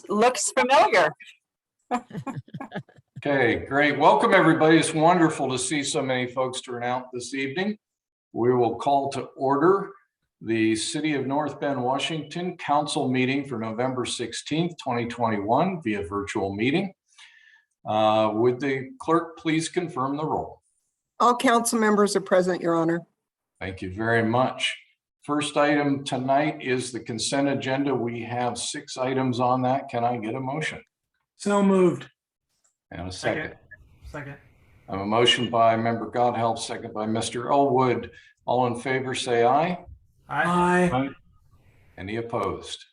looks familiar. Okay, great. Welcome, everybody. It's wonderful to see so many folks turn out this evening. We will call to order the City of North Bend, Washington Council meeting for November 16th, 2021 via virtual meeting. Would the clerk please confirm the roll? All council members are present, Your Honor. Thank you very much. First item tonight is the consent agenda. We have 6 items on that. Can I get a motion? So moved. And a second. Second. I have a motion by member Godhelp, second by Mr. Elwood. All in favor, say aye. Aye. Any opposed?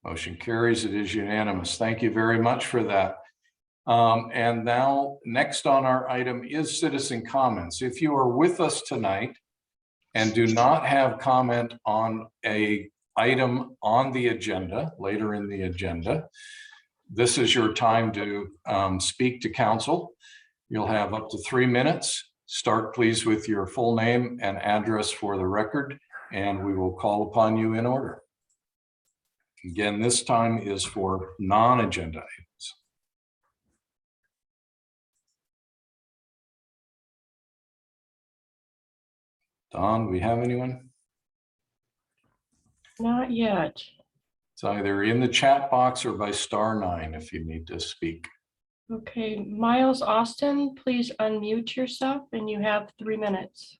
Motion carries. It is unanimous. Thank you very much for that. And now next on our item is citizen comments. If you are with us tonight and do not have comment on a item on the agenda, later in the agenda, this is your time to speak to council. You'll have up to 3 minutes. Start please with your full name and address for the record, and we will call upon you in order. Again, this time is for non-agenda items. Don, we have anyone? Not yet. It's either in the chat box or by *9 if you need to speak. Okay, Miles Austin, please unmute yourself and you have 3 minutes.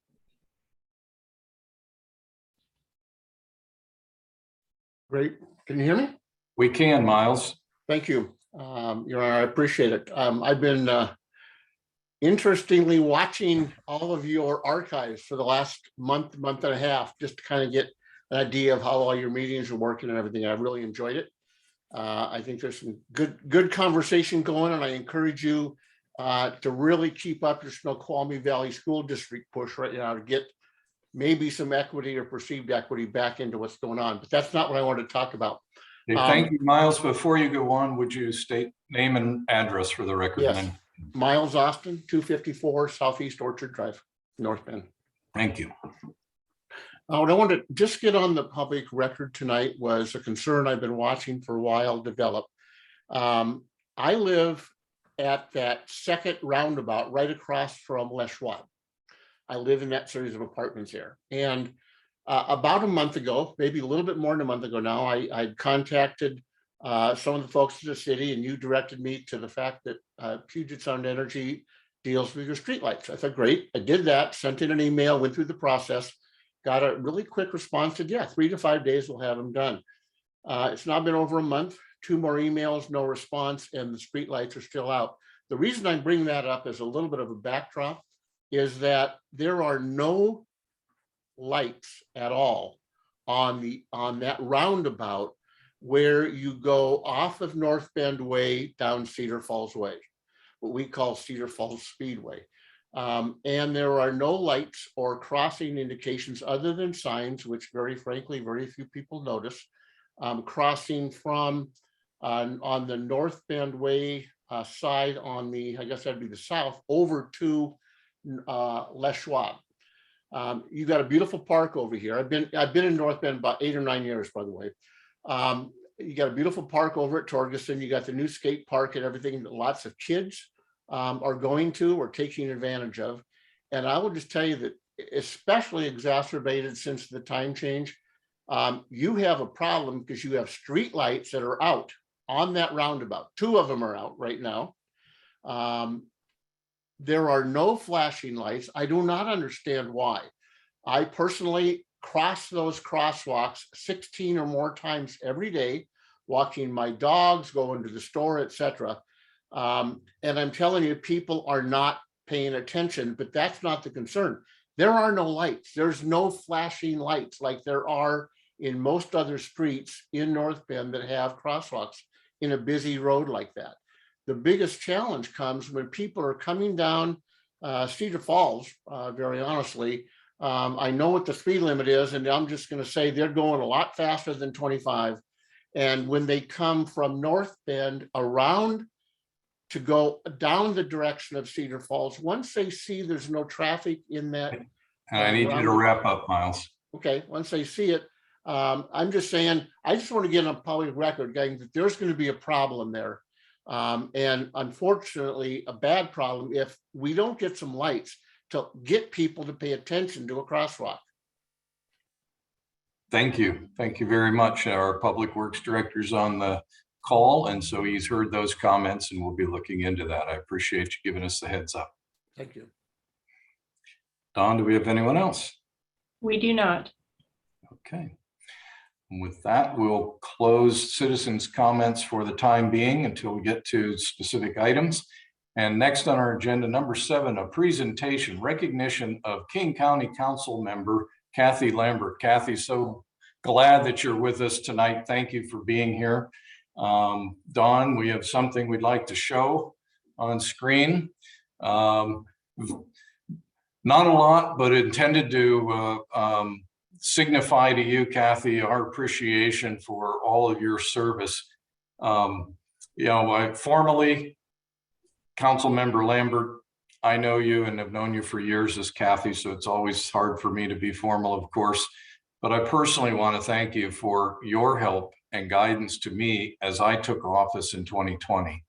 Great. Can you hear me? We can, Miles. Thank you. Your Honor, I appreciate it. I've been interestingly watching all of your archives for the last month and a half, just to kind of get an idea of how all your meetings are working and everything. I've really enjoyed it. I think there's some good conversation going, and I encourage you to really keep up your Snoqualmie Valley School District push right now to get maybe some equity or perceived equity back into what's going on. But that's not what I wanted to talk about. Okay, thank you, Miles. Before you go on, would you state name and address for the record? Yes. Miles Austin, 254 Southeast Orchard Drive, North Bend. Thank you. What I wanted to just get on the public record tonight was a concern I've been watching for a while develop. I live at that second roundabout right across from Les Schwab. I live in that series of apartments there. And about a month ago, maybe a little bit more than a month ago now, I contacted some of the folks in the city, and you directed me to the fact that Puget Sound Energy deals with your streetlights. I thought, great. I did that, sent in an email, went through the process, got a really quick response, said, yeah, 3 to 5 days, we'll have them done. It's now been over a month, 2 more emails, no response, and the streetlights are still out. The reason I bring that up as a little bit of a backdrop is that there are no lights at all on that roundabout where you go off of North Bend Way down Cedar Falls Way, what we call Cedar Falls Speedway. And there are no lights or crossing indications other than signs, which very frankly, very few people notice, crossing from on the North Bend Way side on the, I guess that'd be the south, over to Les Schwab. You've got a beautiful park over here. I've been in North Bend about 8 or 9 years, by the way. You got a beautiful park over at Torgerson. You got the new skate park and everything that lots of kids are going to or taking advantage of. And I will just tell you that, especially exacerbated since the time change, you have a problem because you have street lights that are out on that roundabout. 2 of them are out right now. There are no flashing lights. I do not understand why. I personally cross those crosswalks 16 or more times every day, walking my dogs, going to the store, etc. And I'm telling you, people are not paying attention, but that's not the concern. There are no lights. There's no flashing lights like there are in most other streets in North Bend that have crosswalks in a busy road like that. The biggest challenge comes when people are coming down Cedar Falls, very honestly. I know what the speed limit is, and I'm just going to say they're going a lot faster than 25. And when they come from North Bend around to go down the direction of Cedar Falls, once they see there's no traffic in that. And I need you to wrap up, Miles. Okay, once they see it, I'm just saying, I just want to get on public record, gang, that there's going to be a problem there. And unfortunately, a bad problem if we don't get some lights to get people to pay attention to a crosswalk. Thank you. Thank you very much. Our Public Works Director's on the call, and so he's heard those comments and we'll be looking into that. I appreciate you giving us the heads up. Thank you. Don, do we have anyone else? We do not. Okay. And with that, we'll close citizens' comments for the time being until we get to specific items. And next on our agenda, number 7, a presentation, recognition of King County Council member Kathy Lambert. Kathy, so glad that you're with us tonight. Thank you for being here. Don, we have something we'd like to show on screen. Not a lot, but intended to signify to you, Kathy, our appreciation for all of your service. I formally, Council Member Lambert, I know you and have known you for years as Kathy, so it's always hard for me to be formal, of course, but I personally want to thank you for your help and guidance to me as I took office in 2020.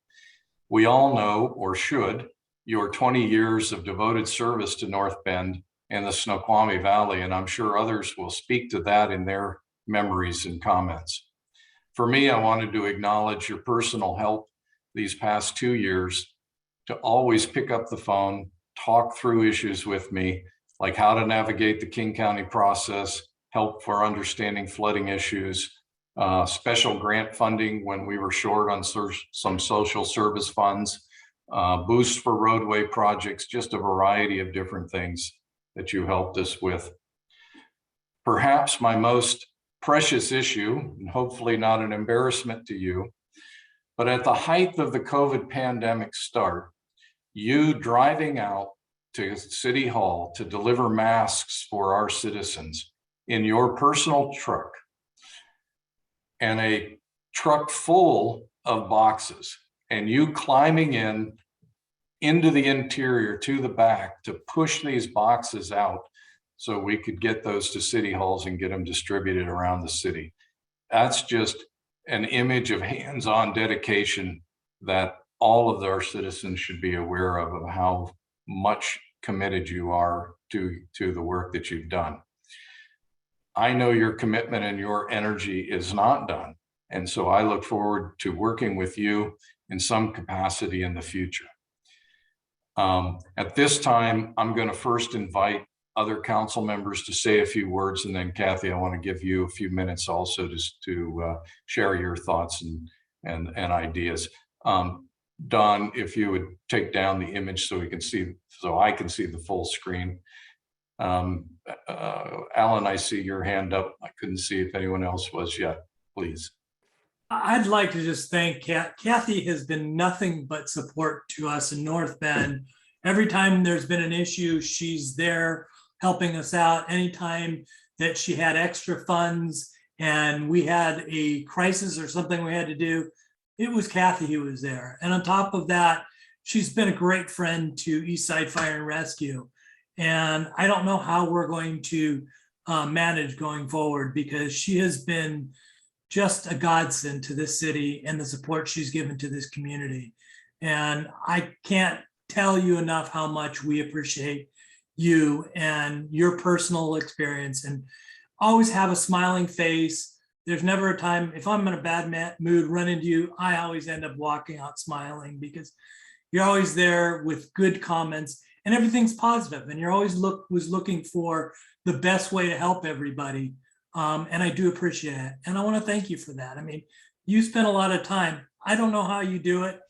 We all know, or should, your 20 years of devoted service to North Bend and the Snoqualmie Valley, and I'm sure others will speak to that in their memories and comments. For me, I wanted to acknowledge your personal help these past 2 years to always pick up the phone, talk through issues with me, like how to navigate the King County process, help for understanding flooding issues, special grant funding when we were short on some social service funds, boosts for roadway projects, just a variety of different things that you helped us with. Perhaps my most precious issue, and hopefully not an embarrassment to you, but at the height of the COVID pandemic start, you driving out to City Hall to deliver masks for our citizens in your personal truck, and a truck full of boxes, and you climbing into the interior to the back to push these boxes out so we could get those to city halls and get them distributed around the city. That's just an image of hands-on dedication that all of our citizens should be aware of how much committed you are to the work that you've done. I know your commitment and your energy is not done. And so I look forward to working with you in some capacity in the future. At this time, I'm going to first invite other council members to say a few words, and then Kathy, I want to give you a few minutes also just to share your thoughts and ideas. Don, if you would take down the image so I can see the full screen. Alan, I see your hand up. I couldn't see if anyone else was yet, please. I'd like to just thank Kathy has been nothing but support to us in North Bend. Every time there's been an issue, she's there helping us out. Anytime that she had extra funds and we had a crisis or something we had to do, it was Kathy who was there. And on top of that, she's been a great friend to Eastside Fire and Rescue. And I don't know how we're going to manage going forward, because she has been just a godsend to this city and the support she's given to this community. And I can't tell you enough how much we appreciate you and your personal experience, and always have a smiling face. There's never a time, if I'm in a bad mood, run into you, I always end up walking out smiling, because you're always there with good comments and everything's positive, and you're always looking for the best way to help everybody. And I do appreciate it. And I want to thank you for that. I mean, you spend a lot of time. I don't know how you do it.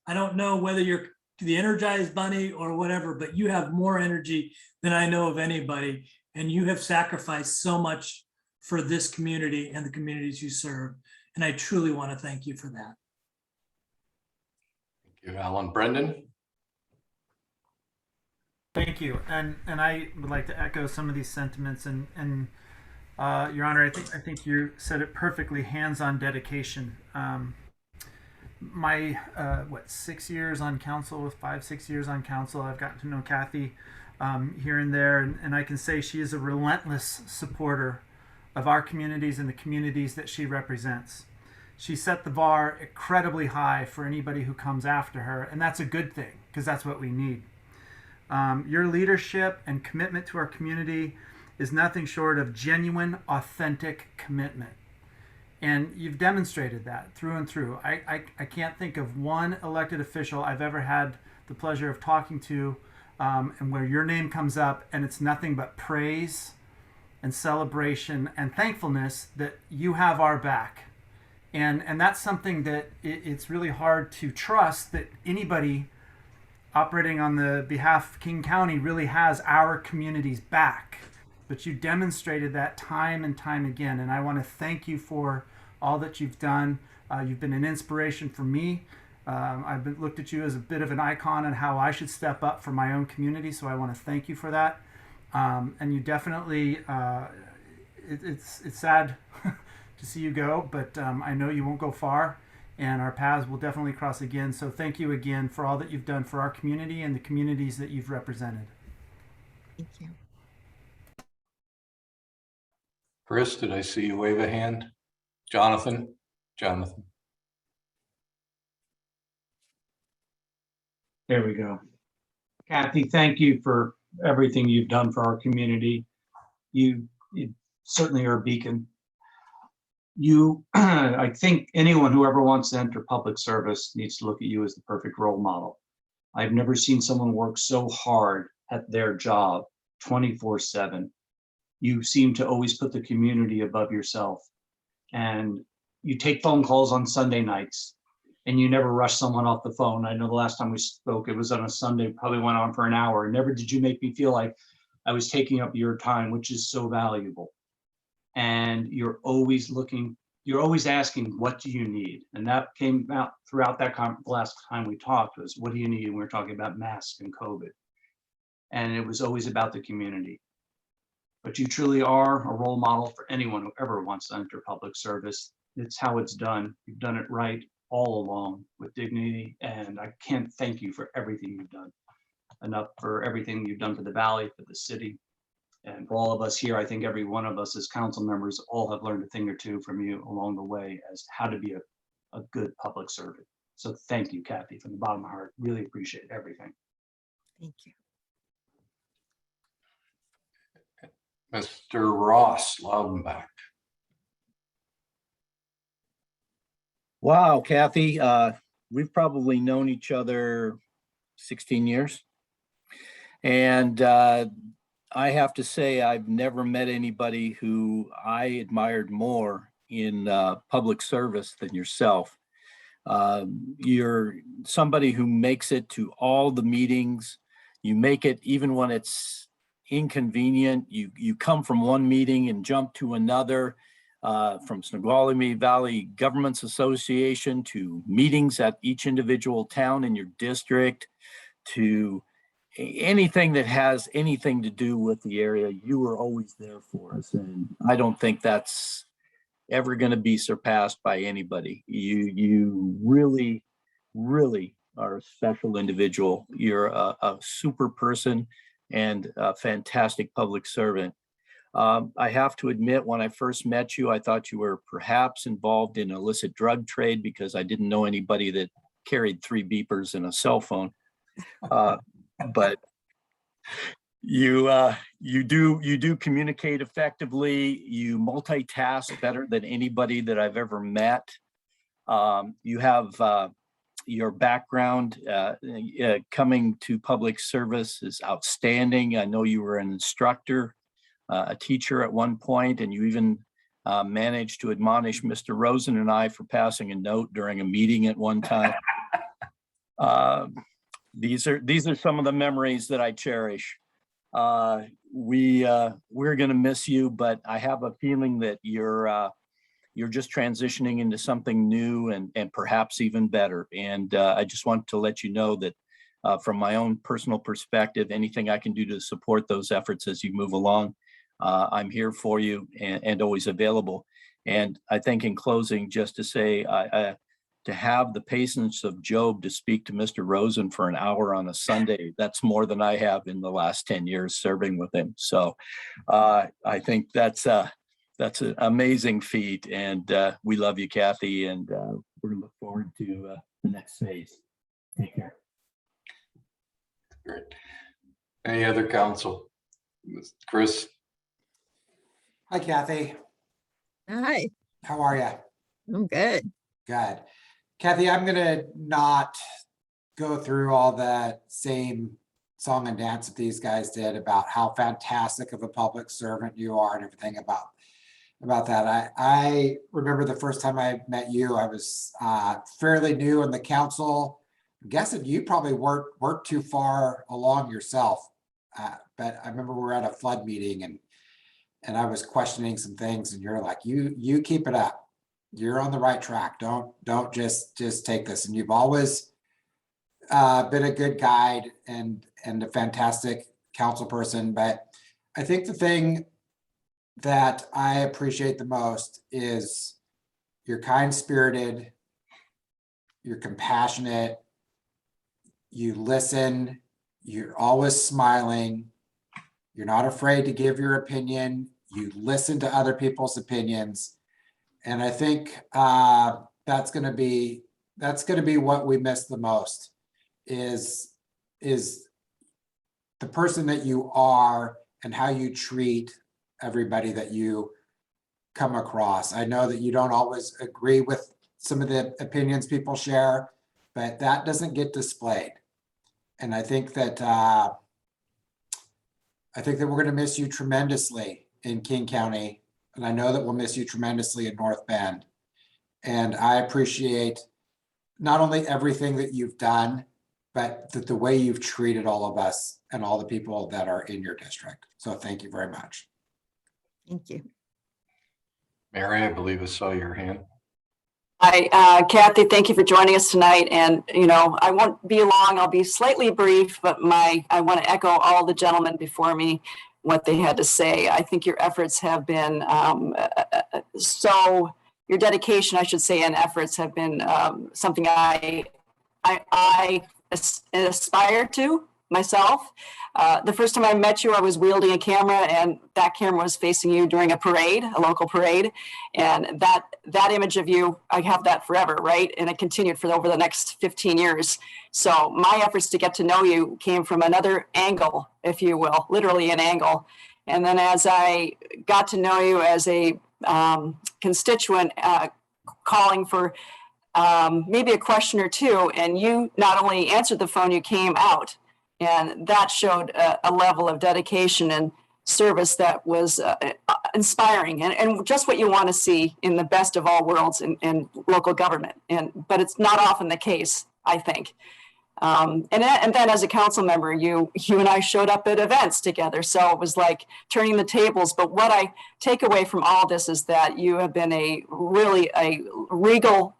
I don't know whether you're the Energized Bunny or whatever, but you have more energy than I know of anybody. And you have sacrificed so much for this community and the communities you serve. And I truly want to thank you for that. Thank you, Alan. Brendan? Thank you. And I would like to echo some of these sentiments and Your Honor, I think you said it perfectly. Hands-on dedication. My 6 years on council, with 5-6 years on council, I've gotten to know Kathy here and there, and I can say she is a relentless supporter of our communities and the communities that she represents. She set the bar incredibly high for anybody who comes after her, and that's a good thing because that's what we need. Your leadership and commitment to our community is nothing short of genuine, authentic commitment. And you've demonstrated that through and through. I can't think of one elected official I've ever had the pleasure of talking to and where your name comes up and it's nothing but praise and celebration and thankfulness that you have our back. And that's something that it's really hard to trust that anybody operating on the behalf of King County really has our community's back. But you demonstrated that time and time again. And I want to thank you for all that you've done. You've been an inspiration for me. I've looked at you as a bit of an icon on how I should step up for my own community. So I want to thank you for that. And you definitely, it's sad to see you go, but I know you won't go far, and our paths will definitely cross again. So thank you again for all that you've done for our community and the communities that you've represented. Thank you. Chris, did I see you wave a hand? Jonathan? Jonathan. There we go. Kathy, thank you for everything you've done for our community. You certainly are a beacon. I think anyone who ever wants to enter public service needs to look at you as the perfect role model. I've never seen someone work so hard at their job 24/7. You seem to always put the community above yourself. And you take phone calls on Sunday nights and you never rush someone off the phone. I know the last time we spoke, it was on a Sunday, probably went on for an hour. Never did you make me feel like I was taking up your time, which is so valuable. And you're always asking, what do you need? And that came out throughout that last time we talked was, what do you need? And we were talking about masks and COVID. And it was always about the community. But you truly are a role model for anyone who ever wants to enter public service. It's how it's done. You've done it right all along with dignity. And I can't thank you for everything you've done. Enough for everything you've done for the Valley, for the city. And for all of us here, I think every one of us as council members all have learned a thing or two from you along the way as how to be a good public servant. So thank you, Kathy, from the bottom of my heart. Really appreciate everything. Thank you. Mr. Ross Laubenbach. Wow, Kathy, we've probably known each other 16 years. And I have to say, I've never met anybody who I admired more in public service than yourself. You're somebody who makes it to all the meetings. You make it even when it's inconvenient. You come from one meeting and jump to another, from Snoqualmie Valley Governments Association to meetings at each individual town in your district to anything that has anything to do with the area. You were always there for us. And I don't think that's ever going to be surpassed by anybody. You really, really are a special individual. You're a super person and a fantastic public servant. I have to admit, when I first met you, I thought you were perhaps involved in illicit drug trade because I didn't know anybody that carried 3 beepers and a cell phone. But you do communicate effectively. You multitask better than anybody that I've ever met. You have your background coming to public service is outstanding. I know you were an instructor, a teacher at one point, and you even managed to admonish Mr. Rosen and I for passing a note during a meeting at one time. These are some of the memories that I cherish. We're going to miss you, but I have a feeling that you're just transitioning into something new and perhaps even better. And I just want to let you know that from my own personal perspective, anything I can do to support those efforts as you move along, I'm here for you and always available. And I think in closing, just to say, to have the patience of Job to speak to Mr. Rosen for an hour on a Sunday, that's more than I have in the last 10 years serving with him. So I think that's that's an amazing feat. And we love you, Kathy, and we're gonna look forward to the next phase. Take care. Great. Any other council? Chris? Hi, Kathy. Hi, How are you? I'm good. Good. Kathy, I'm gonna not go through all the same song and dance that these guys did about how fantastic of a public servant you are and everything about that. I remember the first time I met you, I was fairly new in the council. I'm guessing you probably weren't too far along yourself. But I remember we were at a flood meeting and I was questioning some things and you're like, you keep it up. You're on the right track. Don't just take this. And you've always been a good guide and a fantastic council person. But I think the thing that I appreciate the most is you're kind-spirited, you're compassionate, you listen, you're always smiling, you're not afraid to give your opinion, you listen to other people's opinions. And I think that's gonna be what we miss the most is the person that you are and how you treat everybody that you come across. I know that you don't always agree with some of the opinions people share, but that doesn't get displayed. And I think that we're going to miss you tremendously in King County, and I know that we'll miss you tremendously in North Bend. And I appreciate not only everything that you've done, but the way you've treated all of us and all the people that are in your district. So thank you very much. Thank you. Mary, I believe I saw your hand. Hi, Kathy, thank you for joining us tonight. And, you know, I won't be long, I'll be slightly brief, but I want to echo all the gentlemen before me, what they had to say. I think your efforts have been your dedication, I should say, and efforts have been something I aspire to myself. The first time I met you, I was wielding a camera and that camera was facing you during a parade, a local parade. And that image of you, I have that forever, right? And it continued for over the next 15 years. So my efforts to get to know you came from another angle, if you will, literally an angle. And then as I got to know you as a constituent calling for maybe a question or two, and you not only answered the phone, you came out. And that showed a level of dedication and service that was inspiring and just what you want to see in the best of all worlds in local government. But it's not often the case, I think. And then as a council member, you and I showed up at events together. So it was like turning the tables. But what I take away from all this is that you have been a regal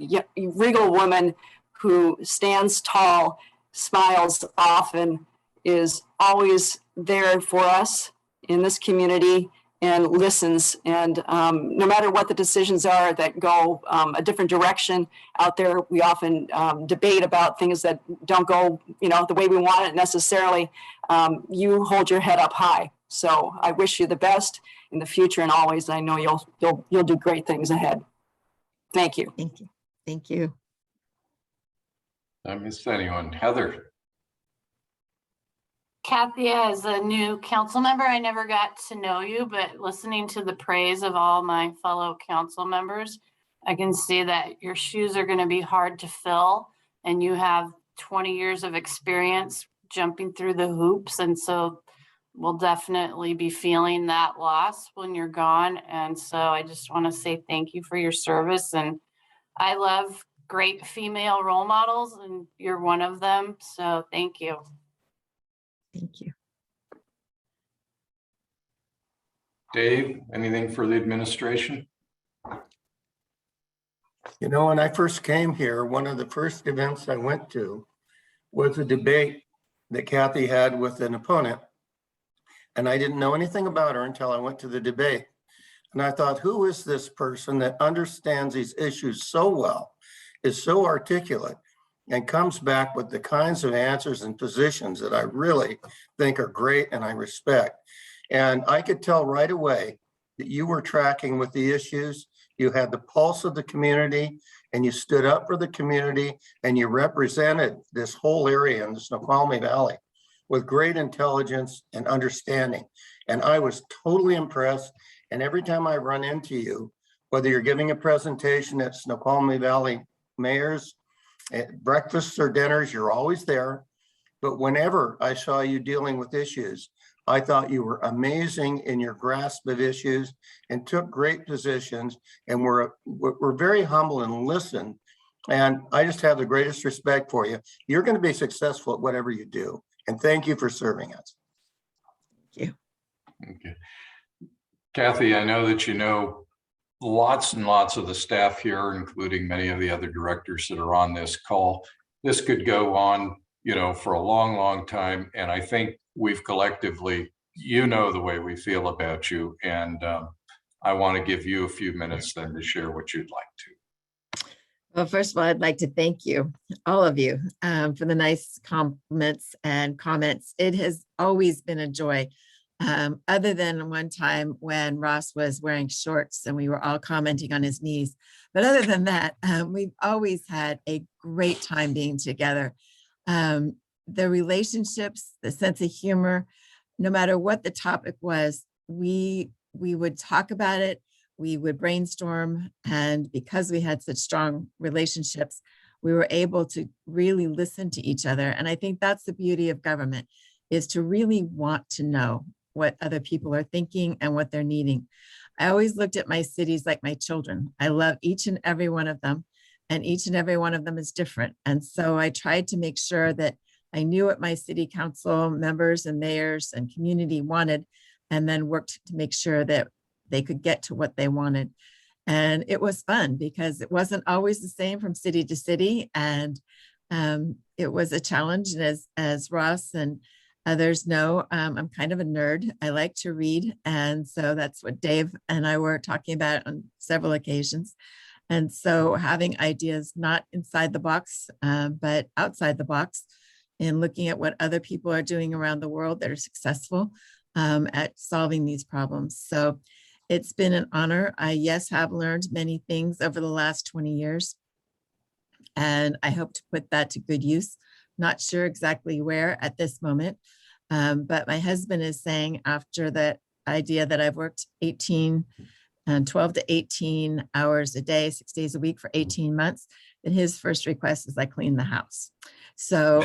woman who stands tall, smiles often, is always there for us in this community and listens. And no matter what the decisions are that go a different direction out there, we often debate about things that don't go, the way we want it necessarily. You hold your head up high. So I wish you the best in the future and always. I know you'll do great things ahead. Thank you. Thank you. Thank you. I missed anyone. Heather. Kathy, as a new council member, I never got to know you, but listening to the praise of all my fellow council members, I can see that your shoes are going to be hard to fill and you have 20 years of experience jumping through the hoops. And so we'll definitely be feeling that loss when you're gone. And so I just want to say thank you for your service. And I love great female role models and you're one of them. So thank you. Thank you. Dave, anything for the administration? When I first came here, one of the first events I went to was a debate that Kathy had with an opponent. And I didn't know anything about her until I went to the debate. And I thought, who is this person that understands these issues so well, is so articulate, and comes back with the kinds of answers and positions that I really think are great and I respect. And I could tell right away that you were tracking with the issues. You had the pulse of the community, and you stood up for the community, and you represented this whole area in the Snoqualmie Valley with great intelligence and understanding. And I was totally impressed. And every time I run into you, whether you're giving a presentation at Snoqualmie Valley mayors, at breakfasts or dinners, you're always there. But whenever I saw you dealing with issues, I thought you were amazing in your grasp of issues and took great positions, and were very humble and listened. And I just have the greatest respect for you. You're going to be successful at whatever you do. And thank you for serving us. Thank you. Okay. Kathy, I know that you know lots and lots of the staff here, including many of the other directors that are on this call. This could go on, you know, for a long, long time. And I think we've collectively, you know, the way we feel about you. And I want to give you a few minutes then to share what you'd like to. Well, first of all, I'd like to thank you, all of you, for the nice compliments and comments. It has always been a joy. Other than one time when Ross was wearing shorts and we were all commenting on his knees. But other than that, we've always had a great time being together. The relationships, the sense of humor, no matter what the topic was, we would talk about it, we would brainstorm, and because we had such strong relationships, we were able to really listen to each other. And I think that's the beauty of government, is to really want to know what other people are thinking and what they're needing. I always looked at my cities like my children. I love each and every one of them, and each and every one of them is different. And so I tried to make sure that I knew what my city council members and mayors and community wanted, and then worked to make sure that they could get to what they wanted. And it was fun because it wasn't always the same from city to city. And it was a challenge. And as Ross and others know, I'm kind of a nerd. I like to read. And so that's what Dave and I were talking about on several occasions. And so having ideas not inside the box, but outside the box, and looking at what other people are doing around the world that are successful at solving these problems. So it's been an honor. I, yes, have learned many things over the last 20 years, and I hope to put that to good use. Not sure exactly where at this moment, but my husband is saying, after that idea that I've worked 12 to 18 hours a day, 6 days a week for 18 months, that his first request is I clean the house. So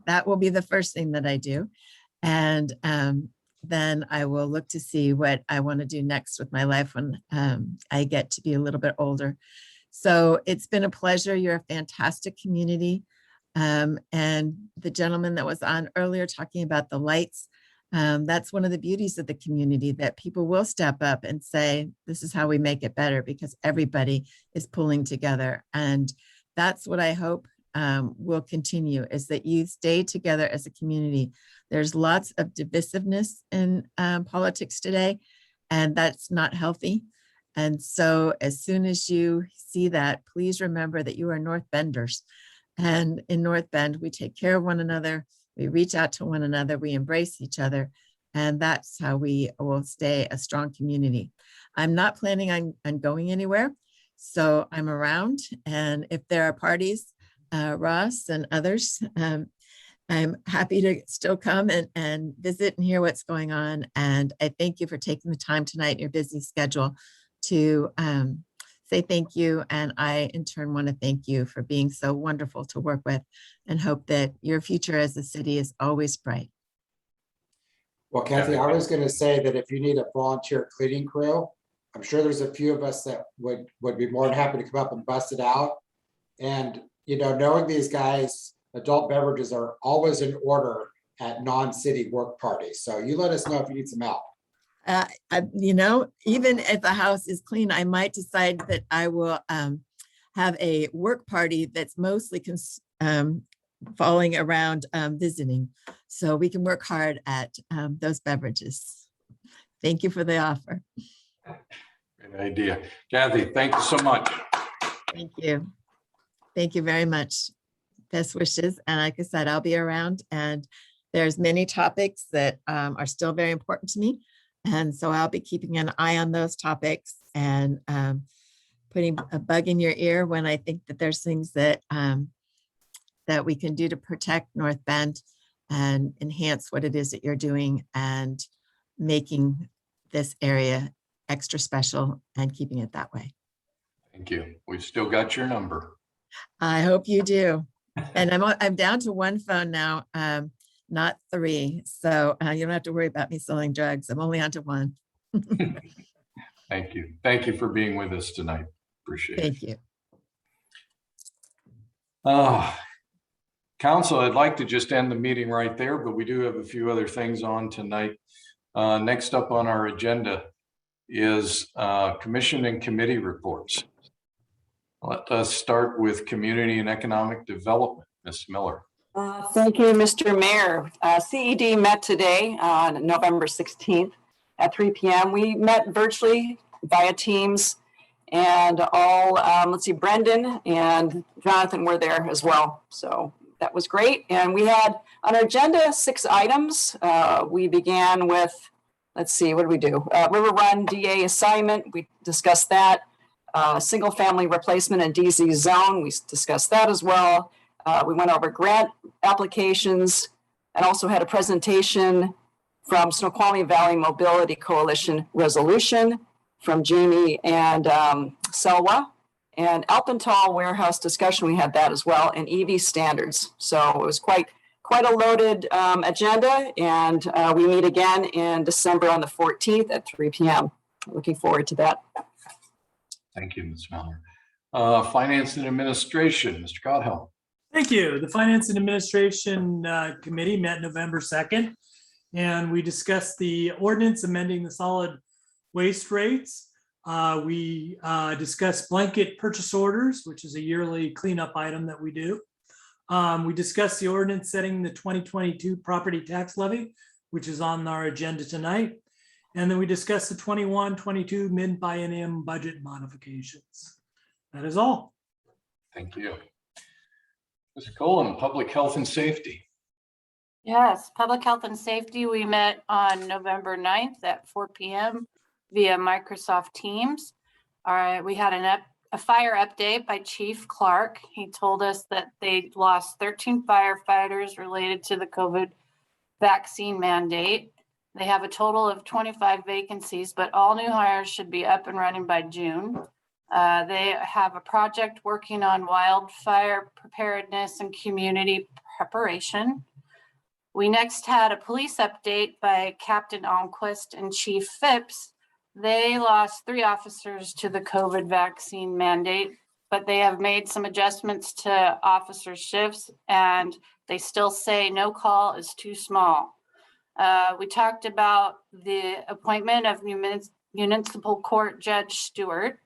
that will be the first thing that I do. And then I will look to see what I want to do next with my life when I get to be a little bit older. So it's been a pleasure. You're a fantastic community. And the gentleman that was on earlier talking about the lights, that's one of the beauties of the community, that people will step up and say, this is how we make it better, because everybody is pulling together. And that's what I hope will continue, is that you stay together as a community. There's lots of divisiveness in politics today, and that's not healthy. And so as soon as you see that, please remember that you are North Benders. And in North Bend, we take care of one another, we reach out to one another, we embrace each other, and that's how we will stay a strong community. I'm not planning on going anywhere, so I'm around. And if there are parties, Ross and others, I'm happy to still come and visit and hear what's going on. And I thank you for taking the time tonight in your busy schedule to say thank you. And I, in turn, want to thank you for being so wonderful to work with, and hope that your future as a city is always bright. Well, Kathy, I was going to say that if you need a volunteer cleaning crew, I'm sure there's a few of us that would be more than happy to come up and bust it out. And, you know, knowing these guys, adult beverages are always in order at non-city work parties. So you let us know if you need some help. You know, even if the house is clean, I might decide that I will have a work party that's mostly falling around visiting. So we can work hard at those beverages. Thank you for the offer. Good idea. Kathy, thank you so much. Thank you. Thank you very much. Best wishes. And like I said, I'll be around, and there's many topics that are still very important to me. And so I'll be keeping an eye on those topics and putting a bug in your ear when I think that there's things that that we can do to protect North Bend and enhance what it is that you're doing and making this area extra special and keeping it that way. Thank you. We've still got your number. I hope you do. And I'm down to one phone now, not three. So you don't have to worry about me selling drugs. I'm only on to one. Thank you. Thank you for being with us tonight. Appreciate it. Thank you. Council, I'd like to just end the meeting right there, but we do have a few other things on tonight. Next up on our agenda is commission and committee reports. Let us start with Community and Economic Development. Ms. Miller. Thank you, Mr. Mayor. CED met today on November 16th at 3 p.m. We met virtually via Teams, and all, let's see, Brendan and Jonathan were there as well. So that was great. And we had on our agenda 6 items. We began with, let's see, what did we do? River Run DA assignment. We discussed that. Single family replacement in DZ zone. We discussed that as well. We went over grant applications and also had a presentation from Snoqualmie Valley Mobility Coalition resolution from Jamie and Selwa, and Alpental warehouse discussion. We had that as well, and EV standards. So it was quite a loaded agenda, and we meet again in December on the 14th at 3 p.m. Looking forward to that. Thank you, Ms. Miller. Finance and Administration, Mr. Godhelm. Thank you. The Finance and Administration Committee met November 2nd, and we discussed the ordinance amending the solid waste rates. We discussed blanket purchase orders, which is a yearly cleanup item that we do. We discussed the ordinance setting the 2022 property tax levy, which is on our agenda tonight. And then we discussed the 21-22 mid-biennium budget modifications. That is all. Thank you. Ms. Cullen, Public Health and Safety. Yes, Public Health and Safety, we met on November 9th at 4 p.m. via Microsoft Teams. All right, we had a fire update by Chief Clark. He told us that they lost 13 firefighters related to the COVID vaccine mandate. They have a total of 25 vacancies, but all new hires should be up and running by June. They have a project working on wildfire preparedness and community preparation. We next had a police update by Captain Almquist and Chief Phipps. They lost 3 officers to the COVID vaccine mandate, but they have made some adjustments to officer shifts, and they still say no call is too small. We talked about the appointment of Municipal Court Judge Stewart,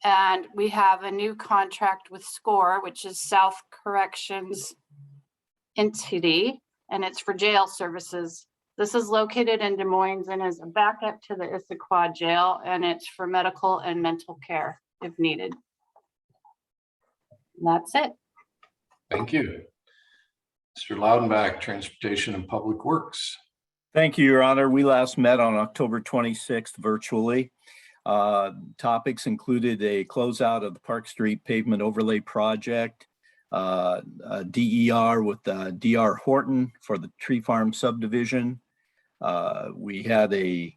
and we have a new contract with SCORE, which is South Corrections entity, and it's for jail services. This is located in Des Moines and is a backup to the Issaquah jail, and it's for medical and mental care if needed. And that's it. Thank you. Mr. Loudenbach, Transportation and Public Works. Thank you, Your Honor. We last met on October 26th virtually. Topics included a closeout of the Park Street Pavement Overlay Project, a DER with DR Horton for the Tree Farm subdivision. We had a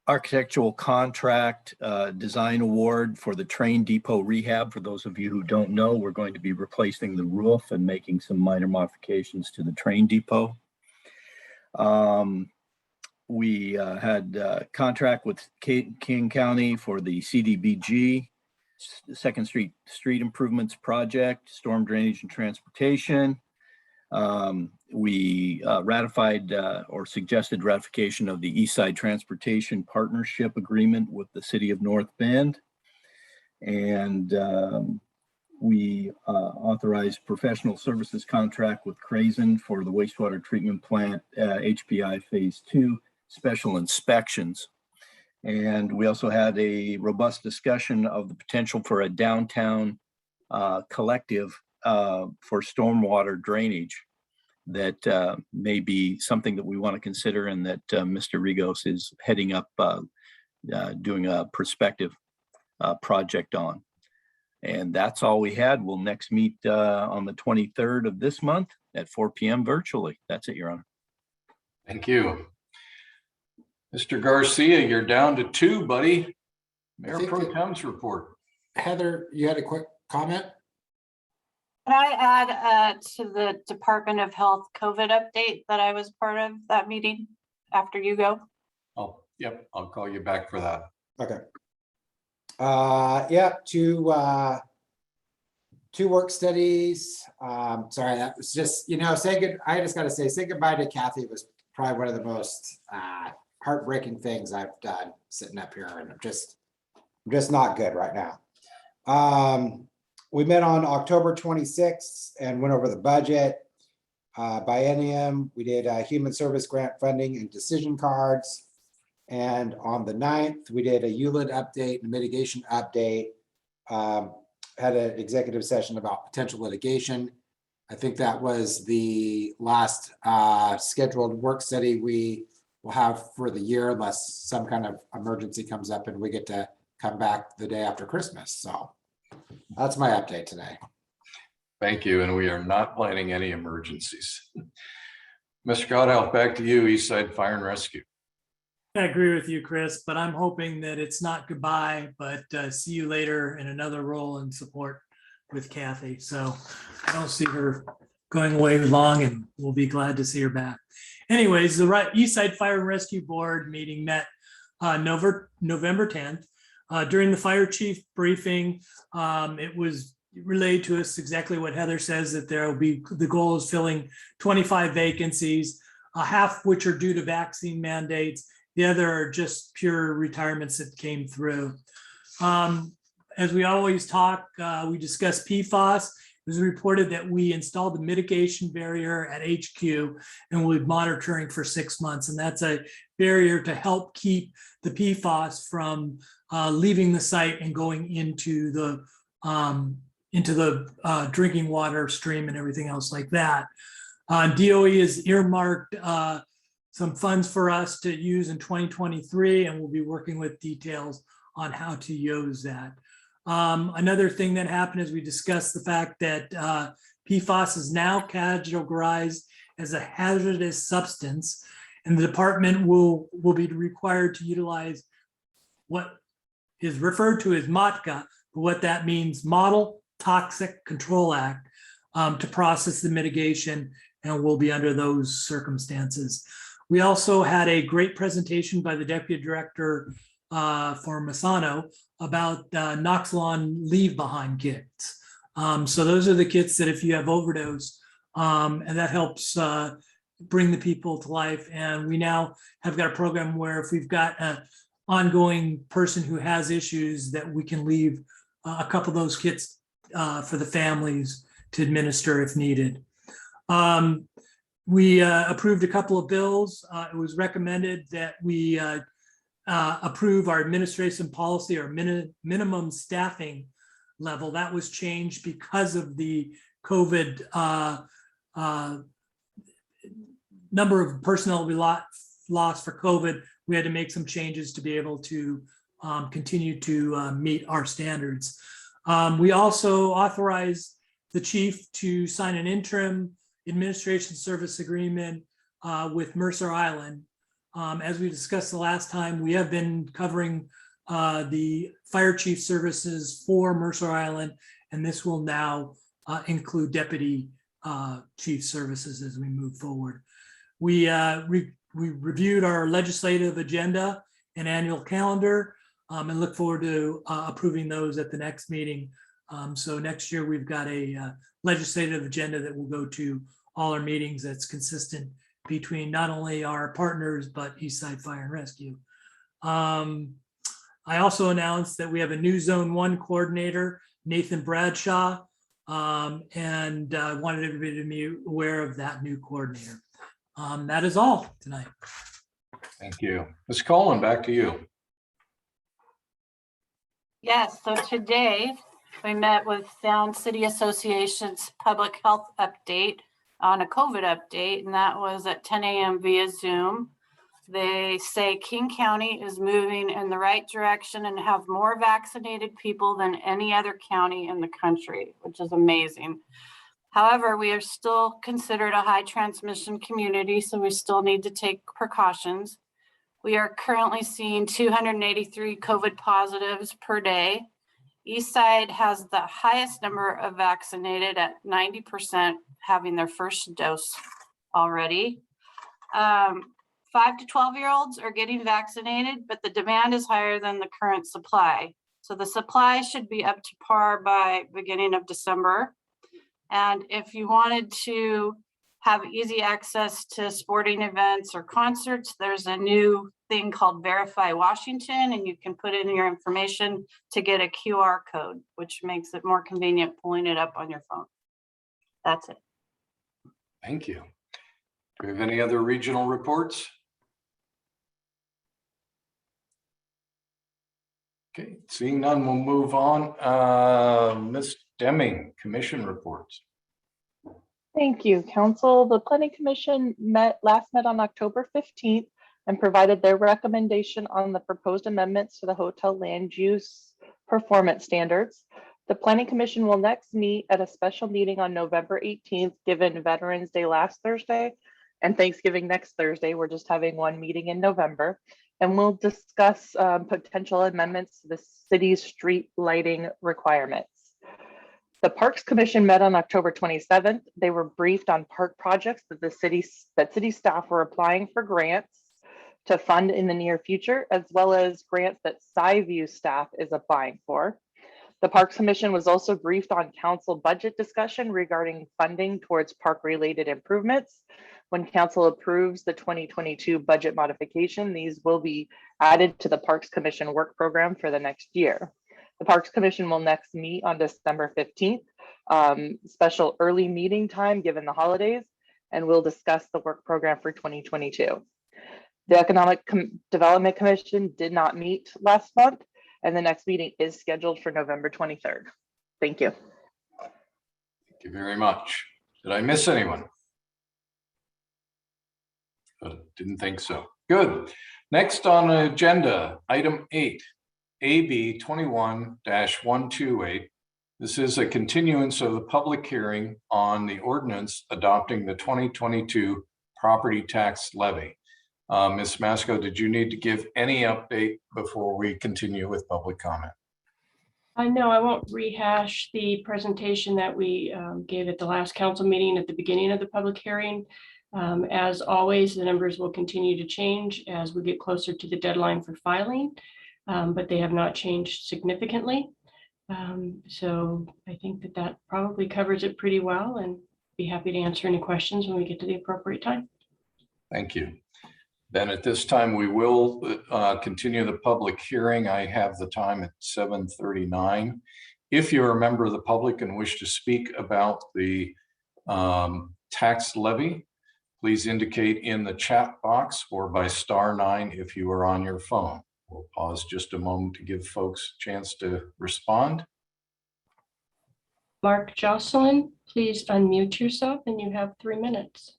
architectural contract design award for the train depot rehab. For those of you who don't know, we're going to be replacing the roof and making some minor modifications to the train depot. We had a contract with King County for the CDBG, Second Street Street Improvements Project, Storm Drainage and Transportation. We ratified or suggested ratification of the East Side Transportation Partnership Agreement with the City of North Bend. And we authorized professional services contract with Crazen for the wastewater treatment plant, HPI Phase 2 special inspections. And we also had a robust discussion of the potential for a downtown collective for stormwater drainage. that may be something that we want to consider, and that Mr. Rigos is heading up doing a prospective project on. And that's all we had. We'll next meet on the 23rd of this month at 4 p.m. virtually. That's it, Your Honor. Thank you. Mr. Garcia, you're down to 2, buddy. Mayor think Pro that- Tem's report. Heather, you had a quick comment? Can I add to the Department of Health COVID update that I was part of that meeting after you go? Oh, yep, I'll call you back for that. Okay. Yeah, two work studies. Sorry, that was just, say good. I just gotta say goodbye to Kathy was probably one of the most heartbreaking things I've done sitting up here, and I'm just not good right now. We met on October 26th and went over the budget. Biennium, we did human service grant funding and decision cards. And on the 9th, we did a ULID update and mitigation update. Had an executive session about potential litigation. I think that was the last scheduled work study we will have for the year, unless some kind of emergency comes up and we get to come back the day after Christmas. So that's my update today. Thank you, and we are not planning any emergencies. Mr. Godolph, back to you, Eastside Fire and Rescue. I agree with you, Chris, but I'm hoping that it's not goodbye, but see you later in another role and support with Kathy. So I don't see her going away long, and we'll be glad to see her back. Anyways, the Eastside Fire and Rescue Board meeting met November 10th. During the fire chief briefing, it was relayed to us exactly what Heather says, that there will be, the goal is filling 25 vacancies, half which are due to vaccine mandates. The other are just pure retirements that came through. As we always talk, we discussed PFAS. It was reported that we installed the mitigation barrier at HQ and we'll be monitoring for 6 months. And that's a barrier to help keep the PFAS from leaving the site and going into the drinking water stream and everything else like that. DOE has earmarked some funds for us to use in 2023, and we'll be working with details on how to use that. Another thing that happened is we discussed the fact that PFAS is now categorized as a hazardous substance, and the department will be required to utilize what is referred to as MOTCA, but what that means, Model Toxic Control Act, to process the mitigation, and we'll be under those circumstances. We also had a great presentation by the Deputy Director for Masano about Noxalon leave behind kits. So those are the kits that if you have overdose, and that helps bring the people to life. And we now have got a program where if we've got an ongoing person who has issues, that we can leave a couple of those kits for the families to administer if needed. We approved a couple of bills. It was recommended that we approve our administration policy, or minimum staffing level. That was changed because of the COVID number of personnel we lost for COVID. We had to make some changes to be able to continue to meet our standards. We also authorized the chief to sign an interim administration service agreement with Mercer Island. As we discussed the last time, we have been covering the fire chief services for Mercer Island, and this will now include deputy chief services as we move forward. We reviewed our legislative agenda and annual calendar, and look forward to approving those at the next meeting. So next year we've got a legislative agenda that will go to all our meetings that's consistent between not only our partners, but Eastside Fire and Rescue. I also announced that we have a new Zone 1 coordinator, Nathan Bradshaw, and wanted everybody to be aware of that new coordinator. That is all tonight. Thank you. Ms. Collin, back to you. Yes, so today we met with Sound City Association's public health update on a COVID update, and that was at 10 a.m. via Zoom. They say King County is moving in the right direction and have more vaccinated people than any other county in the country, which is amazing. However, we are still considered a high transmission community, so we still need to take precautions. We are currently seeing 283 COVID positives per day. Eastside has the highest number of vaccinated at 90% having their first dose already. 5 to 12-year-olds are getting vaccinated, but the demand is higher than the current supply. So the supply should be up to par by beginning of December. And if you wanted to have easy access to sporting events or concerts, there's a new thing called Verify Washington, and you can put in your information to get a QR code, which makes it more convenient pulling it up on your phone. That's it. Thank you. Do we have any other regional reports? Okay, seeing none, we'll move on. Ms. Deming, commission reports. Thank you, Council. The Planning Commission last met on October 15th and provided their recommendation on the proposed amendments to the hotel land use performance standards. The Planning Commission will next meet at a special meeting on November 18th, given Veterans Day last Thursday and Thanksgiving next Thursday. We're just having one meeting in November, and we'll discuss potential amendments to the city's street lighting requirements. The Parks Commission met on October 27th. They were briefed on park projects that city staff were applying for grants to fund in the near future, as well as grants that SkyView staff is applying for. The Parks Commission was also briefed on council budget discussion regarding funding towards park-related improvements. When council approves the 2022 budget modification, these will be added to the Parks Commission work program for the next year. The Parks Commission will next meet on December 15th, special early meeting time given the holidays, and we'll discuss the work program for 2022. The Economic Development Commission did not meet last month, and the next meeting is scheduled for November 23rd. Thank you. Thank you very much. Did I miss anyone? Didn't think so. Good. Next on the agenda, item 8. AB 21-128. This is a continuance of the public hearing on the ordinance adopting the 2022 property tax levy. Ms. Masco, did you need to give any update before we continue with public comment? No, I won't rehash the presentation that we gave at the last council meeting at the beginning of the public hearing. As always, the numbers will continue to change as we get closer to the deadline for filing. But they have not changed significantly. So I think that probably covers it pretty well, and be happy to answer any questions when we get to the appropriate time. Thank you. Then at this time, we will continue the public hearing. I have the time at 7:39. If you're a member of the public and wish to speak about the tax levy, please indicate in the chat box or by *9 if you are on your phone. We'll pause just a moment to give folks a chance to respond. Mark Jocelyn, please unmute yourself and you have 3 minutes.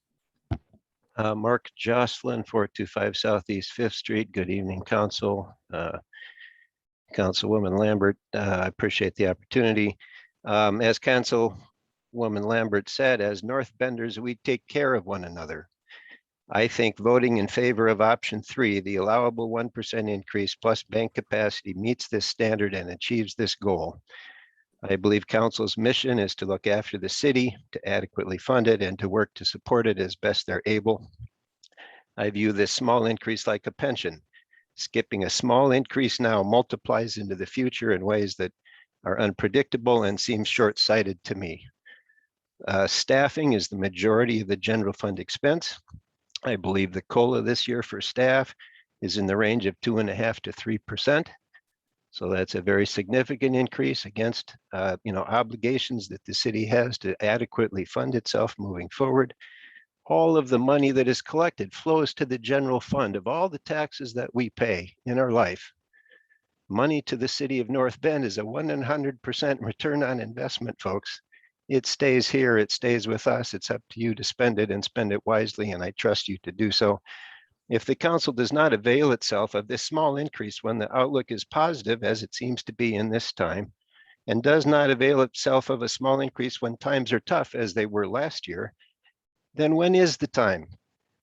Mark Jocelyn, 425 Southeast 5th Street. Good evening, Council. Councilwoman Lambert, I appreciate the opportunity. As Councilwoman Lambert said, as North Benders, we take care of one another. I think voting in favor of option 3, the allowable 1% increase plus bank capacity, meets this standard and achieves this goal. I believe council's mission is to look after the city, to adequately fund it, and to work to support it as best they're able. I view this small increase like a pension. Skipping a small increase now multiplies into the future in ways that are unpredictable and seem short-sighted to me. Staffing is the majority of the general fund expense. I believe the COLA this year for staff is in the range of 2.5% to 3%. So that's a very significant increase against obligations that the city has to adequately fund itself moving forward. All of the money that is collected flows to the general fund of all the taxes that we pay in our life. Money to the city of North Bend is a 100% return on investment, folks. It stays here, it stays with us. It's up to you to spend it and spend it wisely, and I trust you to do so. If the council does not avail itself of this small increase when the outlook is positive, as it seems to be in this time, and does not avail itself of a small increase when times are tough, as they were last year, then when is the time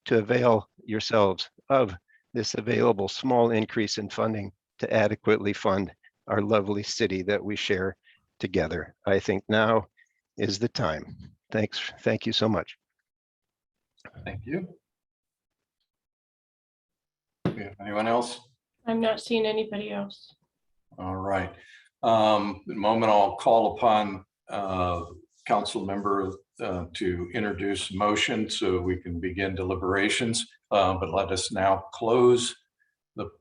to avail yourselves of this available small increase in funding to adequately fund our lovely city that we share together? I think now is the time. Thanks. Thank you so much. Thank you. Anyone else? I'm not seeing anybody else. All right. The moment I'll call upon council member to introduce motion so we can begin deliberations. But let us now close the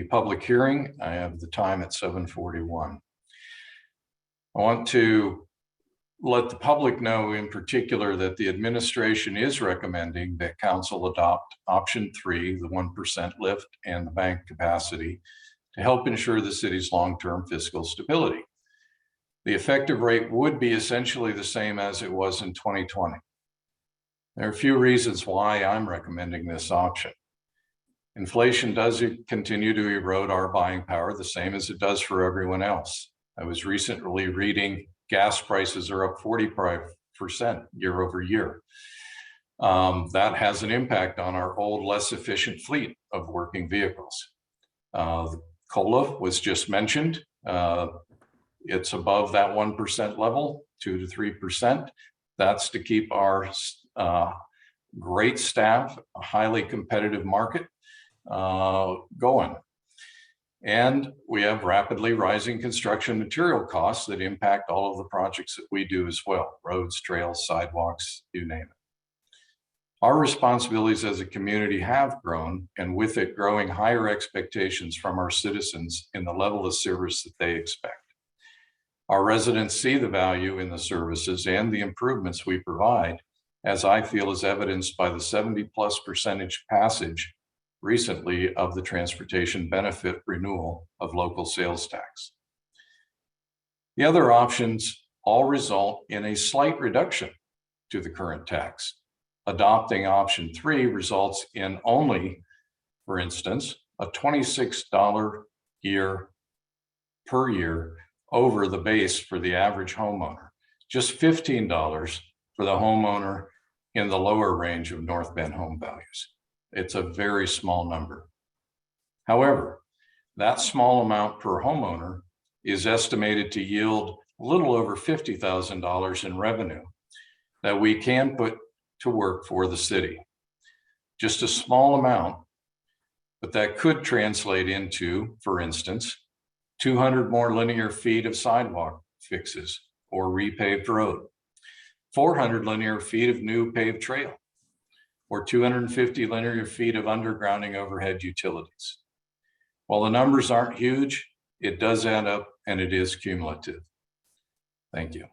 public hearing. I have the time at 7:41. I want to let the public know in particular that the administration is recommending that council adopt option 3, the 1% lift and the bank capacity, to help ensure the city's long-term fiscal stability. The effective rate would be essentially the same as it was in 2020. There are a few reasons why I'm recommending this option. Inflation does continue to erode our buying power, the same as it does for everyone else. I was recently reading gas prices are up 45% year over year. That has an impact on our old, less efficient fleet of working vehicles. COLA was just mentioned. It's above that 1% level, 2 to 3%. That's to keep our great staff, a highly competitive market going. And we have rapidly rising construction material costs that impact all of the projects that we do as well: roads, trails, sidewalks, you name it. Our responsibilities as a community have grown, and with it growing higher expectations from our citizens in the level of service that they expect. Our residents see the value in the services and the improvements we provide, as I feel is evidenced by the 70+% passage recently of the transportation benefit renewal of local sales tax. The other options all result in a slight reduction to the current tax. Adopting option 3 results in only, for instance, a $26 per year over the base for the average homeowner, just $15 for the homeowner in the lower range of North Bend home values. It's a very small number. However, that small amount per homeowner is estimated to yield a little over $50,000 in revenue that we can put to work for the city. Just a small amount, but that could translate into, for instance, 200 more linear feet of sidewalk fixes or repaved road, 400 linear feet of new paved trail, or 250 linear feet of undergrounding overhead utilities. While the numbers aren't huge, it does add up and it is cumulative. Thank you.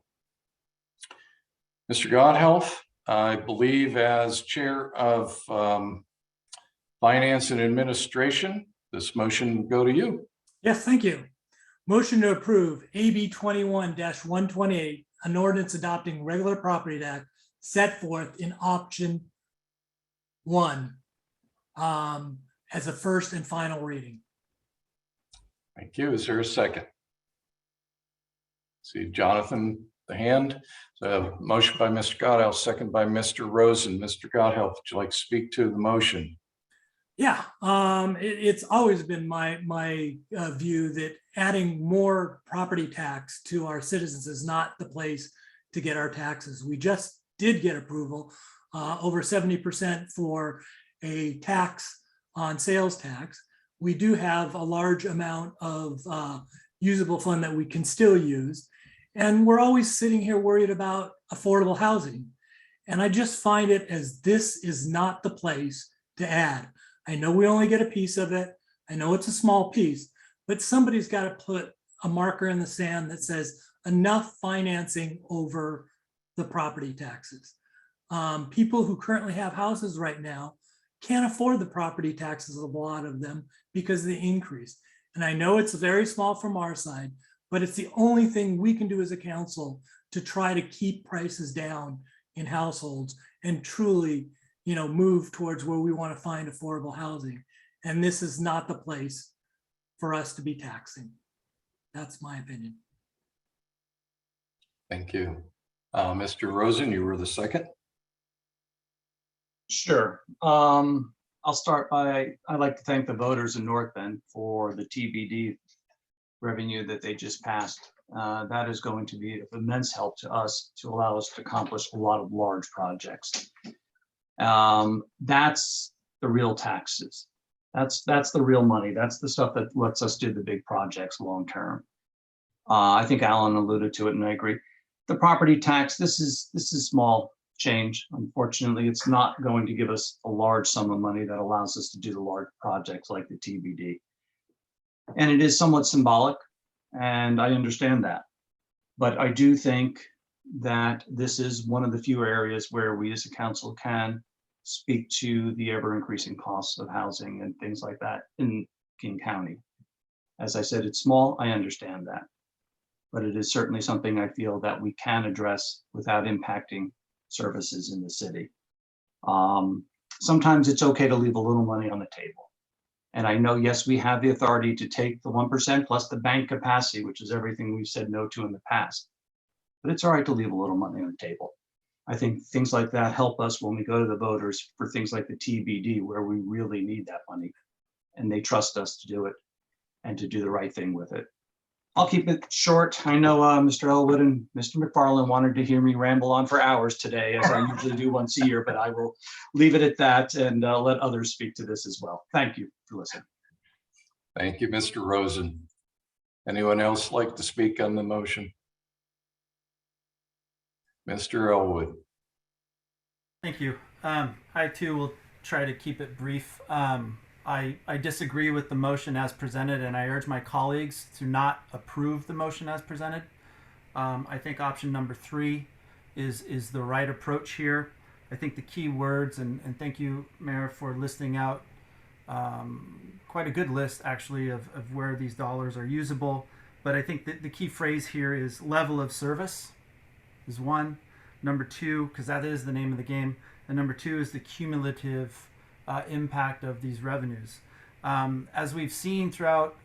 Mr. Godhelf, I believe as Chair of Finance and Administration, this motion will go to you. Yes, thank you. Motion to approve AB 21-128, an ordinance adopting regular property tax set forth in option 1 as a first and final reading. Thank you. Is there a second? See Jonathan, the hand. So motion by Mr. Godhelf, second by Mr. Rosen. Mr. Godhelf, would you like to speak to the motion? Yeah, it's always been my view that adding more property tax to our citizens is not the place to get our taxes. We just did get approval over 70% for a tax on sales tax. We do have a large amount of usable fund that we can still use. And we're always sitting here worried about affordable housing. And I just find it as this is not the place to add. I know we only get a piece of it. I know it's a small piece, but somebody's got to put a marker in the sand that says enough financing over the property taxes. People who currently have houses right now can't afford the property taxes of a lot of them because of the increase. And I know it's very small from our side, but it's the only thing we can do as a council to try to keep prices down in households and truly, move towards where we want to find affordable housing. And this is not the place for us to be taxing. That's my opinion. Thank you. Mr. Rosen, you were the second. Sure. I'll start by, I'd like to thank the voters in North Bend for the TBD revenue that they just passed. That is going to be of immense help to us to allow us to accomplish a lot of large projects. That's the real taxes. That's the real money. That's the stuff that lets us do the big projects long-term. I think Alan alluded to it, and I agree. The property tax, this is small change. Unfortunately, it's not going to give us a large sum of money that allows us to do the large projects like the TBD. And it is somewhat symbolic, and I understand that. But I do think that this is one of the few areas where we as a council can speak to the ever-increasing costs of housing and things like that in King County. As I said, it's small, I understand that. But it is certainly something I feel that we can address without impacting services in the city. Sometimes it's okay to leave a little money on the table. And I know, yes, we have the authority to take the 1% plus the bank capacity, which is everything we've said no to in the past. But it's all right to leave a little money on the table. I think things like that help us when we go to the voters for things like the TBD, where we really need that money. And they trust us to do it and to do the right thing with it. I'll keep it short. I know Mr. Elwood and Mr. McFarland wanted to hear me ramble on for hours today, as I usually do once a year, but I will leave it at that and let others speak to this as well. Thank you for listening. Thank you, Mr. Rosen. Anyone else like to speak on the motion? Mr. Elwood. Thank you. I too will try to keep it brief. I disagree with the motion as presented, and I urge my colleagues to not approve the motion as presented. I think option number 3 is the right approach here. I think the key words, and thank you, Mayor, for listing out quite a good list actually of where these dollars are usable. But I think that the key phrase here is level of service is 1. Number 2, because that is the name of the game. And number 2 is the cumulative impact of these revenues. As we've seen throughout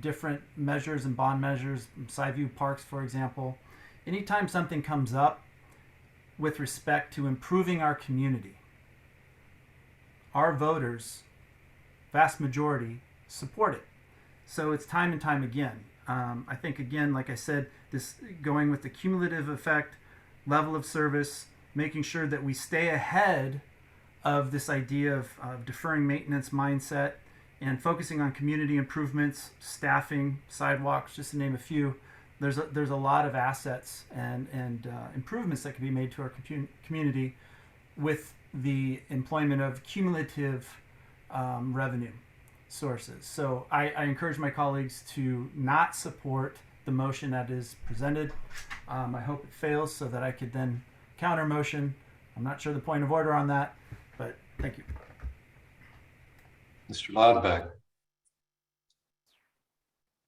different measures and bond measures, Sideview Parks, for example, anytime something comes up with respect to improving our community, our voters, vast majority, support it. So it's time and time again. I think, again, like I said, this going with the cumulative effect, level of service, making sure that we stay ahead of this idea of deferring maintenance mindset and focusing on community improvements, staffing, sidewalks, just to name a few. There's a lot of assets and improvements that can be made to our community with the employment of cumulative revenue sources. So I encourage my colleagues to not support the motion that is presented. I hope it fails so that I could then counter motion. I'm not sure the point of order on that, but thank you. Mr. Lodbeck. I'd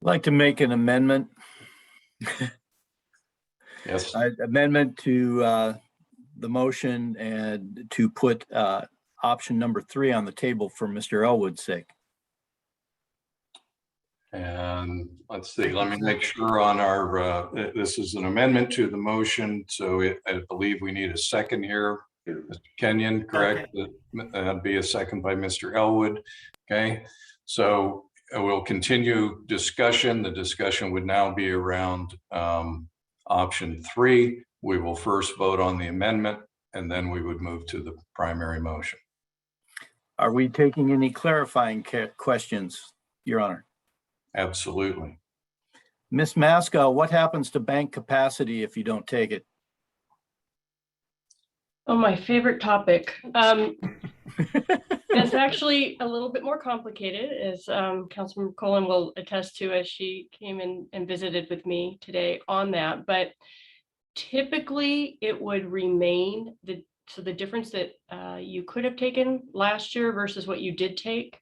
like to make an amendment. Yes. Amendment to the motion and to put option number 3 on the table for Mr. Elwood's sake. And let's see, let me make sure on our, this is an amendment to the motion. So I believe we need a second here. Mr. Kenyon, correct? That'd be a second by Mr. Elwood. Okay, so we'll continue discussion. The discussion would now be around option 3. We will first vote on the amendment, and then we would move to the primary motion. Are we taking any clarifying questions, Your Honor? Absolutely. Ms. Maska, what happens to bank capacity if you don't take it? Oh, my favorite topic. It's actually a little bit more complicated, as Councilmember Colin will attest to, as she came in and visited with me today on that. But typically, it would remain the difference that you could have taken last year versus what you did take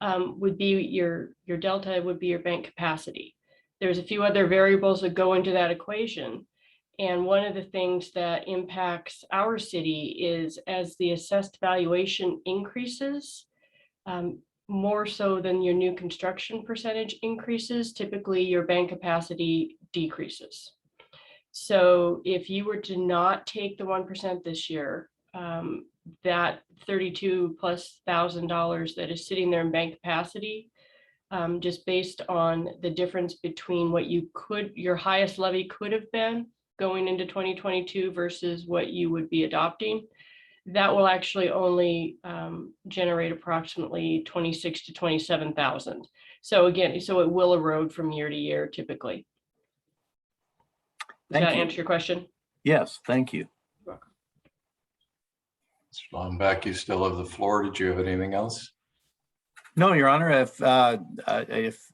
would be your delta would be your bank capacity. There's a few other variables that go into that equation. And one of the things that impacts our city is as the assessed valuation increases, more so than your new construction percentage increases, typically your bank capacity decreases. So if you were to not take the 1% this year, that $32,000+ that is sitting there in bank capacity, just based on the difference between what your highest levy could have been going into 2022 versus what you would be adopting, that will actually only generate approximately 26 to 27,000. So again, so it will erode from year to year typically. Does that answer your question? Yes, thank you. Mr. Lomback, you still have the floor. Did you have anything else? No, Your Honor, if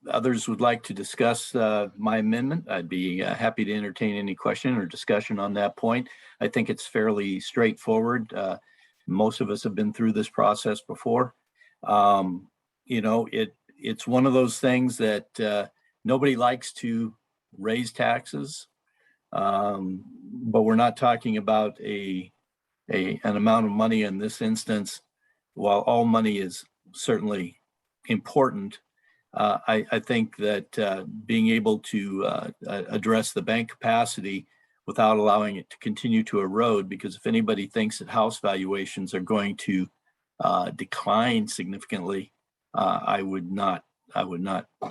others would like to discuss my amendment, I'd be happy to entertain any question or discussion on that point. I think it's fairly straightforward. Most of us have been through this process before. You know, it's one of those things that nobody likes to raise taxes, but we're not talking about an amount of money in this instance. While all money is certainly important, I think that being able to address the bank capacity without allowing it to continue to erode, because if anybody thinks that house valuations are going to decline significantly, I would not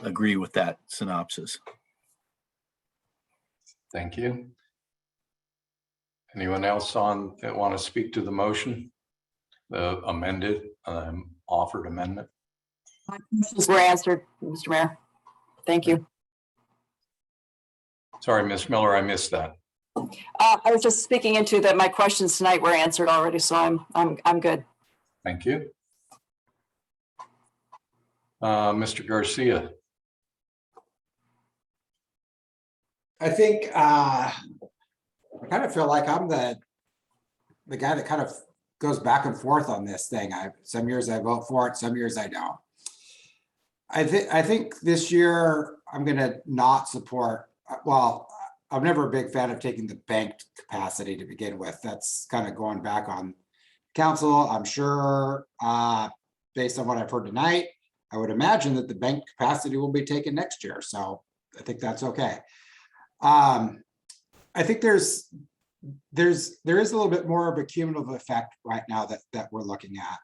agree with that synopsis. Thank you. Anyone else on that want to speak to the motion? The amended, offered amendment? My questions were answered, Mr. Mayor. Thank you. Sorry, Ms. Miller, I missed that. I was just speaking into that my questions tonight were answered already, so I'm good. Thank you. Mr. Garcia. I think I kind of feel like I'm the guy that kind of goes back and forth on this thing. Some years I vote for it, some years I don't. I think this year I'm going to not support. Well, I'm never a big fan of taking the banked capacity to begin with. That's kind of going back on council. I'm sure, based on what I've heard tonight, I would imagine that the bank capacity will be taken next year. So I think that's okay. I think there is a little bit more of a cumulative effect right now that we're looking at.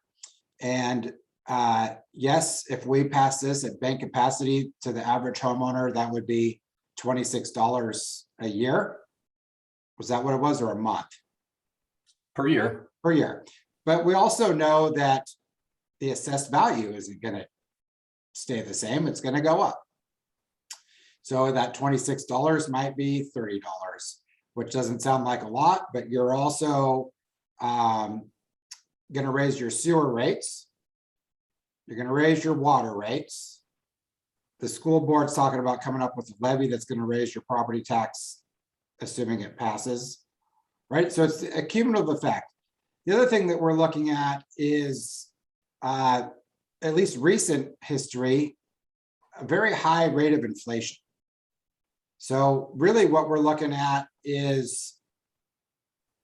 And yes, if we pass this at bank capacity to the average homeowner, that would be $26 a year. Was that what it was, or a month? Per year. Per year. But we also know that the assessed value isn't going to stay the same. It's going to go up. So that $26 might be $30, which doesn't sound like a lot, but you're also going to raise your sewer rates. You're going to raise your water rates. The school board's talking about coming up with a levy that's going to raise your property tax, assuming it passes, right? So it's a cumulative effect. The other thing that we're looking at is, at least recent history, a very high rate of inflation. So really what we're looking at is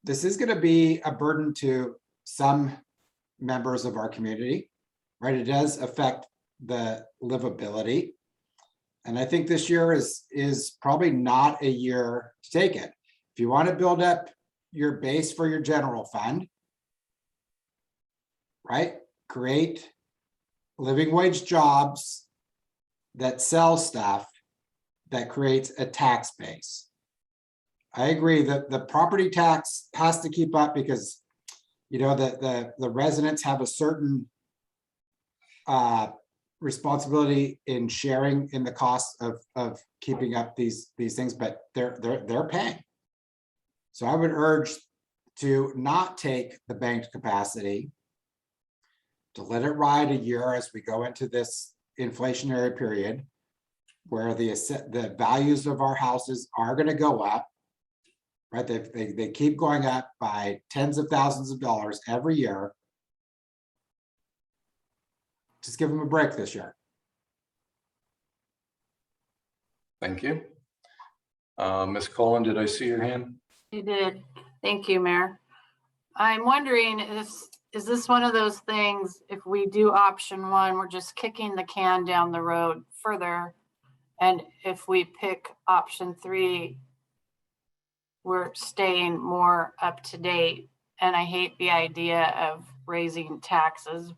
this is going to be a burden to some members of our community, right? It does affect the livability. And I think this year is probably not a year to take it. If you want to build up your base for your general fund, right? Create living wage jobs that sell stuff that creates a tax base. I agree that the property tax has to keep up because, you know, the residents have a certain responsibility in sharing in the cost of keeping up these things, but they're paying. So I would urge to not take the banked capacity, to let it ride a year as we go into this inflationary period where the values of our houses are going to go up, right? They keep going up by tens of thousands of dollars every year. Just give them a break this year. Thank you. Ms. Cullen, did I see your hand? You did. Thank you, Mayor. I'm wondering, is this one of those things, if we do option one, we're just kicking the can down the road further? And if we pick option three, we're staying more up to date? And I hate the idea of raising taxes,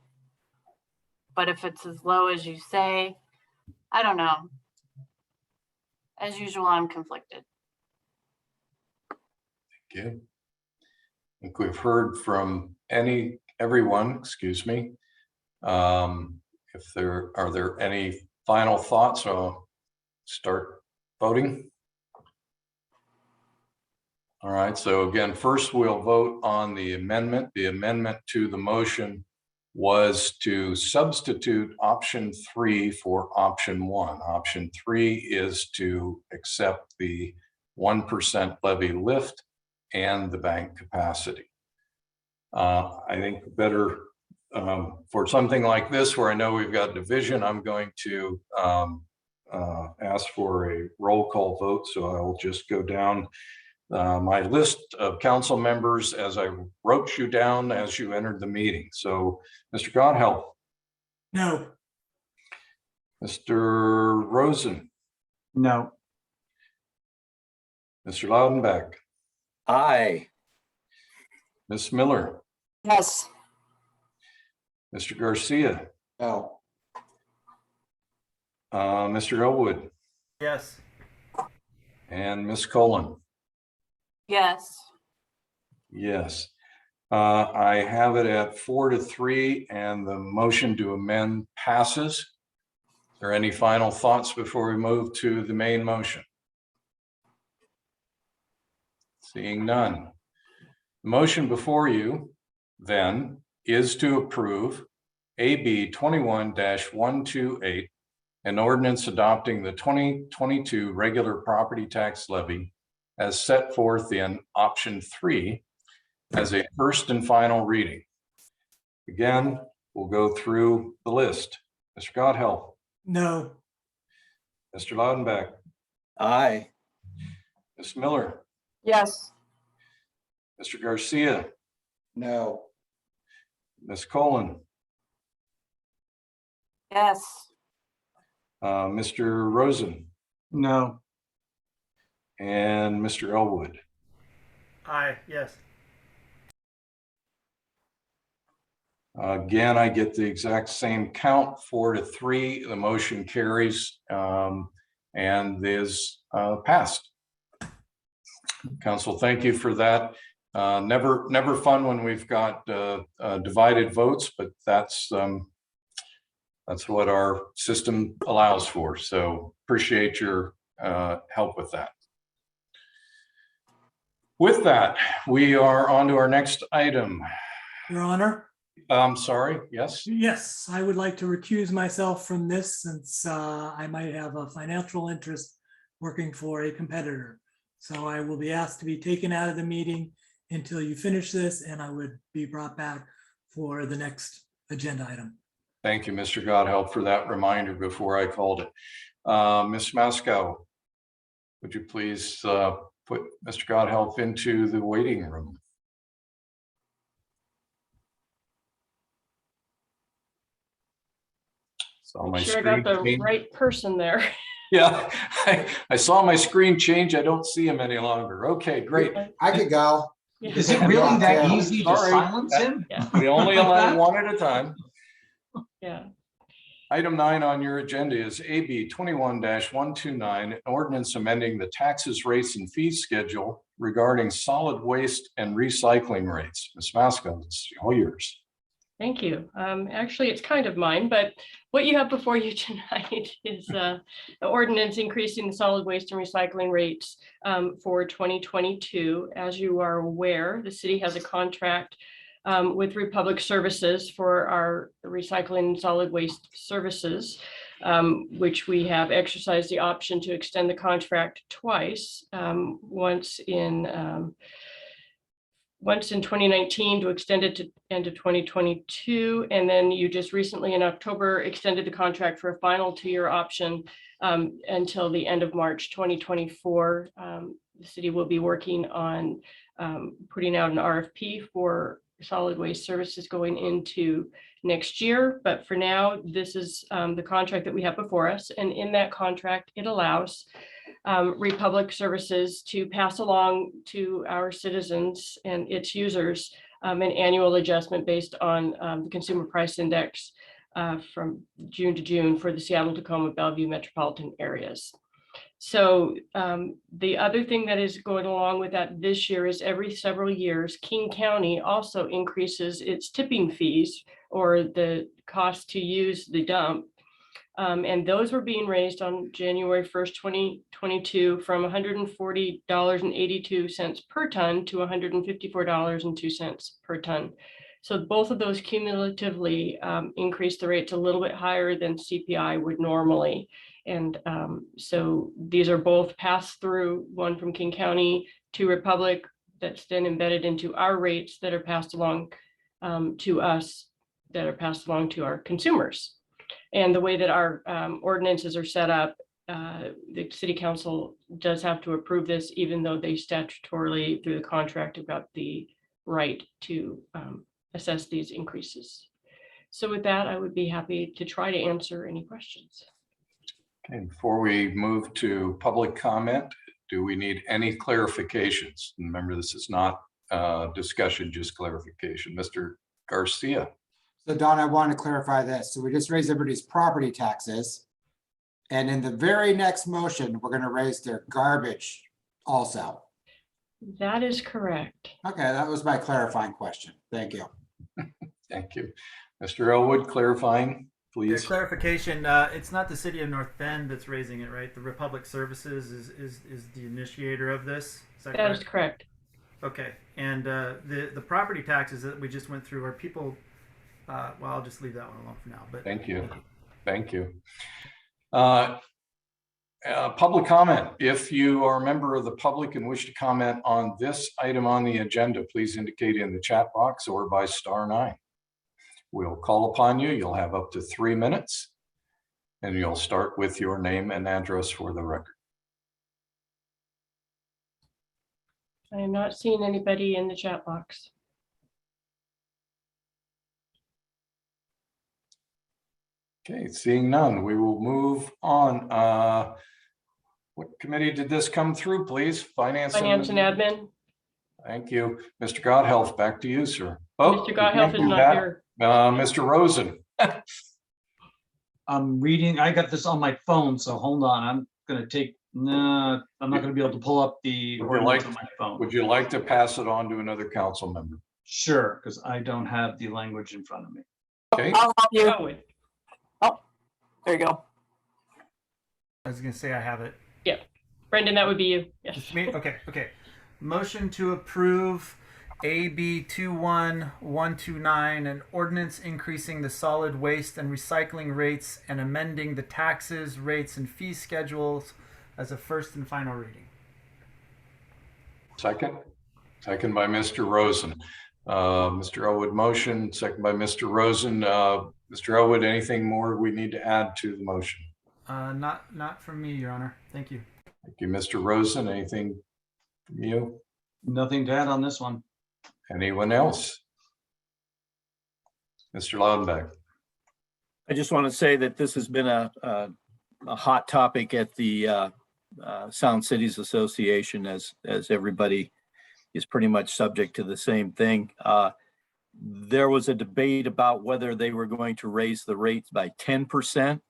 but if it's as low as you say, I don't know. As usual, I'm conflicted. Thank you. I think we've heard from everyone, excuse me. If are there any final thoughts? I'll start voting. All right, so again, first we'll vote on the amendment. The amendment to the motion was to substitute option 3 for option 1. Option 3 is to accept the 1% levy lift and the bank capacity. I think better for something like this, where I know we've got division, I'm going to ask for a roll call vote. So I'll just go down my list of council members as I wrote you down as you entered the meeting. So Mr. Godhelp. No. Mr. Rosen. No. Mr. Laudenbach. Aye. Ms. Miller. Yes. Mr. Garcia. No. Mr. Elwood. Yes. And Ms. Cullen. Yes. Yes. I have it at 4-3 and the motion to amend passes. Is there any final thoughts before we move to the main motion? Seeing none. The motion before you then is to approve AB 21-128, an ordinance adopting the 2022 regular property tax levy as set forth in option 3 as a first and final reading. Again, we'll go through the list. Mr. Godhelp. No. Mr. Laudenbach. Aye. Ms. Miller. Yes. Mr. Garcia. No. Ms. Cullen. Yes. Mr. Rosen. No. And Mr. Elwood. Aye. Yes. Again, I get the exact same count, 4-3. The motion carries and is passed. Council, thank you for that. Never fun when we've got divided votes, but that's what our system allows for. So appreciate your help with that. With that, we are on to our next item. Your Honor. I'm sorry, yes? Yes, I would like to recuse myself from this since I might have a financial interest working for a competitor. So I will be asked to be taken out of the meeting until you finish this, and I would be brought back for the next agenda item. Thank you, Mr. Godhelp, for that reminder before I called it. Ms. Mascow, would you please put Mr. Godhelp into the waiting room? Make sure I got the right person there. Yeah, I saw my screen change. I don't see him any longer. Okay, great. I could go. Is it really that Yeah. easy to Sorry. silence him? Yeah. We only allow one at a time. Yeah. Item 9 on your agenda is AB 21-129, an ordinance amending the taxes, rates, and fees schedule regarding solid waste and recycling rates. Ms. Masco, it's all yours. Thank you. Actually, it's kind of mine, but what you have before you tonight is the ordinance increasing the solid waste and recycling rates for 2022. As you are aware, the city has a contract with Republic Services for our recycling solid waste services, which we have exercised the option to extend the contract twice, once in once in 2019 to extend it to end of 2022. And then you just recently in October extended the contract for a final 2-year option until the end of March 2024. The city will be working on putting out an RFP for solid waste services going into next year. But for now, this is the contract that we have before us. And in that contract, it allows Republic Services to pass along to our citizens and its users an annual adjustment based on the Consumer Price Index from June to June for the Seattle, Tacoma, Bellevue metropolitan areas. So the other thing that is going along with that this year is every several years, King County also increases its tipping fees or the cost to use the dump. And those were being raised on January 1st, 2022 from $140.82 per ton to $154.02 per ton. So both of those cumulatively increased the rates a little bit higher than CPI would normally. And so these are both passed through, one from King County to Republic, that's then embedded into our rates that are passed along to us, that are passed along to our consumers. And the way that our ordinances are set up, the city council does have to approve this, even though they statutorily, through the contract, have got the right to assess these increases. So with that, I would be happy to try to answer any questions. Okay, before we move to public comment, do we need any clarifications? Remember, this is not discussion, just clarification. Mr. Garcia. So Don, I want to clarify this. So we just raised everybody's property taxes. And in the very next motion, we're going to raise their garbage also. That is correct. Okay, that was my clarifying question. Thank you. Thank you. Mr. Elwood, clarifying, Yeah, please. clarification, it's not the city of North Bend that's raising it, right? The Republic Services is the initiator of this. Is that That is correct? correct. Okay, and the property taxes that we just went through are people, well, I'll just leave that one alone for now, but. Thank you. Thank you. Public comment. If you are a member of the public and wish to comment on this item on the agenda, please indicate in the chat box or by *9. We'll call upon you. You'll have up to 3 minutes, and you'll start with your name and address for the record. I am not seeing anybody in the chat box. Okay, seeing none, we will move on. What committee did this come through, please? Finance and Admin. Thank you. Mr. Godhelf, back to you, sir. Oh, Mr. you Godhelf can't is do not that. here. Mr. Rosen. I'm reading, I got this on my phone, so hold on. I'm gonna take, nah, I'm not gonna be able to pull up the Would you ordinance like- on my phone. Would you like to pass it on to another council member? Sure, because I don't have the language in front of me. Okay, I'll help you. Oh, wait. There you go. I was gonna say I have it. Brendan, that would be you. Yes. Just me? Okay. Motion to approve AB 21129, an ordinance increasing the solid waste and recycling rates and amending the taxes, rates, and fee schedules as a first and final reading. second by Mr. Rosen. Mr. Elwood motion, second by Mr. Rosen. Mr. Elwood, anything more we need to add to the motion? Not from me, Your Honor. Thank you. Thank you, Mr. Rosen. Anything from you? Nothing to add on this one. Anyone else? Mr. Laudenbach. I just want to say that this has been a hot topic at the Sound Cities Association, as everybody is pretty much subject to the same thing. There was a debate about whether they were going to raise the rates by 10%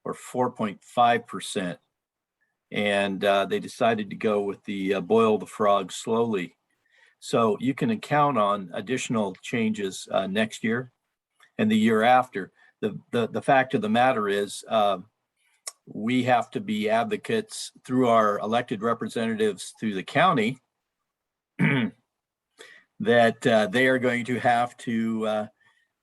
or 4.5%. And they decided to go with the boil the frog slowly. So you can count on additional changes next year and the year after. The fact of the matter is we have to be advocates through our elected representatives through the county that they are going to have to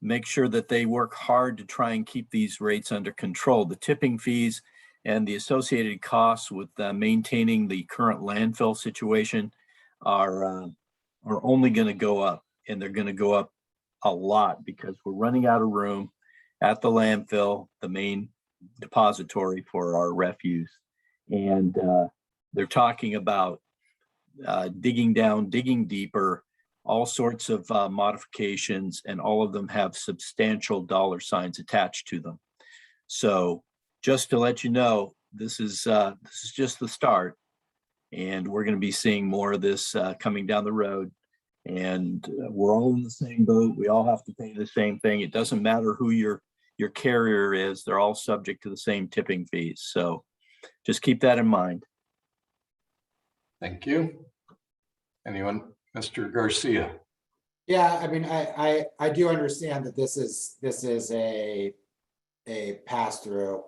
make sure that they work hard to try and keep these rates under control. The tipping fees and the associated costs with maintaining the current landfill situation are are only going to go up, and they're going to go up a lot because we're running out of room at the landfill, the main depository for our refuse. And they're talking about digging down, digging deeper, all sorts of modifications, and all of them have substantial dollar signs attached to them. So just to let you know, this is just the start, and we're going to be seeing more of this coming down the road. And we're all in the same boat. We all have to pay the same thing. It doesn't matter who your carrier is. They're all subject to the same tipping fees. So just keep that in mind. Thank you. Anyone? Mr. Garcia? Yeah, I mean, I do understand that this is a pass-through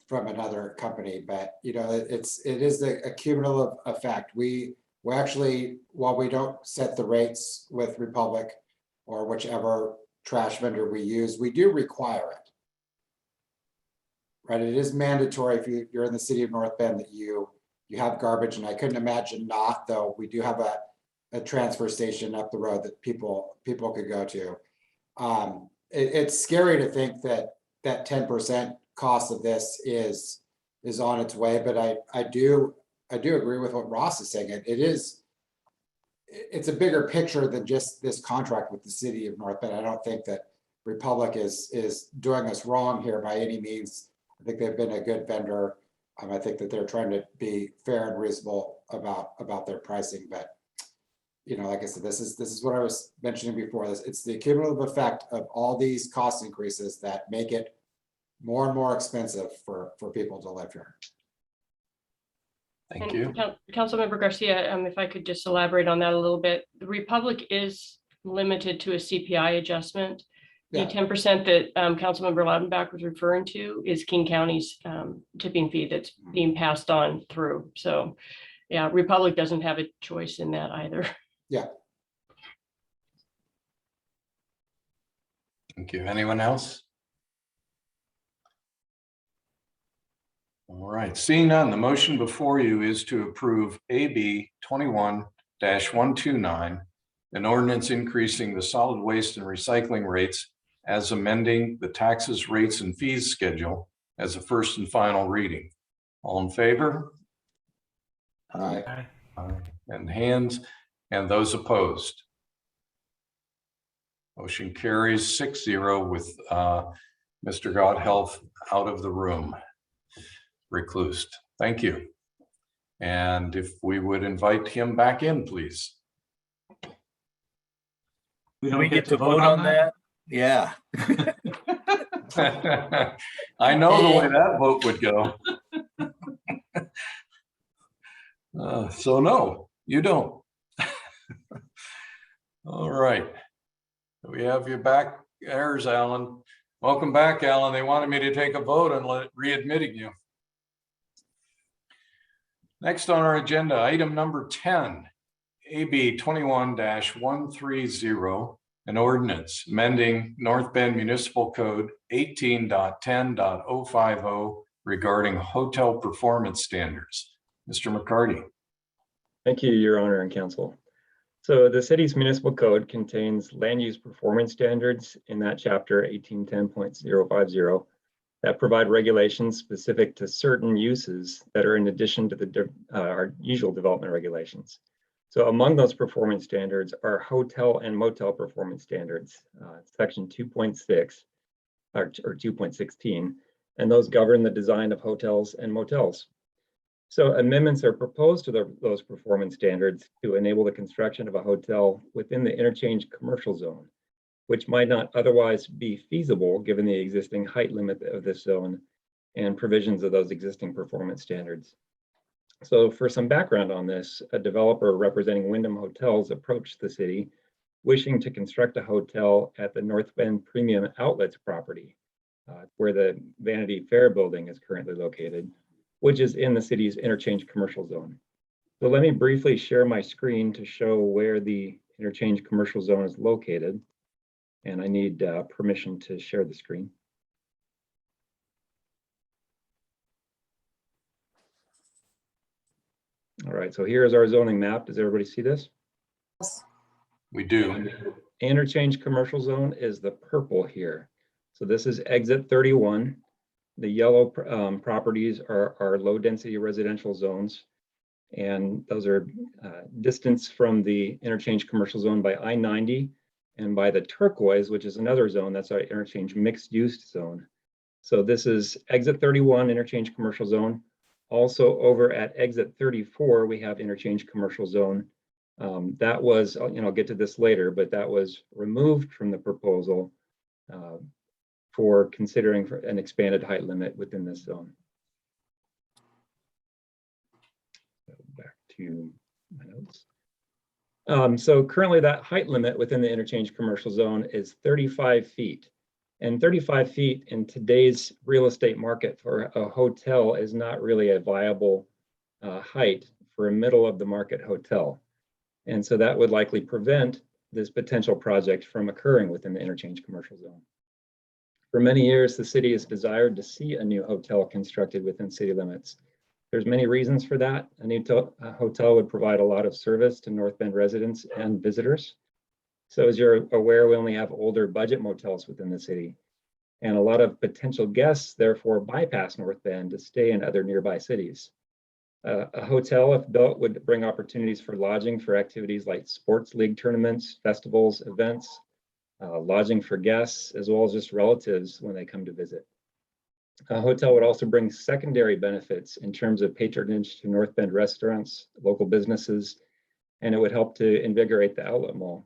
from another company, but you know, it is a cumulative effect. We actually, while we don't set the rates with Republic or whichever trash vendor we use, we do require it. Right, it is mandatory if you're in the city of North Bend that you have garbage, and I couldn't imagine not, though we do have a transfer station up the road that people could go to. It's scary to think that 10% cost of this is on its way, but I do agree with what Ross is saying. It's a bigger picture than just this contract with the city of North Bend. I don't think that Republic is doing us wrong here by any means. I think they've been a good vendor. I think that they're trying to be fair and reasonable about their pricing, but you know, like I said, this is what I was mentioning before. It's the cumulative effect of all these cost increases that make it more and more expensive for people to live here. Thank you. Councilmember Garcia, if I could just elaborate on that a little bit. The Republic is limited to a CPI adjustment. The 10% that Councilmember Lautenbach was referring to is King County's tipping fee that's being passed on through. So yeah, Republic doesn't have a choice in that either. Yeah. Thank you. Anyone else? All right, seeing none, the motion before you is to approve AB 21-129, an ordinance increasing the solid waste and recycling rates as amending the taxes, rates, and fees schedule as a first and final reading. All in favor? Aye. Aye. And hands, and those opposed. Motion carries 6-0 with Mr. Godhealth out of the room, reclused. Thank you. And if we would invite him back in, please. Do we get to vote on that? Yeah. I know the way that vote would go. So no, you don't. All right. We have you back. There's Alan. Welcome back, Alan. They wanted me to take a vote on readmitting you. Next on our agenda, item number 10, AB 21-130, an ordinance amending North Bend Municipal Code 18.10.050 regarding hotel performance standards. Mr. McCarty. Thank you, Your Honor and Council. So the city's municipal code contains land use performance standards in that chapter 1810.050 that provide regulations specific to certain uses that are in addition to our usual development regulations. So among those performance standards are hotel and motel performance standards, section 2.6 or 2.16, and those govern the design of hotels and motels. So amendments are proposed to those performance standards to enable the construction of a hotel within the interchange commercial zone, which might not otherwise be feasible given the existing height limit of this zone and provisions of those existing performance standards. So for some background on this, a developer representing Wyndham Hotels approached the city wishing to construct a hotel at the North Bend Premium Outlets property, where the Vanity Fair building is currently located, which is in the city's interchange commercial zone. So let me briefly share my screen to show where the interchange commercial zone is located. And I need permission to share the screen. All right, so here's our zoning map. Does everybody see this? We do. Interchange commercial zone is the purple here. So this is exit 31. The yellow properties are low density residential zones. And those are distance from the interchange commercial zone by I-90 and by the turquoise, which is another zone, that's our interchange mixed use zone. So this is exit 31 interchange commercial zone. Also over at exit 34, we have interchange commercial zone. That was, I'll get to this later, but that was removed from the proposal for considering for an expanded height limit within this zone. Back to my notes. So currently that height limit within the interchange commercial zone is 35 feet. And 35 feet in today's real estate market for a hotel is not really a viable height for a middle of the market hotel. And so that would likely prevent this potential project from occurring within the interchange commercial zone. For many years, the city has desired to see a new hotel constructed within city limits. There's many reasons for that. A new hotel would provide a lot of service to North Bend residents and visitors. So as you're aware, we only have older budget motels within the city. And a lot of potential guests therefore bypass North Bend to stay in other nearby cities. A hotel, if built, would bring opportunities for lodging for activities like sports league tournaments, festivals, events, lodging for guests, as well as just relatives when they come to visit. A hotel would also bring secondary benefits in terms of patronage to North Bend restaurants, local businesses, and it would help to invigorate the outlet mall.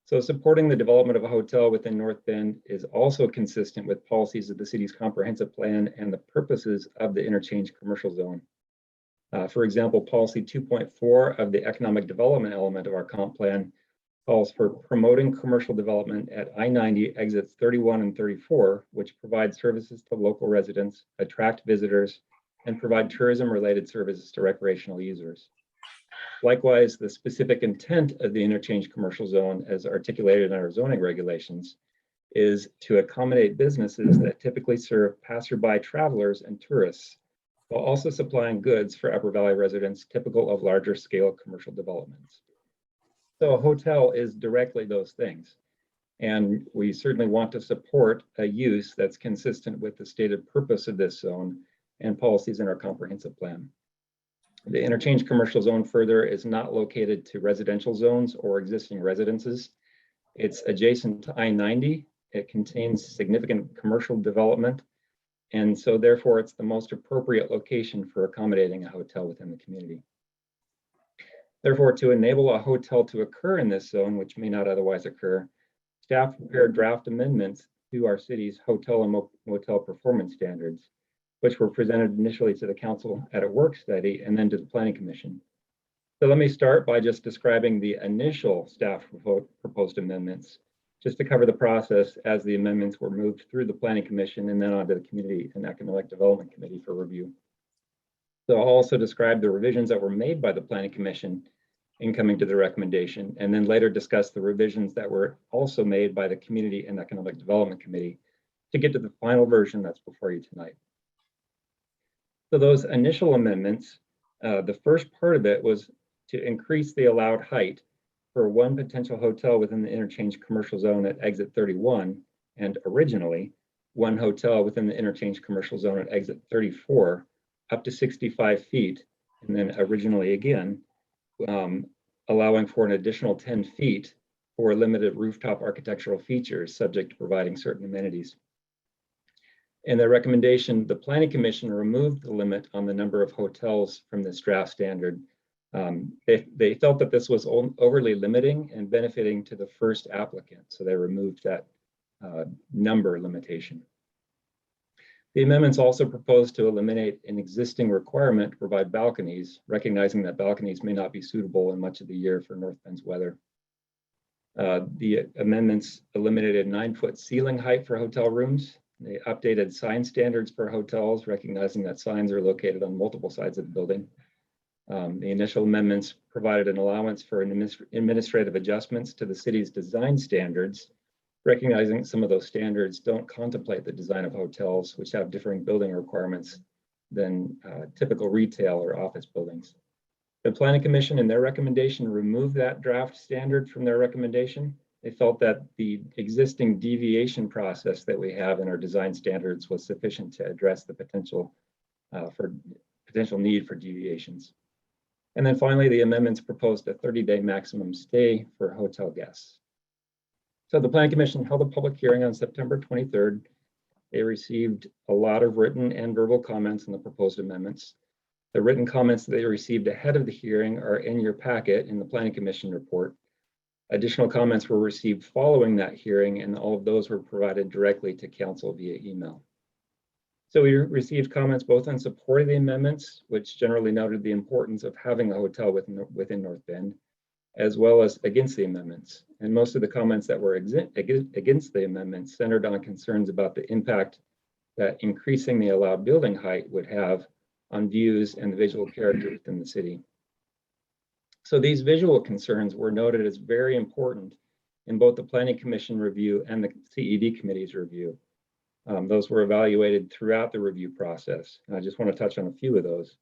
So supporting the development of a hotel within North Bend is also consistent with policies of the city's comprehensive plan and the purposes of the interchange commercial zone. For example, policy 2.4 of the economic development element of our comp plan calls for promoting commercial development at I-90 exits 31 and 34, which provide services to local residents, attract visitors, and provide tourism-related services to recreational users. Likewise, the specific intent of the interchange commercial zone, as articulated in our zoning regulations, is to accommodate businesses that typically serve passerby travelers and tourists, while also supplying goods for Upper Valley residents typical of larger scale commercial developments. So a hotel is directly those things. And we certainly want to support a use that's consistent with the stated purpose of this zone and policies in our comprehensive plan. The interchange commercial zone further is not located to residential zones or existing residences. It's adjacent to I-90. It contains significant commercial development. And so therefore it's the most appropriate location for accommodating a hotel within the community. Therefore, to enable a hotel to occur in this zone, which may not otherwise occur, staff prepared draft amendments to our city's hotel and motel performance standards, which were presented initially to the council at a work study and then to the planning commission. So let me start by just describing the initial staff proposed amendments, just to cover the process as the amendments were moved through the planning commission and then onto the community and economic development committee for review. So I'll also describe the revisions that were made by the planning commission in coming to the recommendation, and then later discuss the revisions that were also made by the community and economic development committee to get to the final version that's before you tonight. So those initial amendments, the first part of it was to increase the allowed height for one potential hotel within the interchange commercial zone at exit 31, and originally one hotel within the interchange commercial zone at exit 34, up to 65 feet, and then originally again, allowing for an additional 10 feet for limited rooftop architectural features subject to providing certain amenities. In their recommendation, the Planning Commission removed the limit on the number of hotels from this draft standard. They felt that this was overly limiting and benefiting to the first applicant, so they removed that number limitation. The amendments also propose to eliminate an existing requirement to provide balconies, recognizing that balconies may not be suitable in much of the year for North Bend's weather. The amendments eliminated 9-foot ceiling height for hotel rooms. They updated sign standards for hotels, recognizing that signs are located on multiple sides of the building. The initial amendments provided an allowance for administrative adjustments to the city's design standards, recognizing some of those standards don't contemplate the design of hotels, which have differing building requirements than typical retail or office buildings. The Planning Commission in their recommendation removed that draft standard from their recommendation. They felt that the existing deviation process that we have in our design standards was sufficient to address the potential need for deviations. And then finally, the amendments proposed a 30-day maximum stay for hotel guests. So the Planning Commission held a public hearing on September 23rd. They received a lot of written and verbal comments on the proposed amendments. The written comments that they received ahead of the hearing are in your packet in the Planning Commission report. Additional comments were received following that hearing, and all of those were provided directly to council via email. So we received comments both in support of the amendments, which generally noted the importance of having a hotel within North Bend, as well as against the amendments. And most of the comments that were against the amendments centered on concerns about the impact that increasing the allowed building height would have on views and the visual character within the city. So these visual concerns were noted as very important in both the Planning Commission review and the CED Committee's review. Those were evaluated throughout the review process. And I just want to touch on a few of those.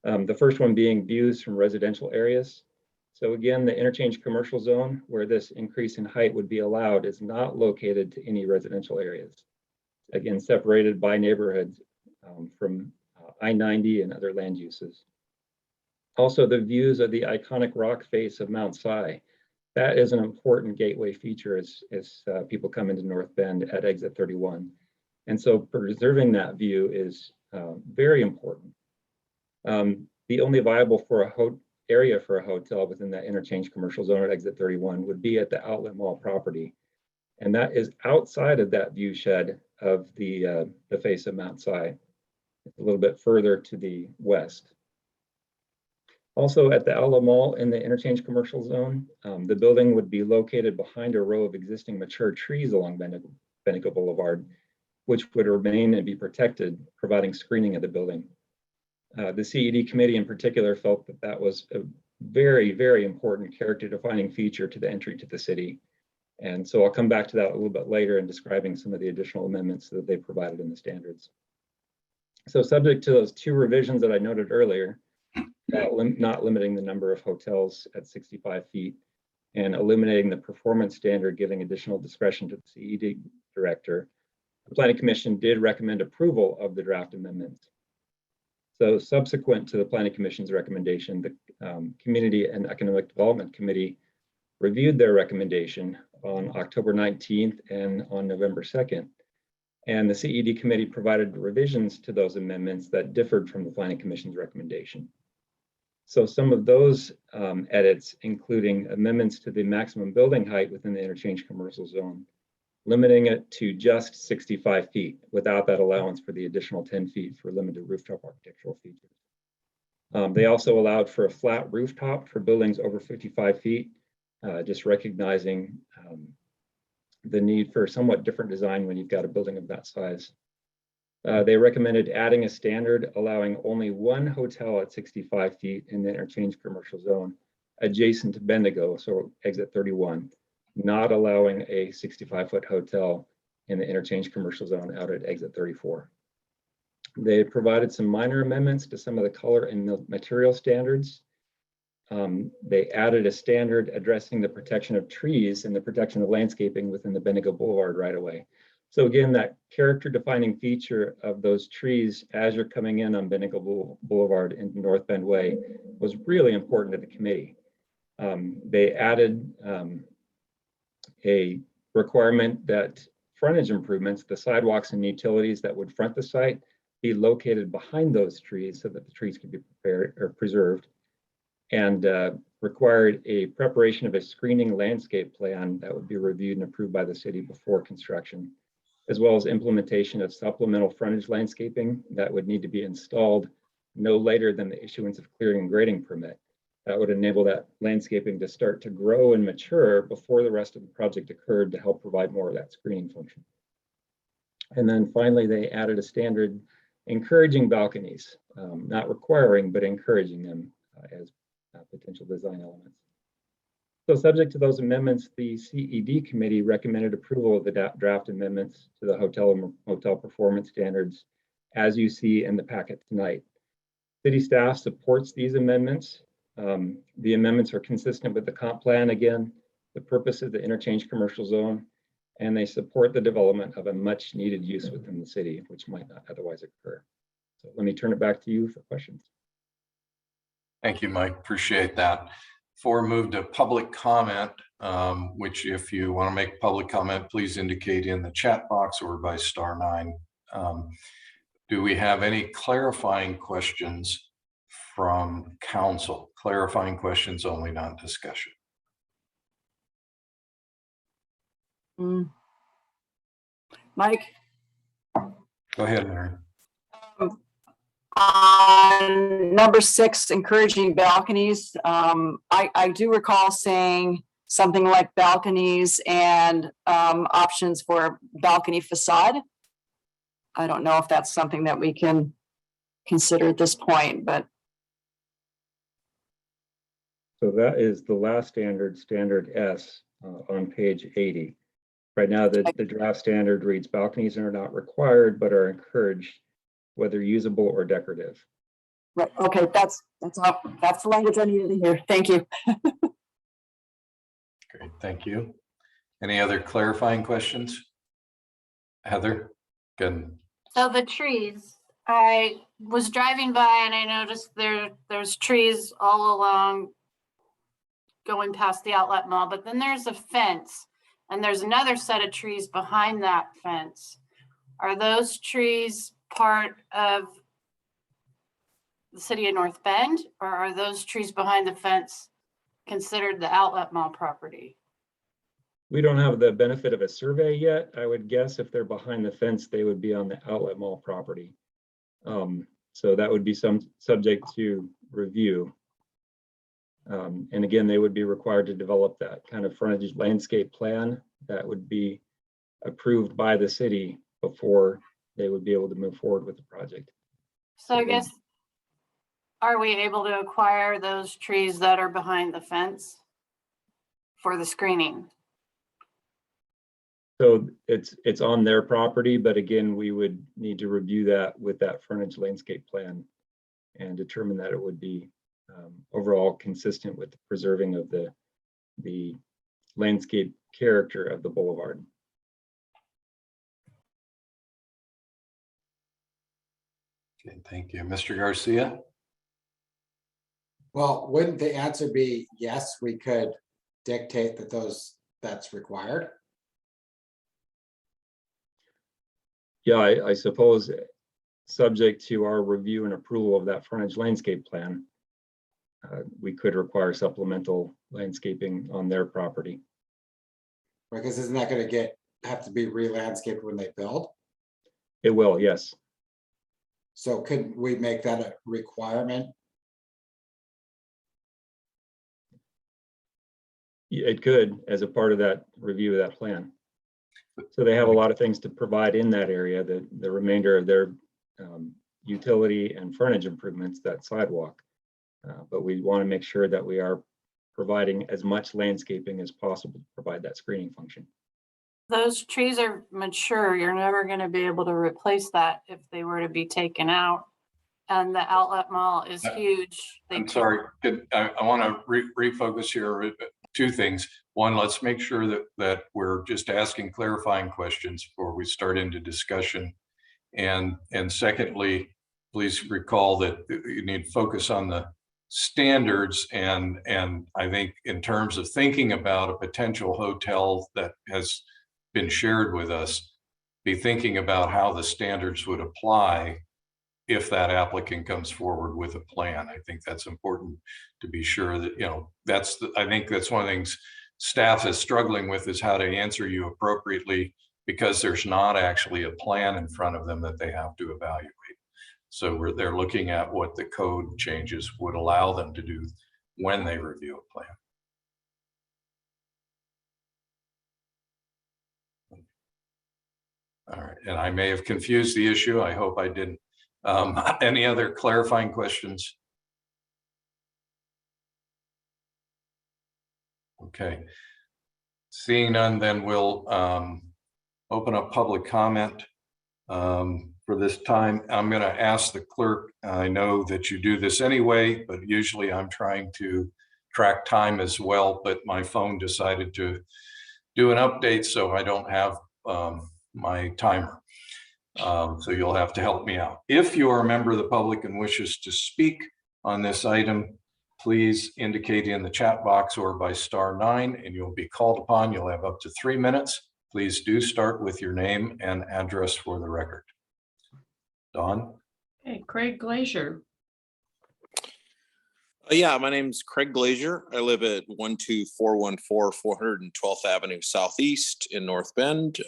The first one being views from residential areas. So again, the interchange commercial zone where this increase in height would be allowed is not located to any residential areas. Again, separated by neighborhoods from I-90 and other land uses. Also, the views of the iconic rock face of Mount Si. That is an important gateway feature as people come into North Bend at exit 31. And so preserving that view is very important. The only viable area for a hotel within that interchange commercial zone at exit 31 would be at the Outlet Mall property. And that is outside of that view shed of the face of Mount Si, a little bit further to the west. Also at the Outlet Mall in the interchange commercial zone, the building would be located behind a row of existing mature trees along Bendigo Boulevard, which would remain and be protected, providing screening of the building. The CED committee in particular felt that that was a very, very important character defining feature to the entry to the city. And so I'll come back to that a little bit later in describing some of the additional amendments that they provided in the standards. So subject to those two revisions that I noted earlier, not limiting the number of hotels at 65 feet and eliminating the performance standard, giving additional discretion to the CED director, the Planning Commission did recommend approval of the draft amendments. So subsequent to the Planning Commission's recommendation, the Community and Economic Development Committee reviewed their recommendation on October 19th and on November 2nd. And the CED committee provided revisions to those amendments that differed from the Planning Commission's recommendation. So some of those edits, including amendments to the maximum building height within the interchange commercial zone, limiting it to just 65 feet without that allowance for the additional 10 feet for limited rooftop architectural features. They also allowed for a flat rooftop for buildings over 55 feet, just recognizing the need for a somewhat different design when you've got a building of that size. They recommended adding a standard allowing only one hotel at 65 feet in the interchange commercial zone adjacent to Bendigo, so exit 31, not allowing a 65-foot hotel in the interchange commercial zone out at exit 34. They provided some minor amendments to some of the color and material standards. They added a standard addressing the protection of trees and the protection of landscaping within the Bendigo Boulevard right away. So again, that character defining feature of those trees as you're coming in on Bendigo Boulevard into North Bend Way was really important to the committee. They added a requirement that frontage improvements, the sidewalks and utilities that would front the site, be located behind those trees so that the trees could be preserved, and required a preparation of a screening landscape plan that would be reviewed and approved by the city before construction, as well as implementation of supplemental frontage landscaping that would need to be installed no later than the issuance of clearing and grading permit. That would enable that landscaping to start to grow and mature before the rest of the project occurred to help provide more of that screening function. And then finally, they added a standard encouraging balconies, not requiring, but encouraging them as potential design elements. So subject to those amendments, the CED committee recommended approval of the draft amendments to the hotel and motel performance standards as you see in the packet tonight. City staff supports these amendments The amendments are consistent with the comp plan again, the purpose of the interchange commercial zone, and they support the development of a much needed use within the city, which might not otherwise occur. So let me turn it back to you for questions. Thank you, Mike. Appreciate that. Before we move to public comment, which if you want to make public comment, please indicate in the chat box or by *9. Do we have any clarifying questions from council? Clarifying questions only, not discussion. Mike? Go ahead, Mary. On number 6, encouraging balconies, I do recall saying something like balconies and options for balcony facade. I don't know if that's something that we can consider at this point, but. So that is the last standard, standard S, on page 80. Right now, the draft standard reads balconies are not required, but are encouraged, whether usable or decorative. Right, okay, that's all. That's the language I needed to hear. Thank you. Great, thank you. Any other clarifying questions? Heather? Good. So the trees, I was driving by and I noticed there's trees all along going past the outlet mall, but then there's a fence and there's another set of trees behind that fence. Are those trees part of the city of North Bend, or are those trees behind the fence considered the outlet mall property? We don't have the benefit of a survey yet. I would guess if they're behind the fence, they would be on the outlet mall property. So that would be some subject to review. And again, they would be required to develop that kind of frontage landscape plan that would be approved by the city before they would be able to move forward with the project. So I guess, are we able to acquire those trees that are behind the fence for the screening? So it's on their property, but again, we would need to review that with that frontage landscape plan and determine that it would be overall consistent with the preserving of the landscape character of the boulevard. Okay, thank you. Mr. Garcia? Well, wouldn't the answer be yes, we could dictate that that's required? Yeah, I suppose subject to our review and approval of that frontage landscape plan, we could require supplemental landscaping on their property. Because isn't that going to have to be re-landscaped when they build? It will, yes. So could we make that a requirement? It could, as a part of that review of that plan. So they have a lot of things to provide in that area, the remainder of their utility and frontage improvements, that sidewalk. But we want to make sure that we are providing as much landscaping as possible to provide that screening function. Those trees are mature. You're never going to be able to replace that if they were to be taken out. And the outlet mall is huge. I'm sorry, I want to refocus here. 2 things. One, let's make sure that we're just asking clarifying questions before we start into discussion. And secondly, please recall that you need to focus on the standards. And I think in terms of thinking about a potential hotel that has been shared with us, be thinking about how the standards would apply if that applicant comes forward with a plan. I think that's important to be sure that, I think that's one of the things staff is struggling with, is how to answer you appropriately, because there's not actually a plan in front of them that they have to evaluate. So they're looking at what the code changes would allow them to do when they review a plan. All right, and I may have confused the issue. I hope I didn't. Any other clarifying questions? Okay. Seeing none, then we'll open up public comment for for this time. I'm going to ask the clerk, I know that you do this anyway, but usually I'm trying to track time as well, but my phone decided to do an update, so I don't have my timer. So you'll have to help me out. If you are a member of the public and wishes to speak on this item, please indicate in the chat box or by *9 and you'll be called upon. You'll have up to 3 minutes. Please do start with your name and address for the record. Don? Okay, Craig Glazier. Yeah, my name's Craig Glazier. I live at 12414 412th Avenue Southeast in North Bend,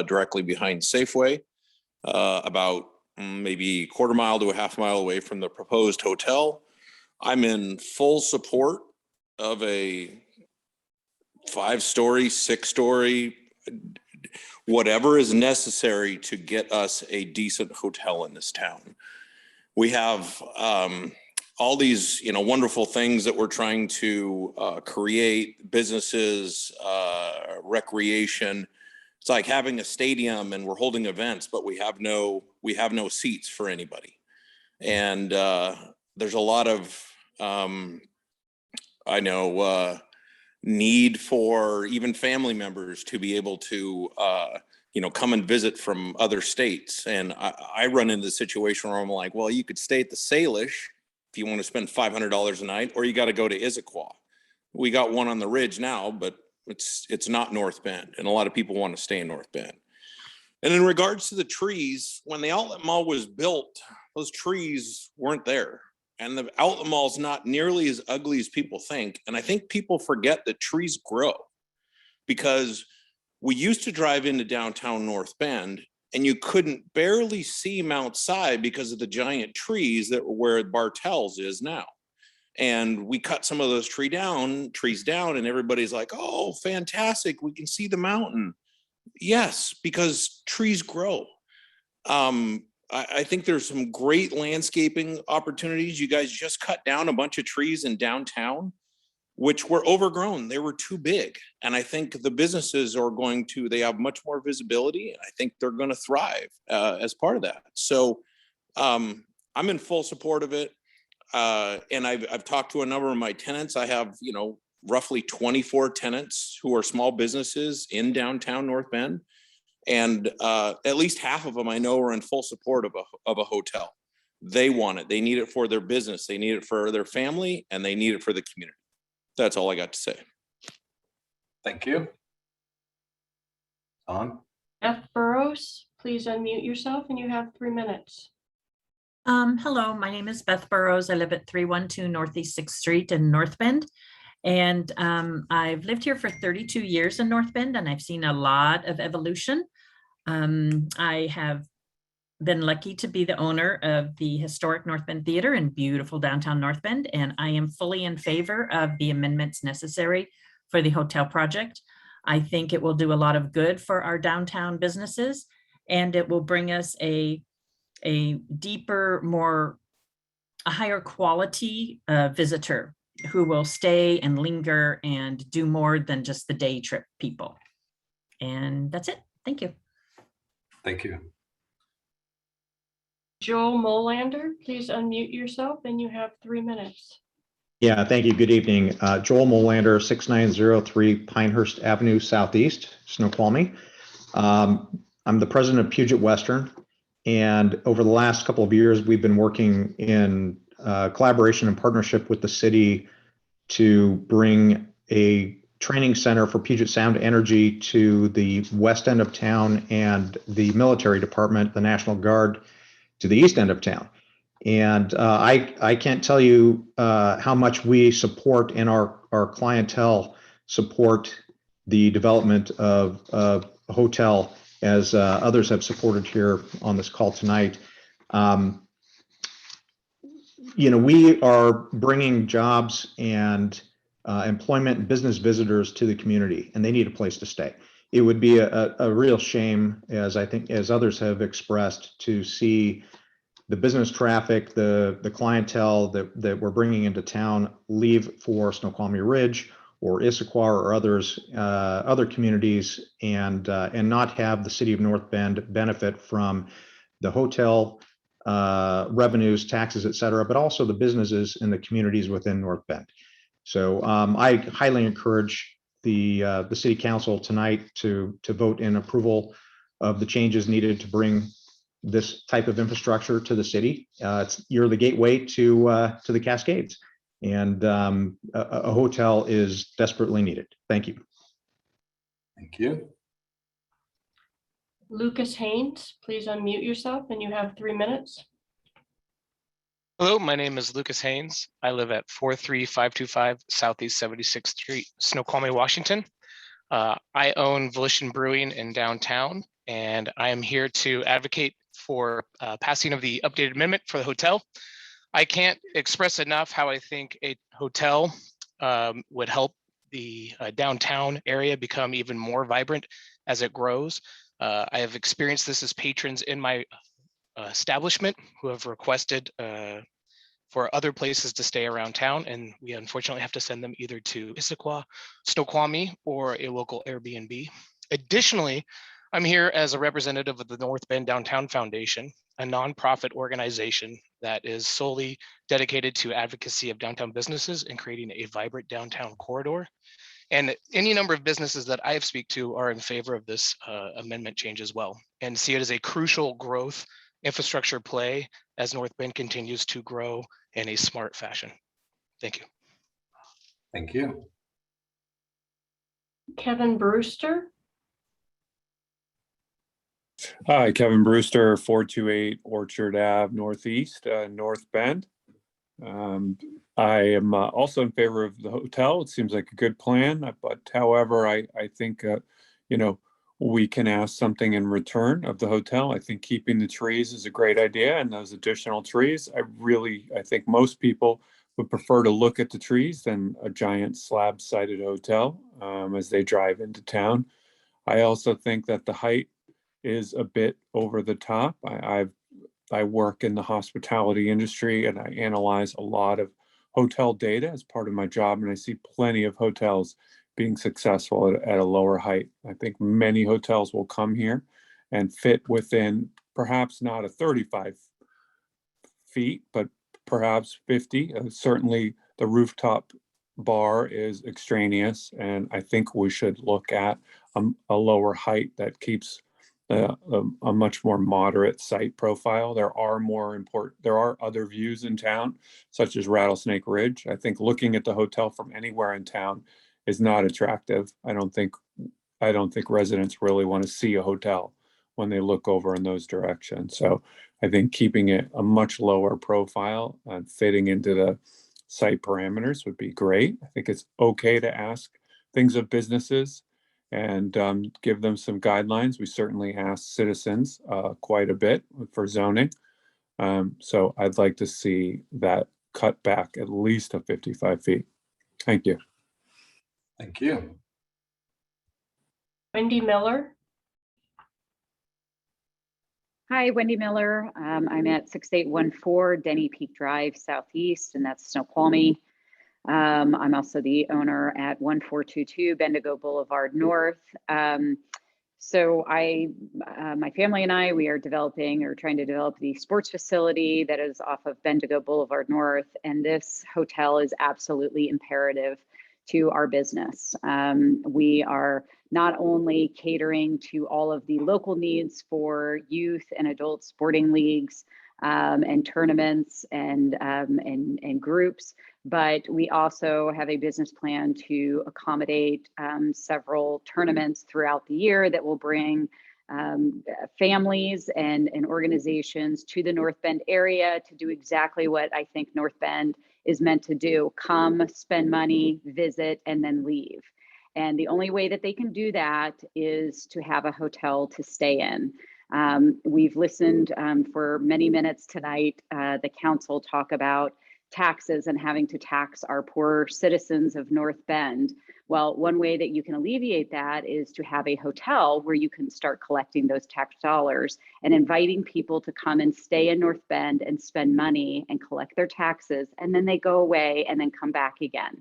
directly behind Safeway, about maybe a quarter mile to a half mile away from the proposed hotel. I'm in full support of a 5-story, 6-story, whatever is necessary to get us a decent hotel in this town. We have all these, wonderful things that we're trying to create, businesses, recreation. It's like having a stadium and we're holding events, but we have no seats for anybody. And there's a lot of, need for even family members to be able to, come and visit from other states. And I run into the situation where I'm like, well, you could stay at the Salish if you want to spend $500 a night, or you got to go to Issaquah. We got one on the Ridge now, but it's not North Bend, and a lot of people want to stay in North Bend. And in regards to the trees, when the outlet mall was built, those trees weren't there. And the outlet mall is not nearly as ugly as people think. And I think people forget that trees grow, because we used to drive into downtown North Bend and you couldn't barely see Mount Si because of the giant trees that were where Bartell's is now. And we cut some of those trees down, and everybody's like, oh, fantastic, we can see the mountain. Yes, because trees grow. I think there's some great landscaping opportunities. You guys just cut down a bunch of trees in downtown, which were overgrown. They were too big. And I think the businesses are they have much more visibility. I think they're going to thrive as part of that. So I'm in full support of it. And I've talked to a number of my tenants. I have, roughly 24 tenants who are small businesses in downtown North Bend. And at least half of them I know are in full support of a hotel. They want it. They need it for their business. They need it for their family, and they need it for the community. That's all I got to say. Thank you. Don? Beth Burrows, please unmute yourself and you have 3 minutes. Hello, my name is Beth Burrows. I live at 312 Northeast 6th Street in North Bend. And I've lived here for 32 years in North Bend, and I've seen a lot of evolution. I have been lucky to be the owner of the historic North Bend Theater in beautiful downtown North Bend, and I am fully in favor of the amendments necessary for the hotel project. I think it will do a lot of good for our downtown businesses, and it will bring us a deeper, a higher quality visitor who will stay and linger and do more than just the day trip people. And that's it. Thank you. Thank you. Joel Molander, please unmute yourself and you have 3 minutes. Yeah, thank you. Good evening. Joel Molander, 6903 Pinehurst Avenue Southeast, Snoqualmie. I'm the president of Puget Western. And over the last couple of years, we've been working in collaboration and partnership with the city to bring a training center for Puget Sound Energy to the west end of town, and the military department, the National Guard, to the east end of town. And I can't tell you how much we support, and our clientele support, the development of a hotel, as others have supported here on this call tonight. We are bringing jobs and employment and business visitors to the community, and they need a place to stay. It would be a real shame, as others have expressed, to see the business traffic, the clientele that we're bringing into town leave for Snoqualmie Ridge or Issaquah or other communities, and not have the city of North Bend benefit from the hotel revenues, taxes, et cetera, but also the businesses and the communities within North Bend. So I highly encourage the city council tonight to vote in approval of the changes needed to bring this type of infrastructure to the city. You're the gateway to the Cascades, and a hotel is desperately needed. Thank you. Thank you. Lucas Haynes, please unmute yourself and you have 3 minutes. Hello, my name is Lucas Haynes. I live at 43525 Southeast 76th Street, Snoqualmie, Washington. I own Volition Brewing in downtown, and I am here to advocate for passing of the updated amendment for the hotel. I can't express enough how I think a hotel would help the downtown area become even more vibrant as it grows. I have experienced this as patrons in my establishment who have requested for other places to stay around town, and we unfortunately have to send them either to Issaquah, Snoqualmie, or a local Airbnb. Additionally, I'm here as a representative of the North Bend Downtown Foundation, a nonprofit organization that is solely dedicated to advocacy of downtown businesses and creating a vibrant downtown corridor. And any number of businesses that I have speak to are in favor of this amendment change as well, and see it as a crucial growth infrastructure play as North Bend continues to grow in a smart fashion. Thank you. Thank you. Kevin Brewster. Hi, Kevin Brewster, 428 Orchard Ave Northeast, North Bend. I am also in favor of the hotel. It seems like a good plan, but however, I think, we can ask something in return of the hotel. I think keeping the trees is a great idea, and those additional trees, I think most people would prefer to look at the trees than a giant slab-sided hotel as they drive into town. I also think that the height is a bit over the top. I work in the hospitality industry, and I analyze a lot of hotel data as part of my job, and I see plenty of hotels being successful at a lower height. I think many hotels will come here and fit within perhaps not a 35 feet, but perhaps 50. Certainly the rooftop bar is extraneous, and I think we should look at a lower height that keeps a much more moderate site profile. There are other views in town, such as Rattlesnake Ridge. I think looking at the hotel from anywhere in town is not attractive. I don't think residents really want to see a hotel when they look over in those directions. So I think keeping it a much lower profile and fitting into the site parameters would be great. I think it's okay to ask things of businesses and give them some guidelines. We certainly ask citizens quite a bit for zoning. So I'd like to see that cut back at least to 55 feet. Thank you. Thank you. Wendy Miller. Hi, Wendy Miller. I'm at 6814 Denny Peak Drive Southeast, and that's Snoqualmie. I'm also the owner at 1422 Bendigo Boulevard North. So my family and I, we are trying to develop the sports facility that is off of Bendigo Boulevard North, and this hotel is absolutely imperative to our business. We are not only catering to all of the local needs for youth and adult sporting leagues and tournaments and groups, but we also have a business plan to accommodate several tournaments throughout the year that will bring families and organizations to the North Bend area to do exactly what I think North Bend is meant to do: come, spend money, visit, and then leave. And the only way that they can do that is to have a hotel to stay in. We've listened for many minutes tonight, the council talk about taxes and having to tax our poor citizens of North Bend. Well, one way that you can alleviate that is to have a hotel where you can start collecting those tax dollars and inviting people to come and stay in North Bend and spend money and collect their taxes, and then they go away and then come back again.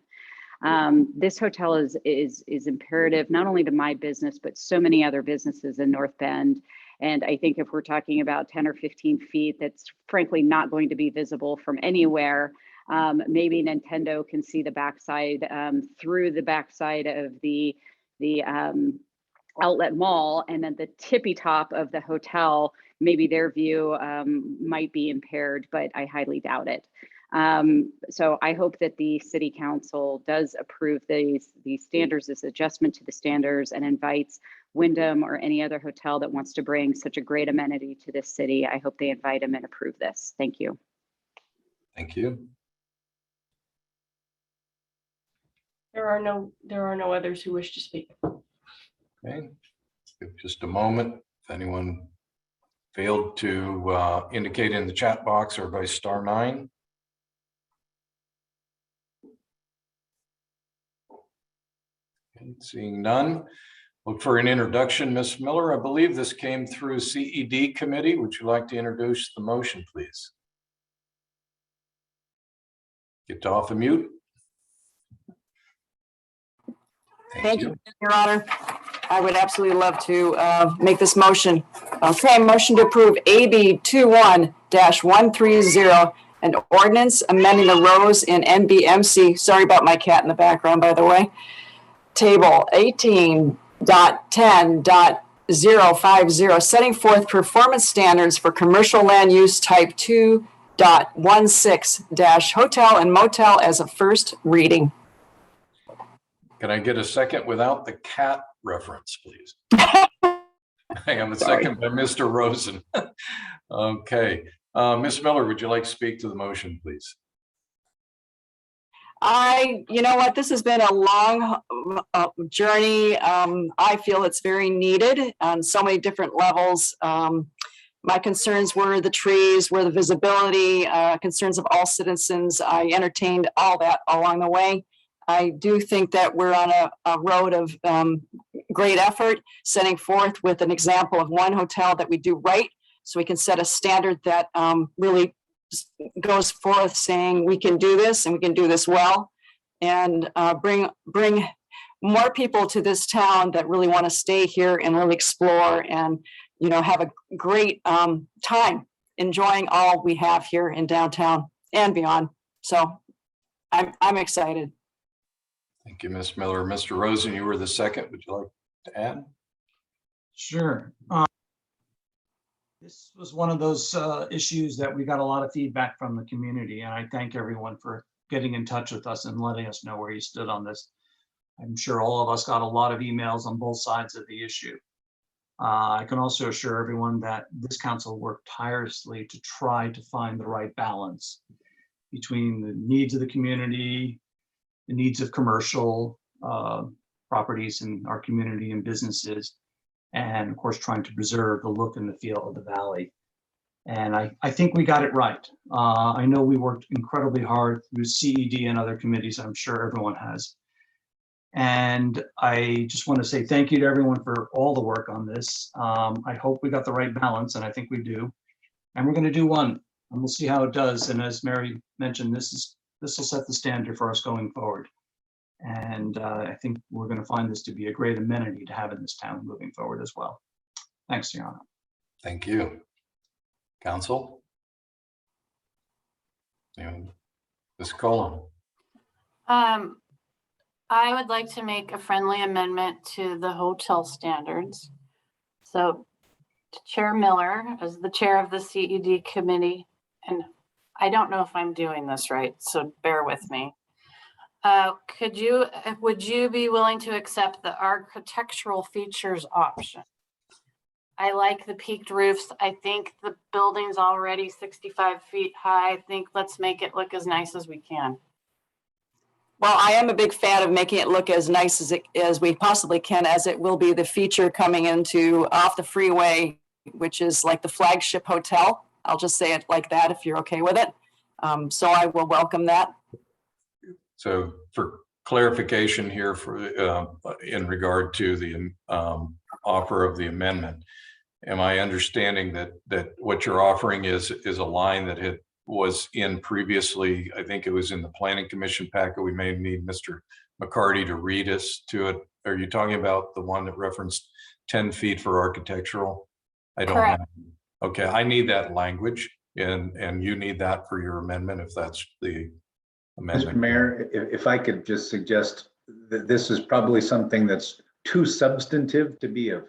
This hotel is imperative not only to my business, but so many other businesses in North Bend. And I think if we're talking about 10 or 15 feet, that's frankly not going to be visible from anywhere. Maybe Nintendo can see the backside through the backside of the outlet mall, and then the tippy top of the hotel, maybe their view might be impaired, but I highly doubt it. So I hope that the city council does approve these standards, this adjustment to the standards, and invites Wyndham or any other hotel that wants to bring such a great amenity to this city. I hope they invite them and approve this. Thank you. Thank you. There are no others who wish to speak. Okay, give just a moment. If anyone failed to indicate in the chat box or by *9. Okay, seeing none, look for an introduction. Ms. Miller, I believe this came through CED committee. Would you like to introduce the motion, please? Get off of mute. Thank you, Your Honor. I would absolutely love to make this motion. Okay, motion to approve AB 21-130, an ordinance amending the Rose in NBMC. Sorry about my cat in the background, by the way. Table 18.10.050, setting forth performance standards for commercial land use type 2.16 hotel and motel as a first reading. Can I get a second without the cat reference, please? I have a second by Mr. Rosen. Okay. Ms. Miller, would you like to speak to the motion, please? You know what, this has been a long journey. I feel it's very needed on so many different levels. My concerns were the trees, were the visibility, concerns of all citizens. I entertained all that along the way. I do think that we're on a road of great effort, setting forth with an example of one hotel that we do right, so we can set a standard that really goes forth saying we can do this and we can do this well, and bring more people to this town that really want to stay here and really explore and, you know, have a great time enjoying all we have here in downtown and beyond. So I'm excited. Thank you, Ms. Miller. Mr. Rosen, you were the second. Would you like to add? Sure. This was one of those issues that we got a lot of feedback from the community, and I thank everyone for getting in touch with us and letting us know where you stood on this. I'm sure all of us got a lot of emails on both sides of the issue. I can also assure everyone that this council worked tirelessly to try to find the right balance between the needs of the community, the needs of commercial properties in our community and businesses, and of course, trying to preserve the look and the feel of the valley. And I think we got it right. I know we worked incredibly hard through CED and other committees. I'm sure everyone has. And I just want to say thank you to everyone for all the work on this. I hope we got the right balance, and I think we do. And we're going to do one, and we'll see how it does. And as Mary mentioned, this will set the standard for us going forward. And I think we're going to find this to be a great amenity to have in this town moving forward as well. Thanks, Your Honor. Thank you. Council? Ms. Cullen? I would like to make a friendly amendment to the hotel standards. So Chair Miller, as the chair of the CED committee, and I don't know if I'm doing this right, so bear with me. Would you be willing to accept the architectural features option? I like the peaked roofs. I think the building's already 65 feet high. I think let's make it look as nice as we can. Well, I am a big fan of making it look as nice as we possibly can, as it will be the feature coming into off the freeway, which is like the flagship hotel. I'll just say it like that if you're okay with it. So I will welcome that. So for clarification here, in regard to the offer of the amendment, am I understanding that what you're offering is a line that was in previously? I think it was in the Planning Commission packet. We may need Mr. McCarty to read us to it. Are you talking about the one that referenced 10 feet for architectural I don't have, okay, I need that language and you need that for your amendment if that's the amendment. Mr. Mayor, if I could just suggest that this is probably something that's too substantive to be a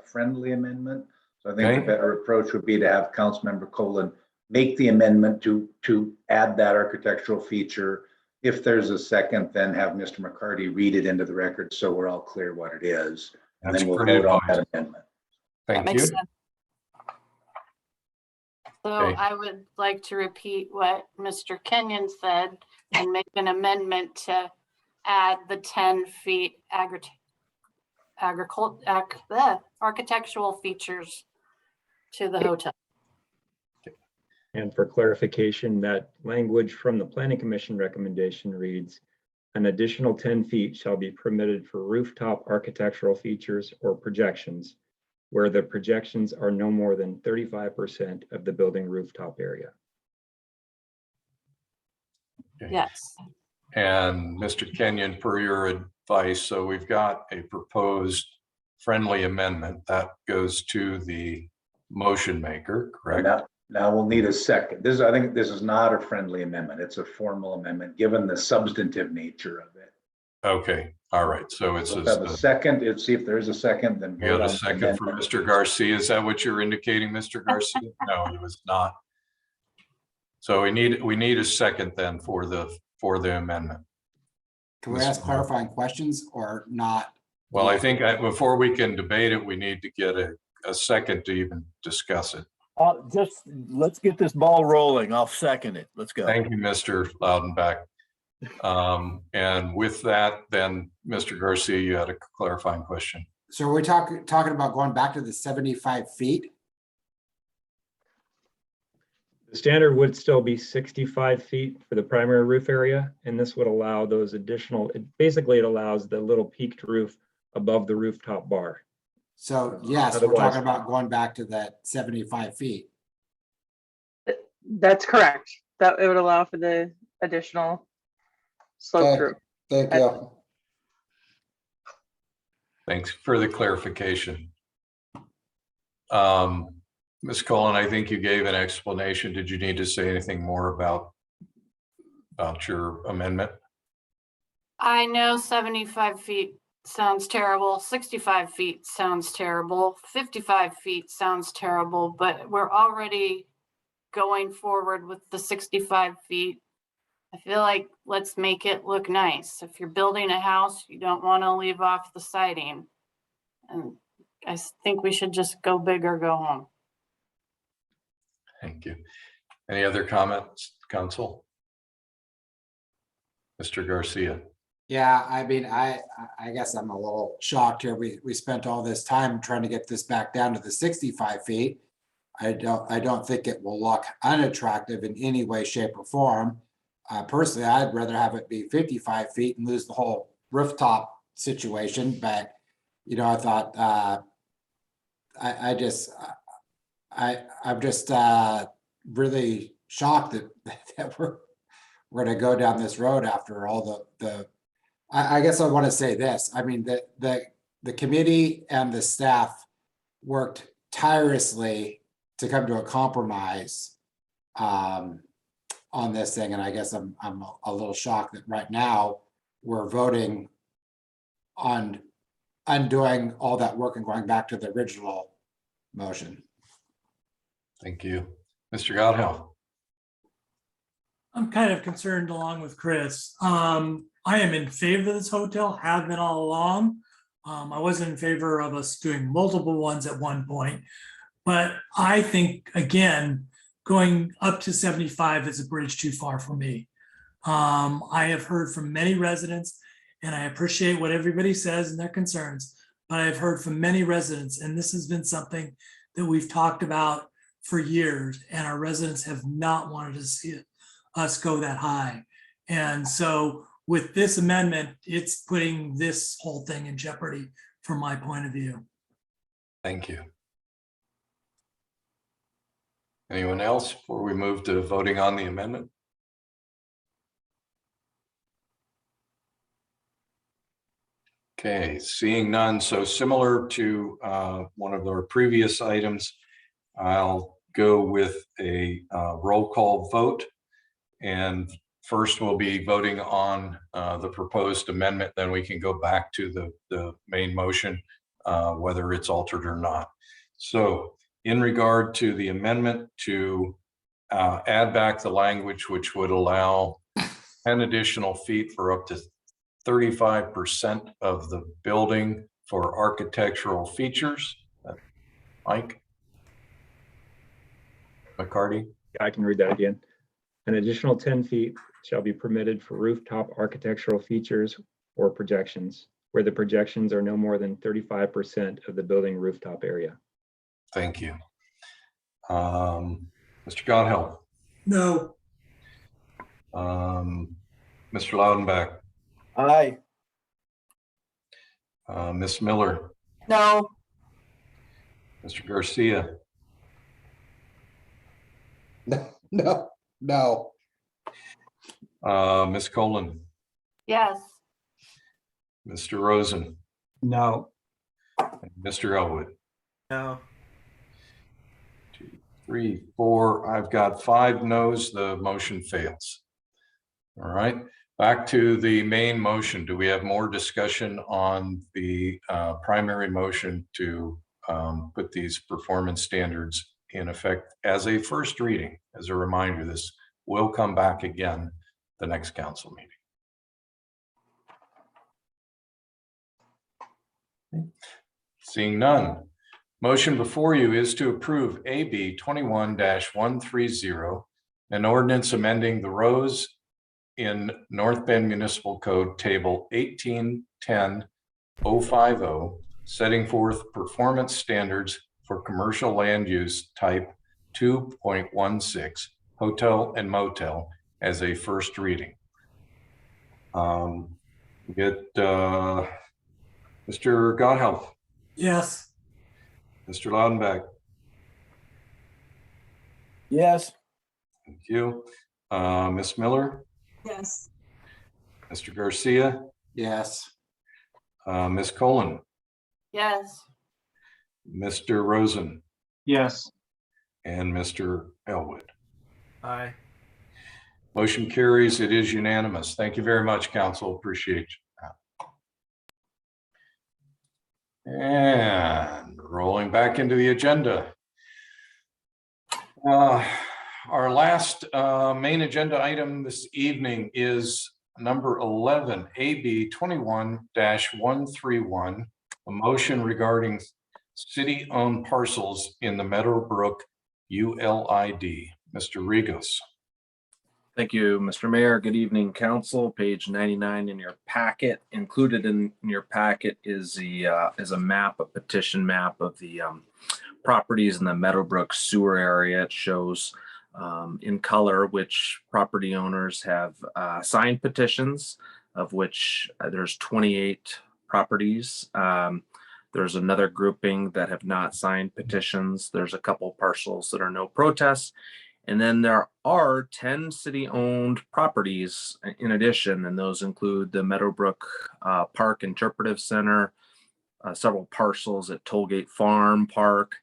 friendly amendment. So I think the better approach would be to have Councilmember Colon make the amendment to add that architectural feature. If there's a second, then have Mr. McCarty read it into the record so we're all clear what it is. And That's then we'll pretty vote on advised. that amendment. Thank you. So Okay. I would like to repeat what Mr. Kenyon said and make an amendment to add the 10 feet architectural features to the hotel. And for clarification, that language from the Planning Commission recommendation reads, an additional 10 feet shall be permitted for rooftop architectural features or projections where the projections are no more than 35% of the building rooftop area. Okay. Yes. And Mr. Kenyon, per your advice, so we've got a proposed friendly amendment that goes to the motion maker, correct? Now we'll need a second. I think this is not a friendly amendment. It's a formal amendment, given the substantive nature of it. Okay, all right, so it's Let's have a second. Let's see if there is a second, then. we got vote a on the second for amendment. Mr. Garcia. Is that what you're indicating, Mr. Garcia? No, it was not. So we need a second then for the amendment. Can we ask clarifying questions or not? Well, I think before we can debate it, we need to get a second to even discuss it. Just let's get this ball rolling. I'll second it. Let's go. Thank you, Mr. Loudenback. And with that, then, Mr. Garcia, you had a clarifying question. So are we talking about going back to the 75 feet? The standard would still be 65 feet for the primary roof area, and this would allow those additional, basically it allows the little peaked roof above the rooftop bar. So yes, we're Otherwise- talking about going back to that 75 feet. That's correct. That it would allow for the additional slope through. Thank you. Thanks for the clarification. Ms. Cullen, I think you gave an explanation. Did you need to say anything more about your amendment? I know 75 feet sounds terrible, 65 feet sounds terrible, 55 feet sounds terrible, but we're already going forward with the 65 feet. I feel like let's make it look nice. If you're building a house, you don't want to leave off the siding. And I think we should just go big or go home. Thank you. Any other comments, council? Mr. Garcia. Yeah, I mean, I guess I'm a little shocked here. We spent all this time trying to get this back down to the 65 feet. I don't think it will look unattractive in any way, shape, or form. Personally, I'd rather have it be 55 feet and lose the whole rooftop situation. But I thought I'm just really shocked that we're going to go down this road after all the. I guess I want to say this. I mean, the committee and the staff worked tirelessly to come to a compromise on this thing, and I guess I'm a little shocked that right now we're voting on undoing all that work and going back to the original motion. Thank you. Mr. Godhill. I'm kind of concerned along with Chris. I am in favor of this hotel, have been all along. I wasn't in favor of us doing multiple ones at one point, but I think, again, going up to 75 is a bridge too far for me. I have heard from many residents, and I appreciate what everybody says and their concerns, but I've heard from many residents, and this has been something that we've talked about for years, and our residents have not wanted to see us go that high. And so with this amendment, it's putting this whole thing in jeopardy from my point of view. Thank you. Anyone else before we move to voting on the amendment? Okay, seeing none. So similar to one of our previous items, I'll go with a roll call vote. And first we'll be voting on the proposed amendment, then we can go back to the main motion, whether it's altered or not. So in regard to the amendment to add back the language which would allow 10 additional feet for up to 35% of the building for architectural features. Mike McCarty. I can read that again. An additional 10 feet shall be permitted for rooftop architectural features or projections, where the projections are no more than 35% of the building rooftop area. Thank you. Mr. Godhelp. No. Mr. Laudenbach. Aye. Ms. Miller. No. Mr. Garcia. No. Ms. Colon. Yes. Mr. Rosen. No. And Mr. Elwood. No. 2, 3, 4. I've got 5 no's. The motion fails. All right. Back to the main motion. Do we have more discussion on the primary motion to put these performance standards in effect as a first reading? As a reminder, this will come back again the next council meeting. Seeing none. Motion before you is to approve AB 21-130, an ordinance amending the rows in North Bend Municipal Code Table 1810-050, setting forth performance standards for commercial land use type 2.16, hotel and motel, as a first reading. Get Mr. Godhelp. Yes. Mr. Laudenbach. Yes. Thank you. Ms. Miller. Yes. Mr. Garcia. Yes. Ms. Colon. Yes. Mr. Rosen. Yes. And Mr. Elwood. Aye. Motion carries. It is unanimous. Thank you very much, council. Appreciate you. And rolling back into the agenda. Our last main agenda item this evening is number 11, AB 21-131, a motion regarding city-owned parcels in the Meadowbrook ULID. Mr. Regos. Thank you, Mr. Mayor. Good evening, council. Page 99 in your packet. Included in your packet is a map, a petition map of the properties in the Meadowbrook sewer area. It shows in color which property owners have signed petitions, of which there's 28 properties. There's another grouping that have not signed petitions. There's a couple parcels that are no protests. And then there are 10 city-owned properties in addition, and those include the Meadowbrook Park Interpretive Center, several parcels at Tollgate Farm Park,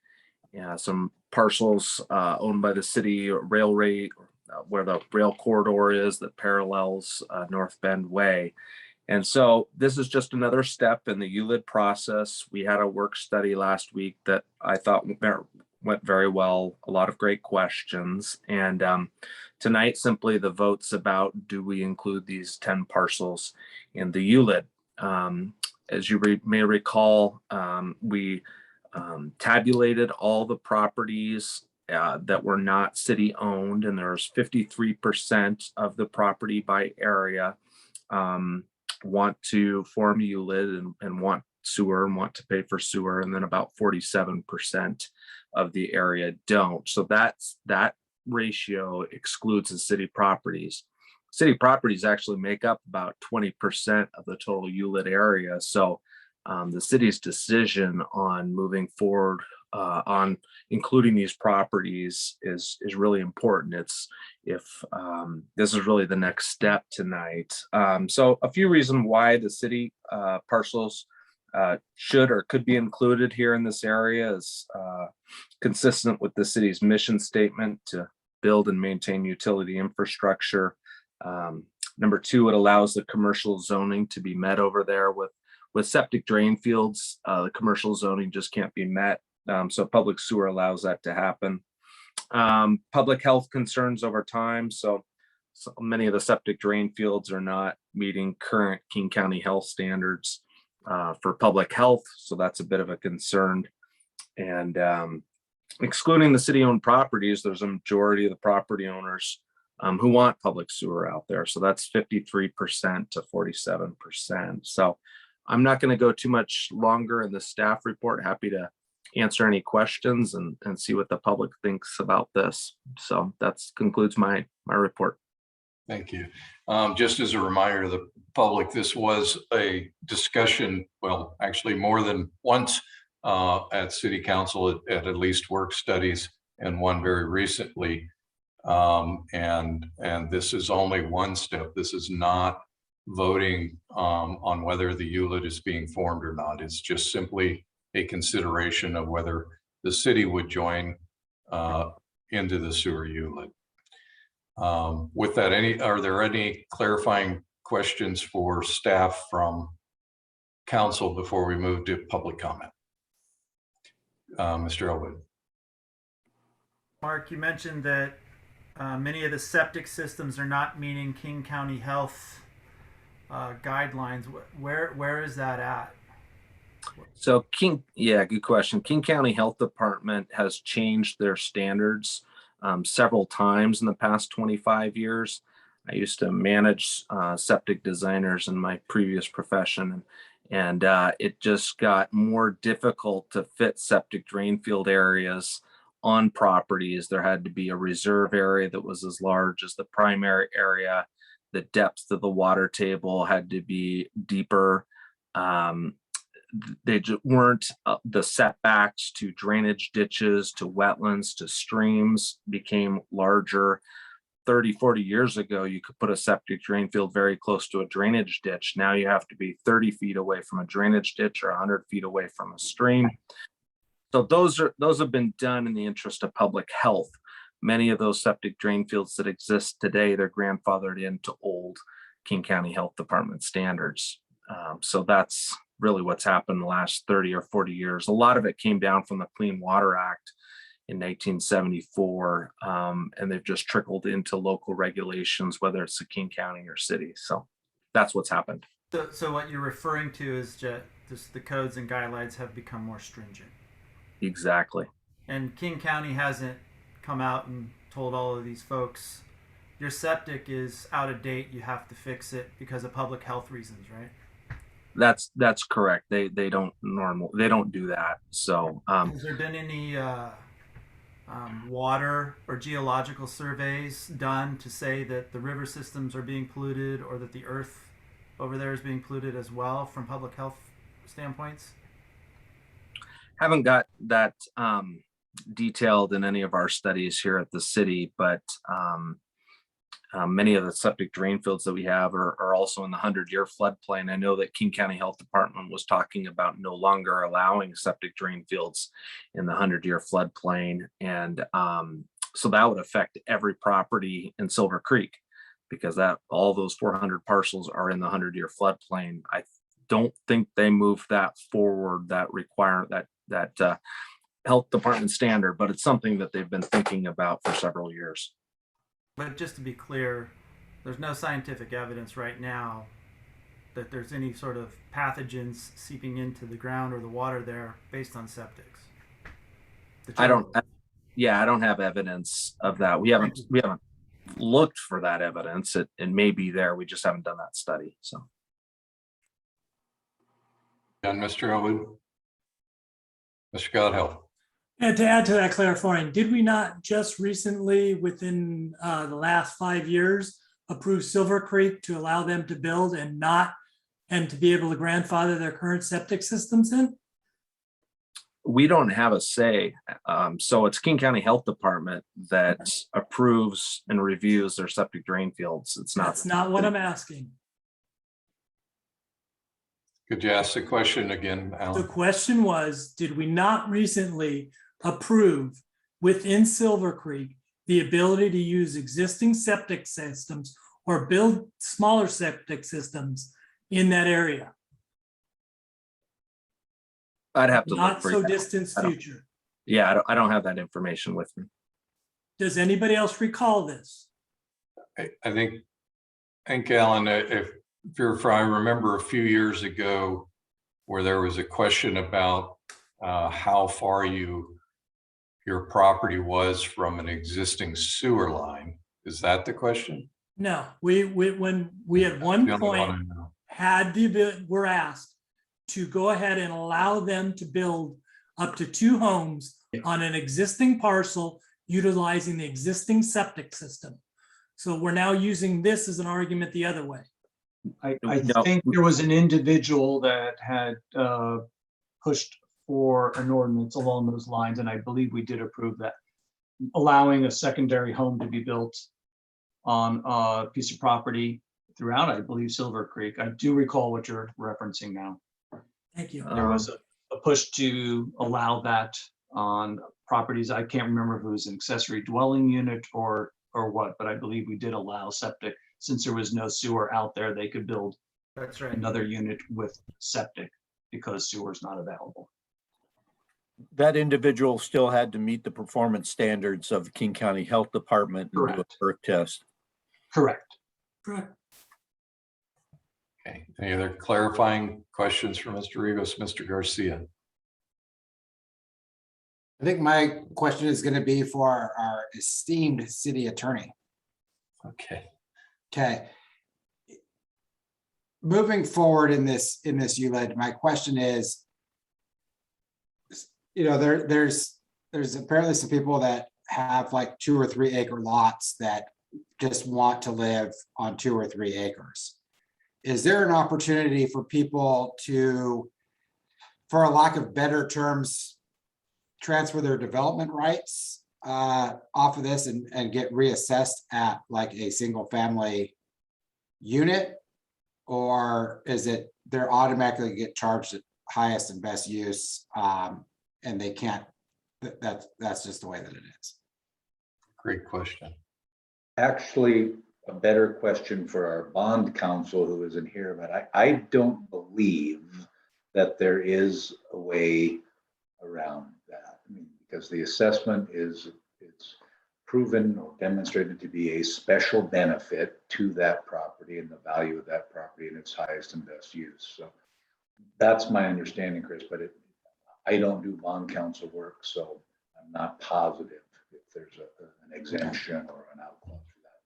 some parcels owned by the city railway, where the rail corridor is that parallels North Bend Way. And so this is just another step in the ULID process. We had a work study last week that I thought went very well, a lot of great questions. And tonight, simply the votes about, do we include these 10 parcels in the ULID? As you may recall, we tabulated all the properties that were not city owned, and there's 53% of the property by area want to form ULID and want sewer and want to pay for sewer, and then about 47% of the area don't. So that ratio excludes the city properties. City properties actually make up about 20% of the total ULID area. So the city's decision on moving forward on including these properties is really important. It's this is really the next step tonight. So a few reasons why the city parcels should or could be included here in this area is consistent with the city's mission statement to build and maintain utility infrastructure. Number two, it allows the commercial zoning to be met over there with septic drain fields. The commercial zoning just can't be met. So public sewer allows that to happen. Public health concerns over time. So many of the septic drain fields are not meeting current King County health standards for public health. So that's a bit of a concern. And excluding the city-owned properties, there's a majority of the property owners who want public sewer out there. So that's 53% to 47%. So I'm not going to go too much longer in the staff report. Happy to answer any questions and see what the public thinks about this. So that concludes my report. Thank you. Just as a reminder to the public, this was a discussion, well, actually more than once at City Council at least work studies, and one very recently. And this is only one step. This is not voting on whether the ULIT is being formed or not. It's just simply a consideration of whether the city would join into the sewer ULIT. With that, are there any clarifying questions for staff from council before we move to public comment? Mr. Elwood. Mark, you mentioned that many of the septic systems are not meeting King County Health guidelines. Where is that at? So good question. King County Health Department has changed their standards several times in the past 25 years. I used to manage septic designers in my previous profession, and it just got more difficult to fit septic drain field areas on properties. There had to be a reserve area that was as large as the primary area. The depth of the water table had to be deeper. They weren't the setbacks to drainage ditches, to wetlands, to streams became larger. 30, 40 years ago, you could put a septic drain field very close to a drainage ditch. Now you have to be 30 feet away from a drainage ditch or 100 feet away from a stream. So those have been done in the interest of public health. Many of those septic drain fields that exist today, they're grandfathered into old King County Health Department standards. So that's really what's happened in the last 30 or 40 years. A lot of it came down from the Clean Water Act in 1974, and they've just trickled into local regulations, whether it's the King County or city. So that's what's happened. So what you're referring to is just the codes and guidelines have become more stringent. Exactly. And King County hasn't come out and told all of these folks, your septic is out of date, you have to fix it because of public health reasons, right? That's correct. They don't do that. So has there been any water or geological surveys done to say that the river systems are being polluted or that the earth over there is being polluted as well from public health standpoints? Haven't got that detailed in any of our studies here at the city, but many of the septic drain fields that we have are also in the 100-year floodplain. I know that King County Health Department was talking about no longer allowing septic drain fields in the 100-year floodplain. And so that would affect every property in Silver Creek, because all those 400 parcels are in the 100-year floodplain. I don't think they moved that forward, that health department standard, but it's something that they've been thinking about for several years. But just to be clear, there's no scientific evidence right now that there's any sort of pathogens seeping into the ground or the water there based on septics. I don't have evidence of that. We haven't looked for that evidence. It may be there. We just haven't done that study. So. And Mr. Elwood, Mr. Godhill. And to add to that clarifying, did we not just recently, within the last 5 years, approve Silver Creek to allow them to build and to be able to grandfather their current septic systems in? We don't have a say. So it's King County Health Department that approves and reviews their septic drain fields. That's not what I'm asking. Could you ask the question again, The Alan? question was, did we not recently approve within Silver Creek the ability to use existing septic systems or build smaller septic systems in that area? I'd have to look Not for so you. distant I don't- future. Yeah, I don't have that information with me. Does anybody else recall this? I think, Alan, if I remember a few years ago where there was a question about how far your property was from an existing sewer line. Is that the question? No, when we at one The only one point I know. had were asked to go ahead and allow them to build up to 2 homes on an existing parcel utilizing the existing septic system. So we're now using this as an argument the other way. I No. think there was an individual that had pushed for an ordinance along those lines, and I believe we did approve that. Allowing a secondary home to be built on a piece of property throughout, I believe, Silver Creek. I do recall what you're referencing now. Thank you. There was a push to allow that on properties. I can't remember if it was an accessory dwelling unit or what, but I believe we did allow septic. Since there was no sewer out there, they could build That's right. another unit with septic because sewer is not available. That individual still had to meet the performance standards of the King County Health Department and do a Correct. perk test. Correct. Correct. Okay, any other clarifying questions for Mr. Rivas, Mr. Garcia? I think my question is gonna be for our esteemed city attorney. Okay. Okay. Moving forward in this ULID, my question is, there's apparently some people that have like 2 or 3 acre lots that just want to live on 2 or 3 acres. Is there an opportunity for people to, for a lack of better terms, transfer their development rights off of this and get reassessed at like a single family unit? Or is it they're automatically get charged at highest and best use and they can't, that's just the way that it is? Great question. Actually, a better question for our bond counsel who isn't here, but I don't believe that there is a way around that. I mean, because the assessment it's proven or demonstrated to be a special benefit to that property and the value of that property in its highest and best use. So that's my understanding, Chris, but I don't do bond counsel work, so I'm not positive if there's an exemption or an outcome for that.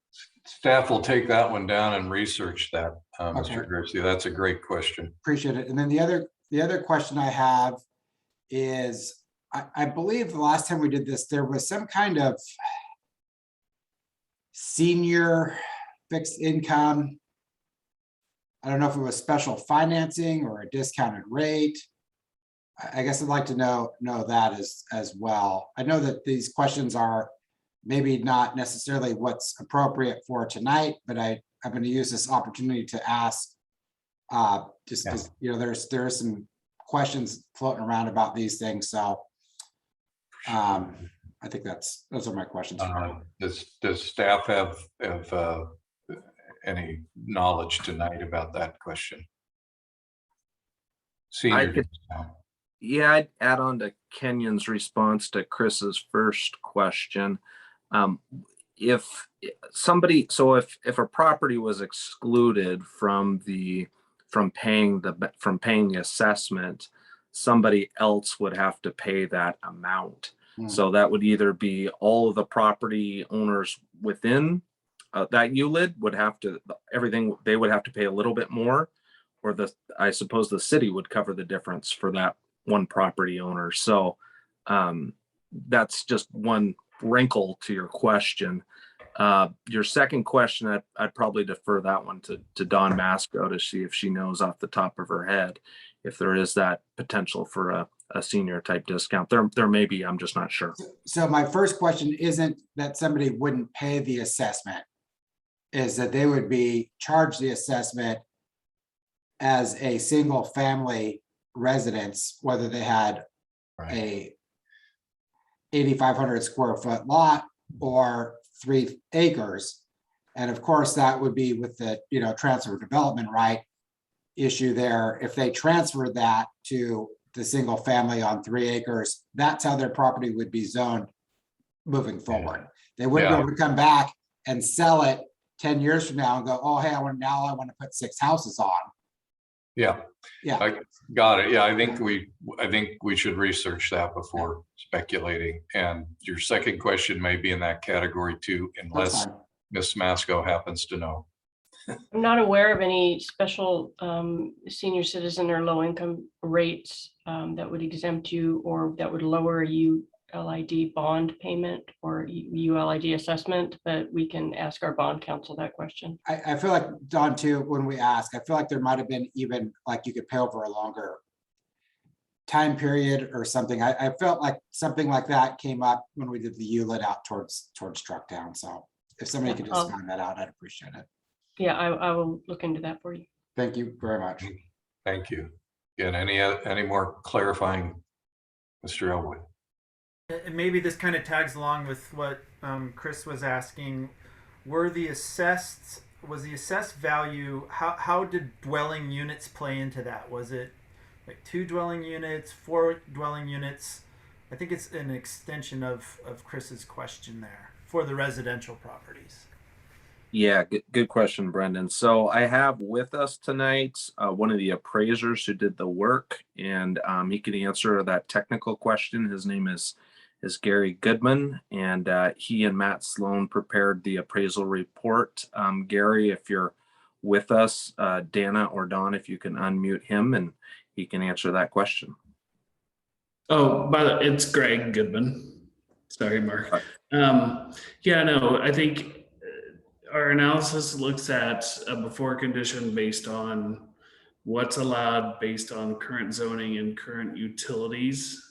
Staff will take that one down and research that, Mr. Okay. Garcia. That's a great question. Appreciate it. And then the other question I have is, I believe the last time we did this, there was some kind of senior fixed income. I don't know if it was special financing or a discounted rate. I guess I'd like to know that as well. I know that these questions are maybe not necessarily what's appropriate for tonight, but I'm going to use this opportunity to ask just because, there are some questions floating around about these things. So I think those are my questions. Does staff have any knowledge tonight about that question? Senior discount. Yeah, I'd add on to Kenyon's response to Chris's first question. If a property was excluded from paying the assessment, somebody else would have to pay that amount. So that would either be all of the property owners within that ULID would have to, they would have to pay a little bit more, or I suppose the city would cover the difference for that one property owner. So that's just one wrinkle to your question. Your second question, I'd probably defer that one to Dawn Masco to see if she knows off the top of her head if there is that potential for a senior type discount. There may be, I'm just not sure. So my first question isn't that somebody wouldn't pay the assessment, is that they would be charged the assessment as a single family residence, whether they had a 8,500 square foot lot or 3 acres. And of course, that would be with the, transfer of development right issue there. If they transferred that to the single family on 3 acres, that's how their property would be zoned moving forward. They wouldn't be able to come back and sell it 10 years from now and go, oh, hey, I want to put 6 houses on. Yeah. Yeah. I got it. Yeah, I think we should research that before speculating. And your second question may be in that category too, unless Ms. Masco happens to know. I'm not aware of any special senior citizen or low income rates that would exempt you or that would lower you ULID bond payment or ULID assessment, but we can ask our bond counsel that question. I feel like, Don, too, when we ask, I feel like there might have been even like you could pay over a longer time period or something. I felt like something like that came up when we did the ULID out towards Trucktown. So if somebody could just find that out, I'd appreciate it. Yeah, I will look into that for you. Thank you very much. Thank you. Again, any more clarifying, Mr. Elwood? And maybe this kind of tags along with what Chris was asking. Was the assessed value, how did dwelling units play into that? Was it like 2 dwelling units, 4 dwelling units? I think it's an extension of Chris's question there for the residential properties. Yeah, good question, Brendan. So I have with us tonight one of the appraisers who did the work, and he can answer that technical question. His name is Gary Goodman, and he and Matt Sloan prepared the appraisal report. Gary, if you're with us, Dana or Don, if you can unmute him and he can answer that question. Oh, by the way, it's Greg Goodman. Sorry, Mark. Yeah, no, I think our analysis looks at a before condition based on what's allowed based on current zoning and current utilities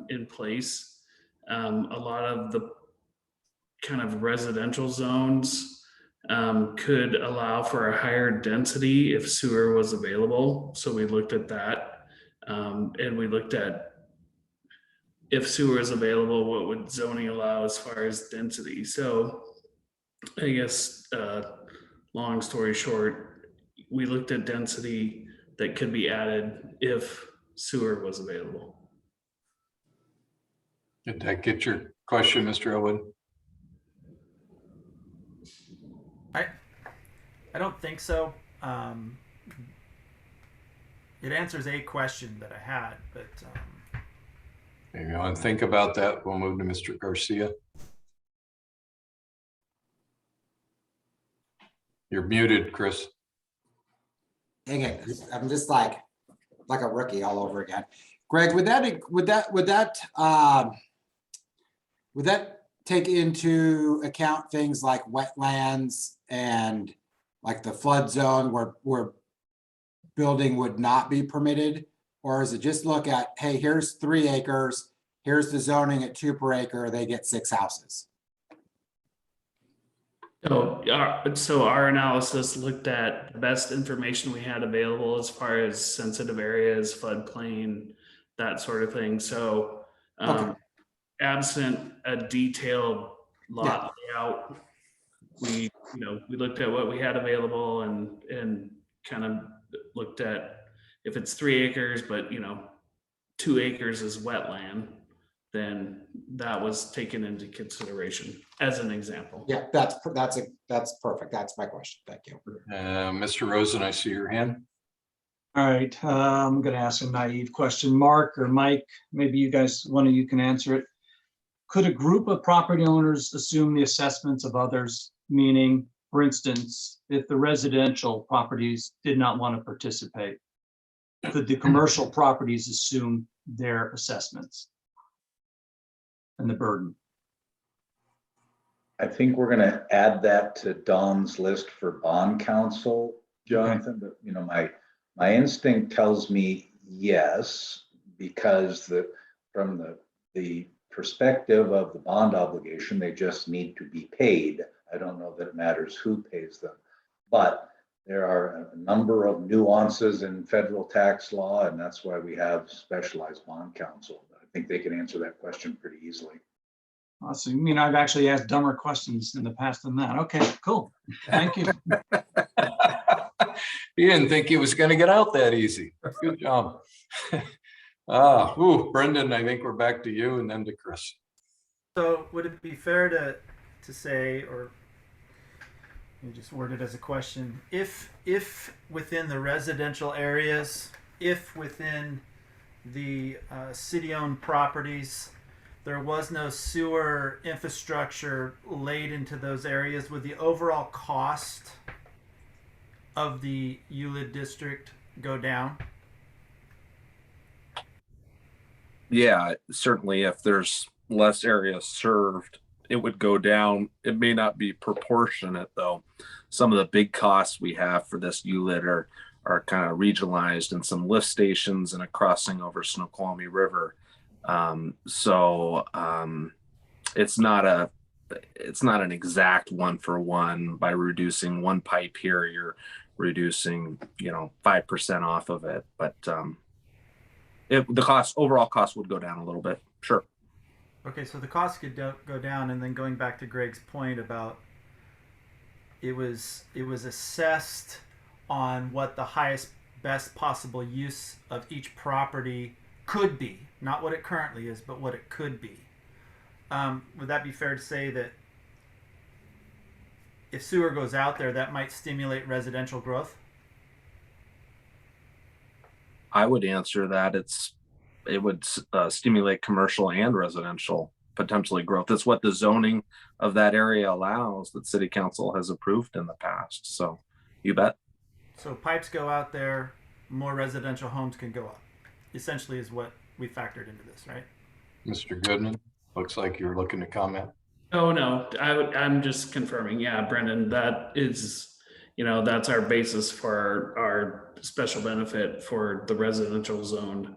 in place. A lot of the kind of residential zones could allow for a higher density if sewer was available. So we looked at that, and we looked at if sewer is available, what would zoning allow as far as density. So I guess long story short, we looked at density that could be added if sewer was available. Did that get your question, Mr. Elwood? I don't think so. It answers a question that I had, but Maybe you want to think about that. We'll move to Mr. Garcia. You're muted, Chris. Dang it, I'm just like a rookie all over again. Greg, would that take into account things like wetlands and like the flood zone where building would not be permitted? Or is it just look at, hey, here's 3 acres, here's the zoning at 2 per acre, they get 6 houses? So our analysis looked at the best information we had available as far as sensitive areas, floodplain, that sort of thing. So absent a detailed lot layout, we looked at what we had available and kind of looked at if it's 3 acres, but 2 acres is wetland, then that was taken into consideration as an example. Yeah, that's perfect. That's my question. Thank you. Mr. Rosen, I see your hand. All right, I'm going to ask a naive question. Mark or Mike, maybe you guys, one of you can answer it. Could a group of property owners assume the assessments of others? Meaning, for instance, if the residential properties did not want to participate, could the commercial properties assume their assessments and the burden? I think we're going to add that to Don's list for bond counsel, Jonathan. But my instinct tells me yes, because from the perspective of the bond obligation, they just need to be paid. I don't know that it matters who pays them, but There are a number of nuances in federal tax law, and that's why we have specialized bond counsel. I think they can answer that question pretty easily. So you mean I've actually asked dumber questions in the past than that? Okay, cool. Thank you. You didn't think he was going to get out that easy. Good job. Brendan, I think we're back to you and then to Chris. So would it be fair to say, or you just word it as a question, if within the residential areas, if within the city-owned properties, there was no sewer infrastructure laid into those areas, would the overall cost of the ULID district go down? Yeah, certainly if there's less area served, it would go down. It may not be proportionate though. Some of the big costs we have for this ULID are kind of regionalized in some lift stations and a crossing over Snoqualmie River. It's not an exact 1-for-1. By reducing one pipe here, you're reducing 5% off of it, but the overall cost would go down a little bit. Sure. Okay, so the cost could go down, and then going back to Greg's point about it was assessed on what the highest best possible use of each property could be, not what it currently is, but what it could be. Would that be fair to say that if sewer goes out there, that might stimulate residential growth? I would answer that it would stimulate commercial and residential potentially growth. It's what the zoning of that area allows, that city council has approved in the past. So you bet. So pipes go out there, more residential homes can go up, essentially is what we factored into this, right? Mr. Goodman, looks like you're looking to comment. Oh, no, I'm just confirming. Yeah, Brendan, that is, that's our basis for our special benefit for the residential zoned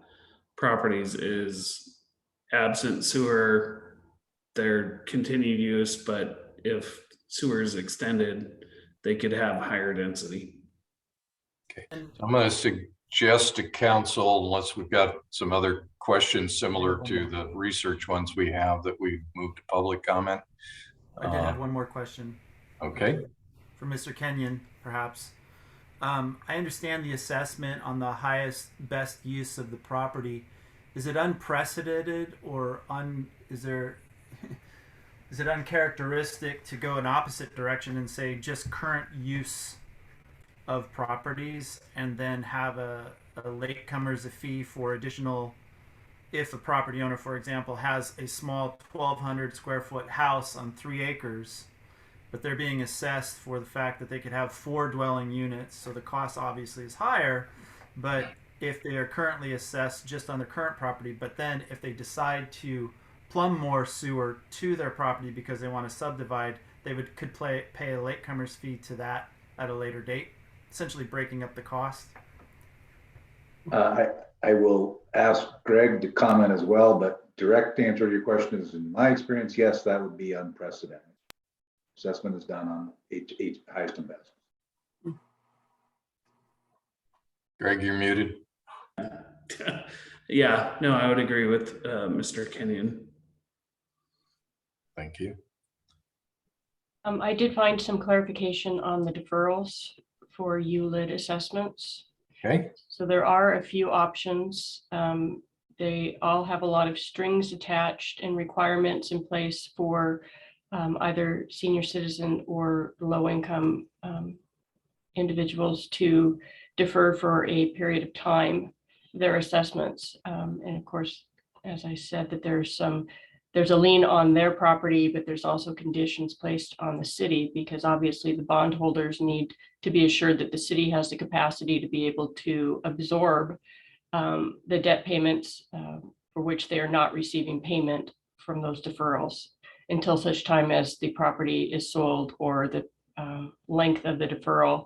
properties is absent sewer, their continued use, but if sewer is extended, they could have higher density. Okay, so I'm going to suggest to council, unless we've got some other questions similar to the research ones we have, that we move to public comment. I did have one more question. Okay. For Mr. Kenyon, perhaps. I understand the assessment on the highest best use of the property. Is it unprecedented, or is it uncharacteristic to go an opposite direction and say just current use of properties and then have a latecomers a fee for additional, if a property owner, for example, has a small 1,200 square foot house on 3 acres, but they're being assessed for the fact that they could have 4 dwelling units, so the cost obviously is higher. But if they are currently assessed just on their current property, but then if they decide to plumb more sewer to their property because they want to subdivide, they could pay a latecomers fee to that at a later date, essentially breaking up the cost. I will ask Greg to comment as well, but direct answer to your question is, in my experience, yes, that would be unprecedented. Assessment is done on each highest and best. Greg, you're muted. Yeah, no, I would agree with Mr. Kenyon. Thank you. I did find some clarification on the deferrals for ULID assessments. Okay. So there are a few options. They all have a lot of strings attached and requirements in place for either senior citizen or low-income individuals to defer for a period of time their assessments. And of course, as I said, that there's a lien on their property, but there's also conditions placed on the city, because obviously the bondholders need to be assured that the city has the capacity to be able to absorb the debt payments for which they are not receiving payment from those deferrals until such time as the property is sold or the length of the deferral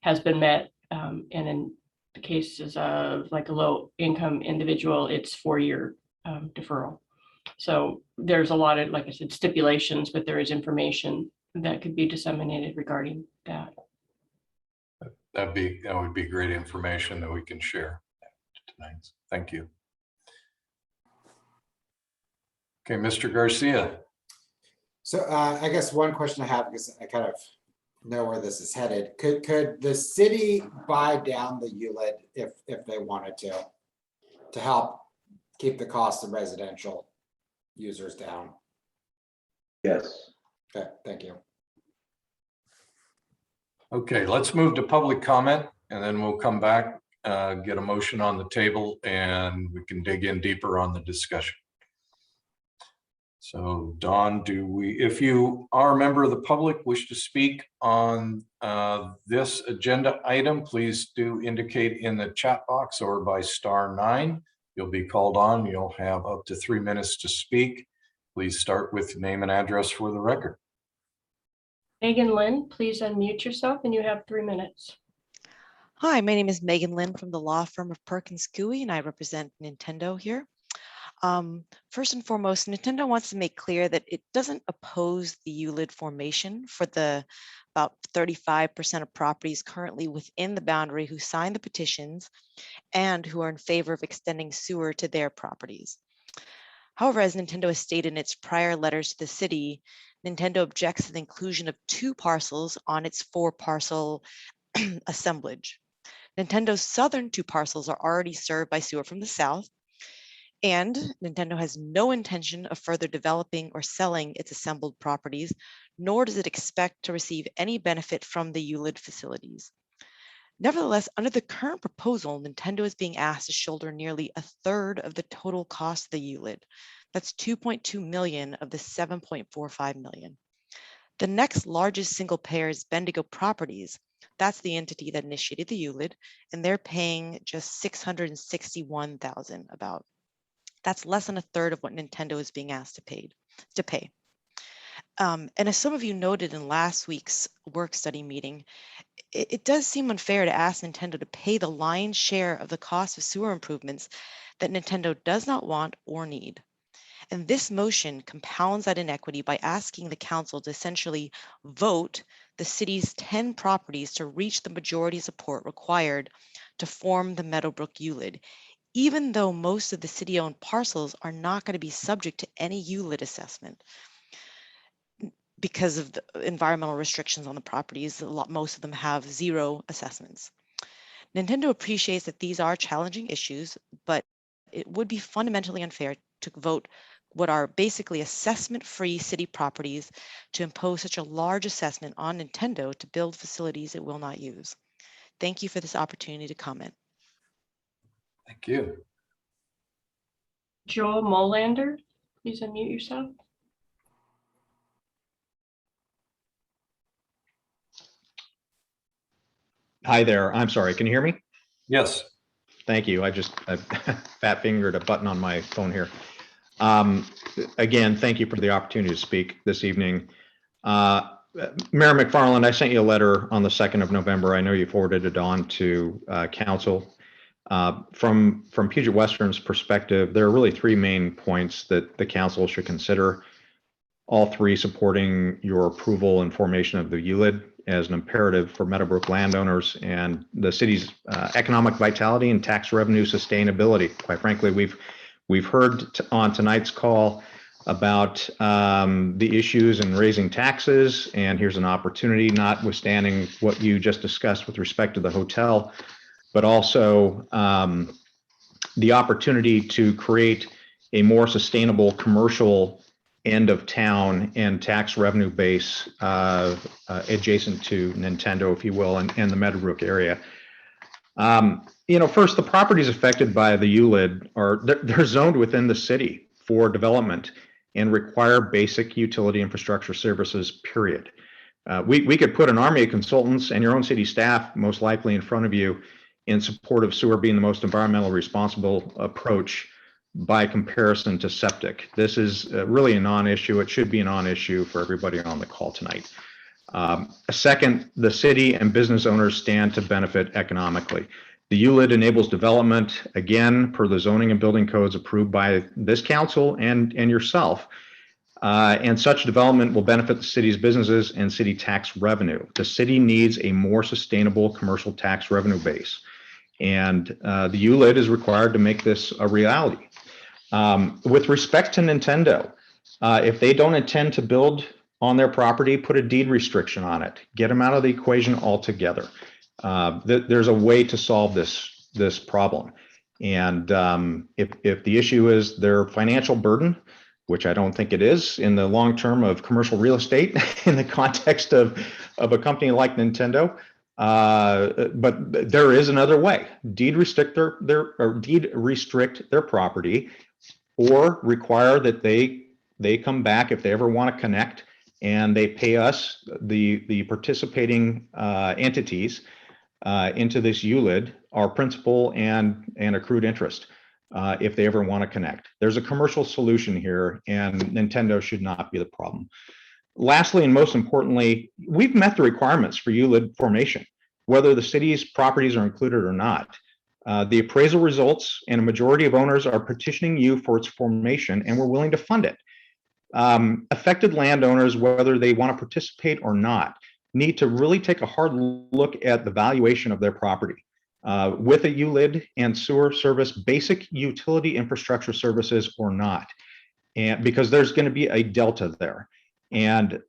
has been met. And in the cases of like a low income individual, it's 4-year deferral. So there's a lot of, like I said, stipulations, but there is information that could be disseminated regarding that. that would be great information that we can share tonight. Thank you. Okay, Mr. Garcia. So I guess one question I have, because I kind of know where this is headed. Could the city buy down the ULID if they wanted to help keep the cost of residential users down? Yes. Okay, thank you. Okay, let's move to public comment and then we'll come back, get a motion on the table and we can dig in deeper on the discussion. So Dawn, if you are a member of the public, wish to speak on this agenda item, please do indicate in the chat box or by *9. You'll be called on. You'll have up to 3 minutes to speak. Please start with name and address for the record. Megan Lynn, please unmute yourself and you have 3 minutes. Hi, my name is Megan Lynn from the law firm of Perkins Coie, and I represent Nintendo here. First and foremost, Nintendo wants to make clear that it doesn't oppose the ULID formation for the about 35% of properties currently within the boundary who signed the petitions and who are in favor of extending sewer to their properties. However, as Nintendo has stated in its prior letters to the city, Nintendo objects to the inclusion of 2 parcels on its 4-parcel assemblage. Nintendo's southern 2 parcels are already served by sewer from the south, and Nintendo has no intention of further developing or selling its assembled properties, nor does it expect to receive any benefit from the ULID facilities. Nevertheless, under the current proposal, Nintendo is being asked to shoulder nearly 1/3 of the total cost of the ULID. That's $2.2 million of the $7.45 million. The next largest single payer is Bendigo Properties. That's the entity that initiated the ULID, and they're paying just $661,000 about. That's less than 1/3 of what Nintendo is being asked to pay. And as some of you noted in last week's work study meeting, it does seem unfair to ask Nintendo to pay the lion's share of the cost of sewer improvements that Nintendo does not want or need. And this motion compounds that inequity by asking the council to essentially vote the city's 10 properties to reach the majority support required to form the Meadowbrook ULID, even though most of the city-owned parcels are not going to be subject to any ULID assessment because of the environmental restrictions on the properties. Most of them have 0 assessments. Nintendo appreciates that these are challenging issues, but it would be fundamentally unfair to vote what are basically assessment-free city properties to impose such a large assessment on Nintendo to build facilities it will not use. Thank you for this opportunity to comment. Thank you. Joel Molander, please unmute yourself. Hi there. I'm sorry. Can you hear me? Yes. Thank you. I fat fingered a button on my phone here. Again, thank you for the opportunity to speak this evening. Mayor McFarland, I sent you a letter on the 2nd of November. I know you forwarded it on to council. From Puget Western's perspective, there are really 3 main points that the council should consider. All 3 supporting your approval and formation of the ULID as an imperative for Meadowbrook landowners and the city's economic vitality and tax revenue sustainability. Quite frankly, we've heard on tonight's call about the issues in raising taxes, and here's an opportunity, notwithstanding what you just discussed with respect to the hotel, but also the opportunity to create a more sustainable commercial end of town and tax revenue base adjacent to Nintendo, if you will, and the Meadowbrook area. First, the properties affected by the ULID they're zoned within the city for development and require basic utility infrastructure services, period. We could put an army of consultants and your own city staff most likely in front of you in support of sewer being the most environmentally responsible approach by comparison to septic. This is really a non-issue. It should be a non-issue for everybody on the call tonight. Second, the city and business owners stand to benefit economically. The ULID enables development, again, per the zoning and building codes approved by this council and yourself. And such development will benefit the city's businesses and city tax revenue. The city needs a more sustainable commercial tax revenue base. And the ULID is required to make this a reality. With respect to Nintendo, if they don't intend to build on their property, put a deed restriction on it, get them out of the equation altogether. There's a way to solve this problem. And if the issue is their financial burden, which I don't think it is in the long term of commercial real estate in the context of a company like Nintendo, but there is another way. Deed restrict their property, or require that they come back if they ever want to connect, and they pay us, the participating entities into this ULID, our principal and accrued interest, if they ever want to connect. There's a commercial solution here, and Nintendo should not be the problem. Lastly, and most importantly, we've met the requirements for ULID formation, whether the city's properties are included or not. The appraisal results and a majority of owners are petitioning you for its formation, and we're willing to fund it. Affected landowners, whether they want to participate or not, need to really take a hard look at the valuation of their property. With a ULID and sewer service, basic utility infrastructure services or not, and because there's going to be a delta there, and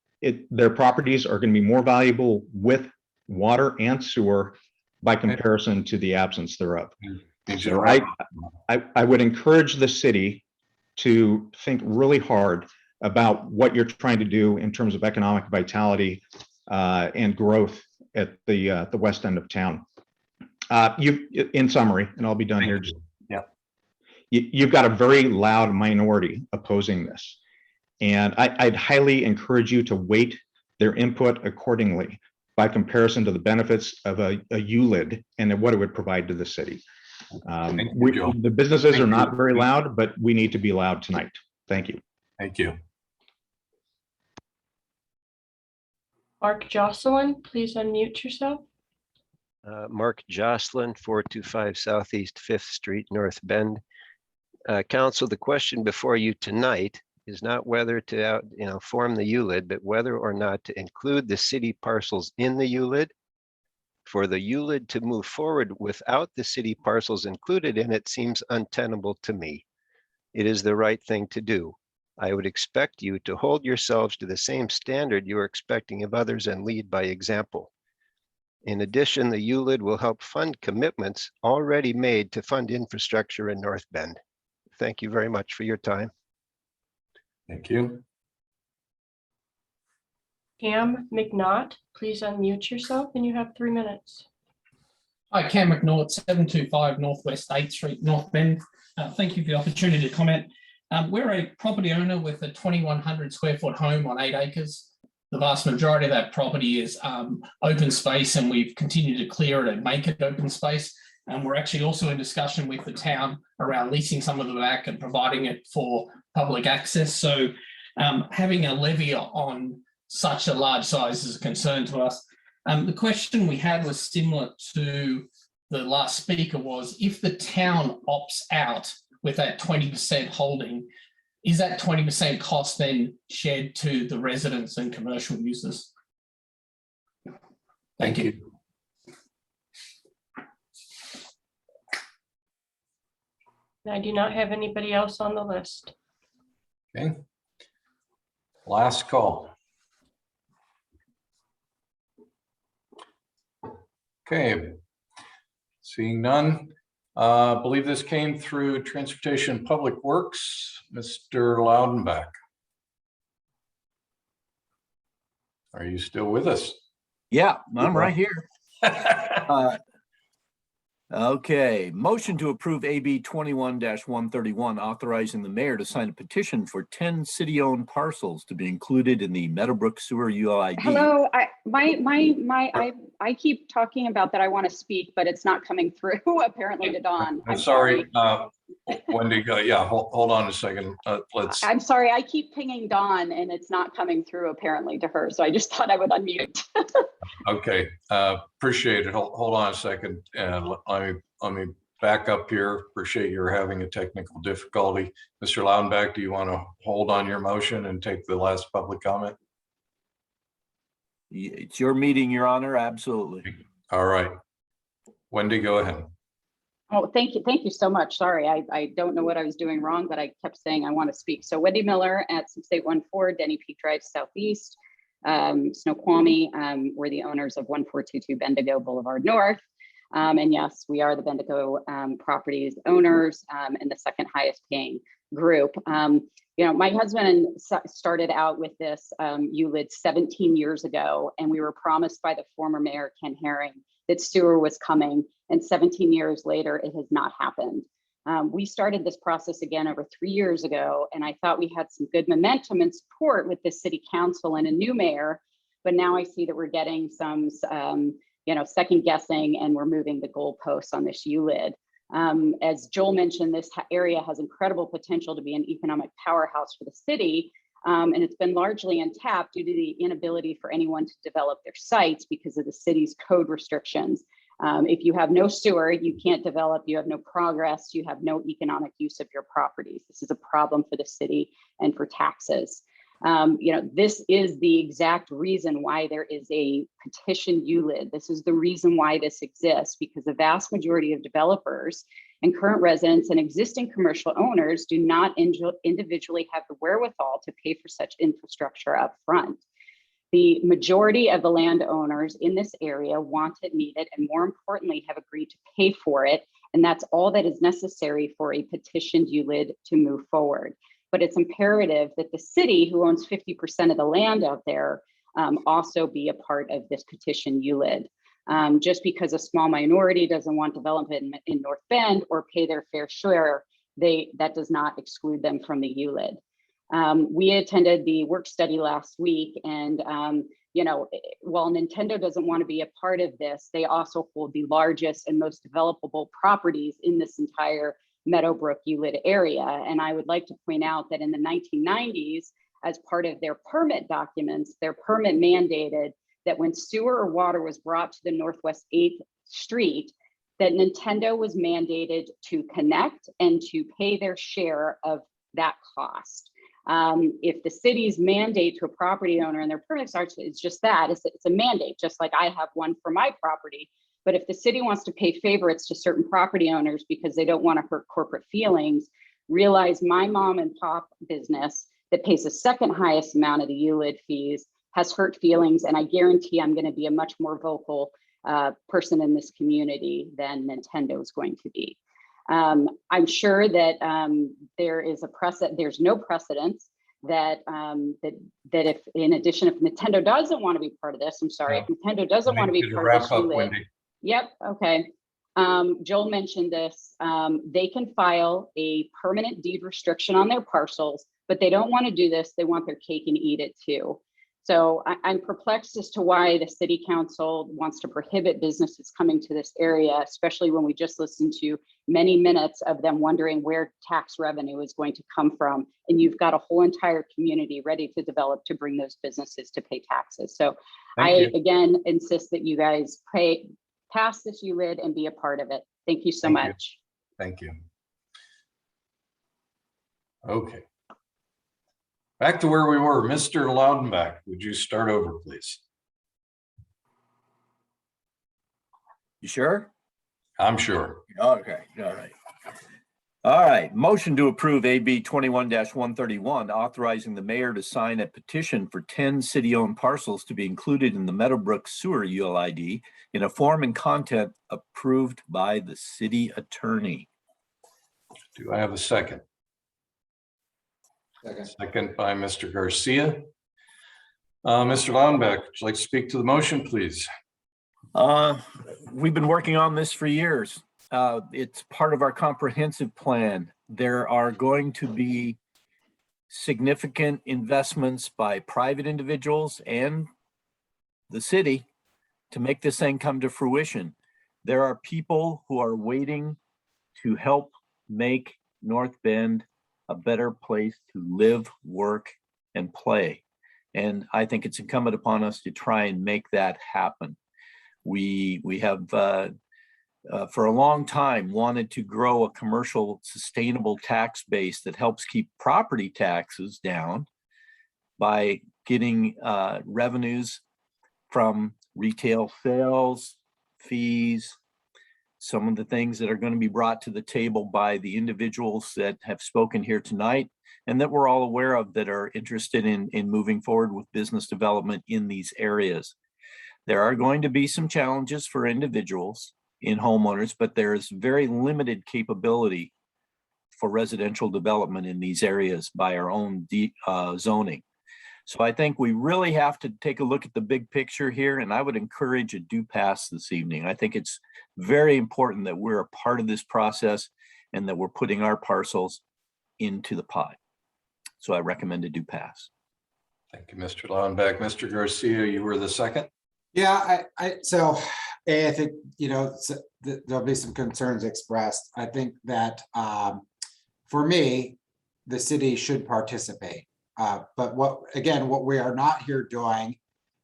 their properties are going to be more valuable with water and sewer by comparison to the absence thereof. So I would encourage the city to think really hard about what you're trying to do in terms of economic vitality and growth at the west end of town. In summary, and I'll be done here. You've got a very loud minority opposing this, and I'd highly encourage you to weight their input accordingly by comparison to the benefits of a ULID and what it would provide to the city. The businesses are not very loud, but we need to be loud tonight. Thank you. Thank you. Mark Jocelyn, please unmute yourself. Mark Jocelyn, 425 Southeast 5th Street, North Bend. Council, the question before you tonight is not whether to form the ULID, but whether or not to include the city parcels in the ULID. For the ULID to move forward without the city parcels included in it seems untenable to me. It is the right thing to do. I would expect you to hold yourselves to the same standard you are expecting of others and lead by example. In addition, the ULID will help fund commitments already made to fund infrastructure in North Bend. Thank you very much for your time. Thank you. Cam McNaught, please unmute yourself, and you have 3 minutes. Hi, Cam McNaught, 725 Northwest 8th Street, North Bend. Thank you for the opportunity to comment. We're a property owner with a 2,100 square foot home on 8 acres. The vast majority of that property is open space, and we've continued to clear it and make it open space. And we're actually also in discussion with the town around leasing some of the back and providing it for public access. So having a levy on such a large size is a concern to us. The question we had was similar to the last speaker, was if the town opts out with that 20% holding, is that 20% cost then shared to the residents and commercial users? Thank you. I do not have anybody else on the list. Okay. Last call. Okay. Seeing none. I believe this came through Transportation and Public Works, Mr. Loudenbach. Are you still with us? Yeah, I'm right here. Okay, motion to approve AB 21-131, authorizing the mayor to sign a petition for 10 city-owned parcels to be included in the Meadowbrook Sewer UID. Hello, I keep talking about that I want to speak, but it's not coming through apparently to Dawn. I'm sorry, Wendy, yeah, hold on a second. I'm sorry, I keep pinging Dawn and it's not coming through apparently to her. So I just thought I would unmute. Okay, appreciate it. Hold on a second, and let me back up here. Appreciate your having a technical difficulty. Mr. Loudenback, do you want to hold on your motion and take the last public comment? It's your meeting, Your Honor. Absolutely. All right. Wendy, go ahead. Oh, thank you. Thank you so much. Sorry, I don't know what I was doing wrong, but I kept saying I want to speak. So Wendy Miller at 6814 Denny Peak Drive Southeast, Snoqualmie. We're the owners of 1422 Bendigo Boulevard North. And yes, we are the Bendigo properties owners and the second highest paying group. You know, my husband started out with this ULID 17 years ago, and we were promised by the former mayor, Ken Herring, that sewer was coming. And 17 years later, it has not happened. We started this process again over 3 years ago, and I thought we had some good momentum and support with the city council and a new mayor. But now I see that we're getting some, you know, second guessing, and we're moving the goalposts on this ULID. As Joel mentioned, this area has incredible potential to be an economic powerhouse for the city. And it's been largely untapped due to the inability for anyone to develop their sites because of the city's code restrictions. If you have no sewer, you can't develop, you have no progress, you have no economic use of your properties. This is a problem for the city and for taxes. You know, this is the exact reason why there is a petition ULID. This is the reason why this exists, because the vast majority of developers and current residents and existing commercial owners do not individually have the wherewithal to pay for such infrastructure up front. The majority of the landowners in this area want it, need it, and more importantly, have agreed to pay for it. And that's all that is necessary for a petitioned ULID to move forward. But it's imperative that the city, who owns 50% of the land out there, also be a part of this petition ULID. Just because a small minority doesn't want development in North Bend or pay their fair share, that does not exclude them from the ULID. We attended the work study last week, and you know, while Nintendo doesn't want to be a part of this, they also hold the largest and most developable properties in this entire Meadowbrook ULID area. And I would like to point out that in the 1990s, as part of their permit documents, their permit mandated that when sewer or water was brought to the Northwest 8th Street, that Nintendo was mandated to connect and to pay their share of that cost. If the city's mandate to a property owner and their permit starts, it's just that, it's a mandate, just like I have one for my property. But if the city wants to pay favorites to certain property owners because they don't want to hurt corporate feelings, realize my mom and pop business that pays the second highest amount of the ULID fees has hurt feelings. And I guarantee I'm going to be a much more vocal person in this community than Nintendo is going to be. I'm sure that there is there's no precedence that if, in addition, if Nintendo doesn't want to be part of this, I'm sorry, if Nintendo doesn't want to be part of this ULID. Yep, okay. Joel mentioned this. They can file a permanent deed restriction on their parcels, but they don't want to do this. They want their cake and eat it too. So I'm perplexed as to why the city council wants to prohibit businesses coming to this area, especially when we just listened to many minutes of them wondering where tax revenue is going to come from. And you've got a whole entire community ready to develop to bring those businesses to pay taxes. So again, insist that you guys pass this ULID and be a part of it. Thank you so much. Thank you. Okay. Back to where we were. Mr. Loudenback, would you start over, please? You sure? I'm sure. Okay, all right. All right, motion to approve AB 21-131, authorizing the mayor to sign a petition for 10 city-owned parcels to be included in the Meadowbrook Sewer ULID in a form and content approved by the city attorney. Do I have a second? Second by Mr. Garcia. Mr. Loudenback, would you like to speak to the motion, please? We've been working on this for years. It's part of our comprehensive plan. There are going to be significant investments by private individuals and the city to make this thing come to fruition. There are people who are waiting to help make North Bend a better place to live, work, and play. And I think it's incumbent upon us to try and make that happen. We have for a long time wanted to grow a commercial sustainable tax base that helps keep property taxes down by getting revenues from retail sales, fees, some of the things that are going to be brought to the table by the individuals that have spoken here tonight and that we're all aware of that are interested in moving forward with business development in these areas. There are going to be some challenges for individuals in homeowners, but there's very limited capability for residential development in these areas by our own zoning. So I think we really have to take a look at the big picture here, and I would encourage a do pass this evening. I think it's very important that we're a part of this process and that we're putting our parcels into the pot. So I recommend a do pass. Thank you, Mr. Lauenbeck. Mr. Garcia, you were the second. Yeah, I think, you know, there'll be some concerns expressed. I think that for me, the city should participate. But what we are not here doing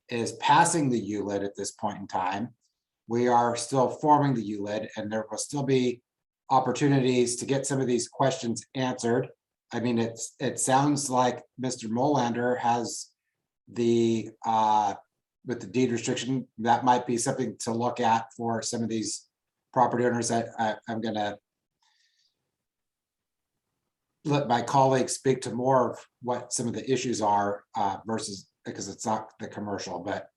is passing the ULID at this point in time. We are still forming the ULID, and there will still be opportunities to get some of these questions answered. I mean, it sounds like Mr. Molander has the with the deed restriction, that might be something to look at for some of these property owners. I'm gonna let my colleagues speak to more of what some of the issues are versus, because it's not the commercial, but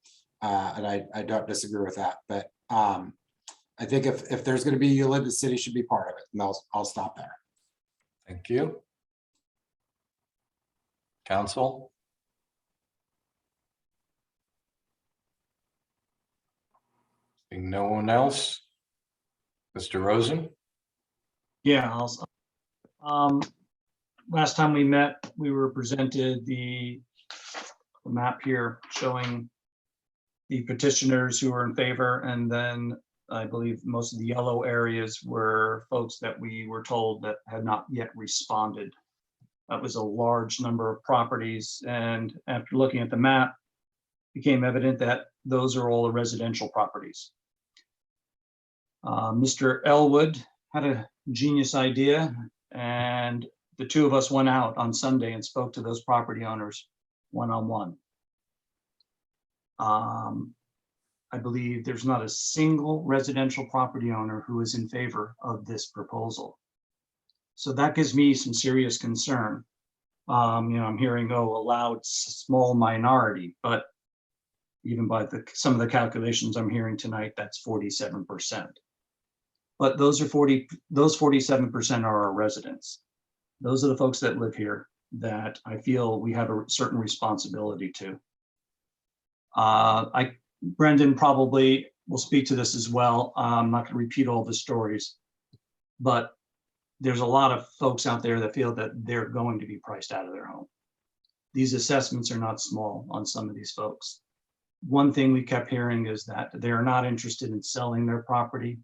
and I don't disagree with that. But I think if there's going to be ULID, the city should be part of it. And I'll stop there. Thank you. Council. Seeing no one else. Mr. Rosen. Yeah, last time we met, we were presented the map here showing the petitioners who were in favor, and then I believe most of the yellow areas were folks that we were told that had not yet responded. That was a large number of properties, and after looking at the map, it became evident that those are all the residential properties. Mr. Elwood had a genius idea, and the two of us went out on Sunday and spoke to those property owners one-on-one. I believe there's not a single residential property owner who is in favor of this proposal. So that gives me some serious concern. You know, I'm hearing, oh, a loud small minority, but even by some of the calculations I'm hearing tonight, that's 47%. But those 47% are our residents. Those are the folks that live here that I feel we have a certain responsibility to. Brendan probably will speak to this as well. I'm not going to repeat all the stories, but there's a lot of folks out there that feel that they're going to be priced out of their home. These assessments are not small on some of these folks. One thing we kept hearing is that they're not interested in selling their property.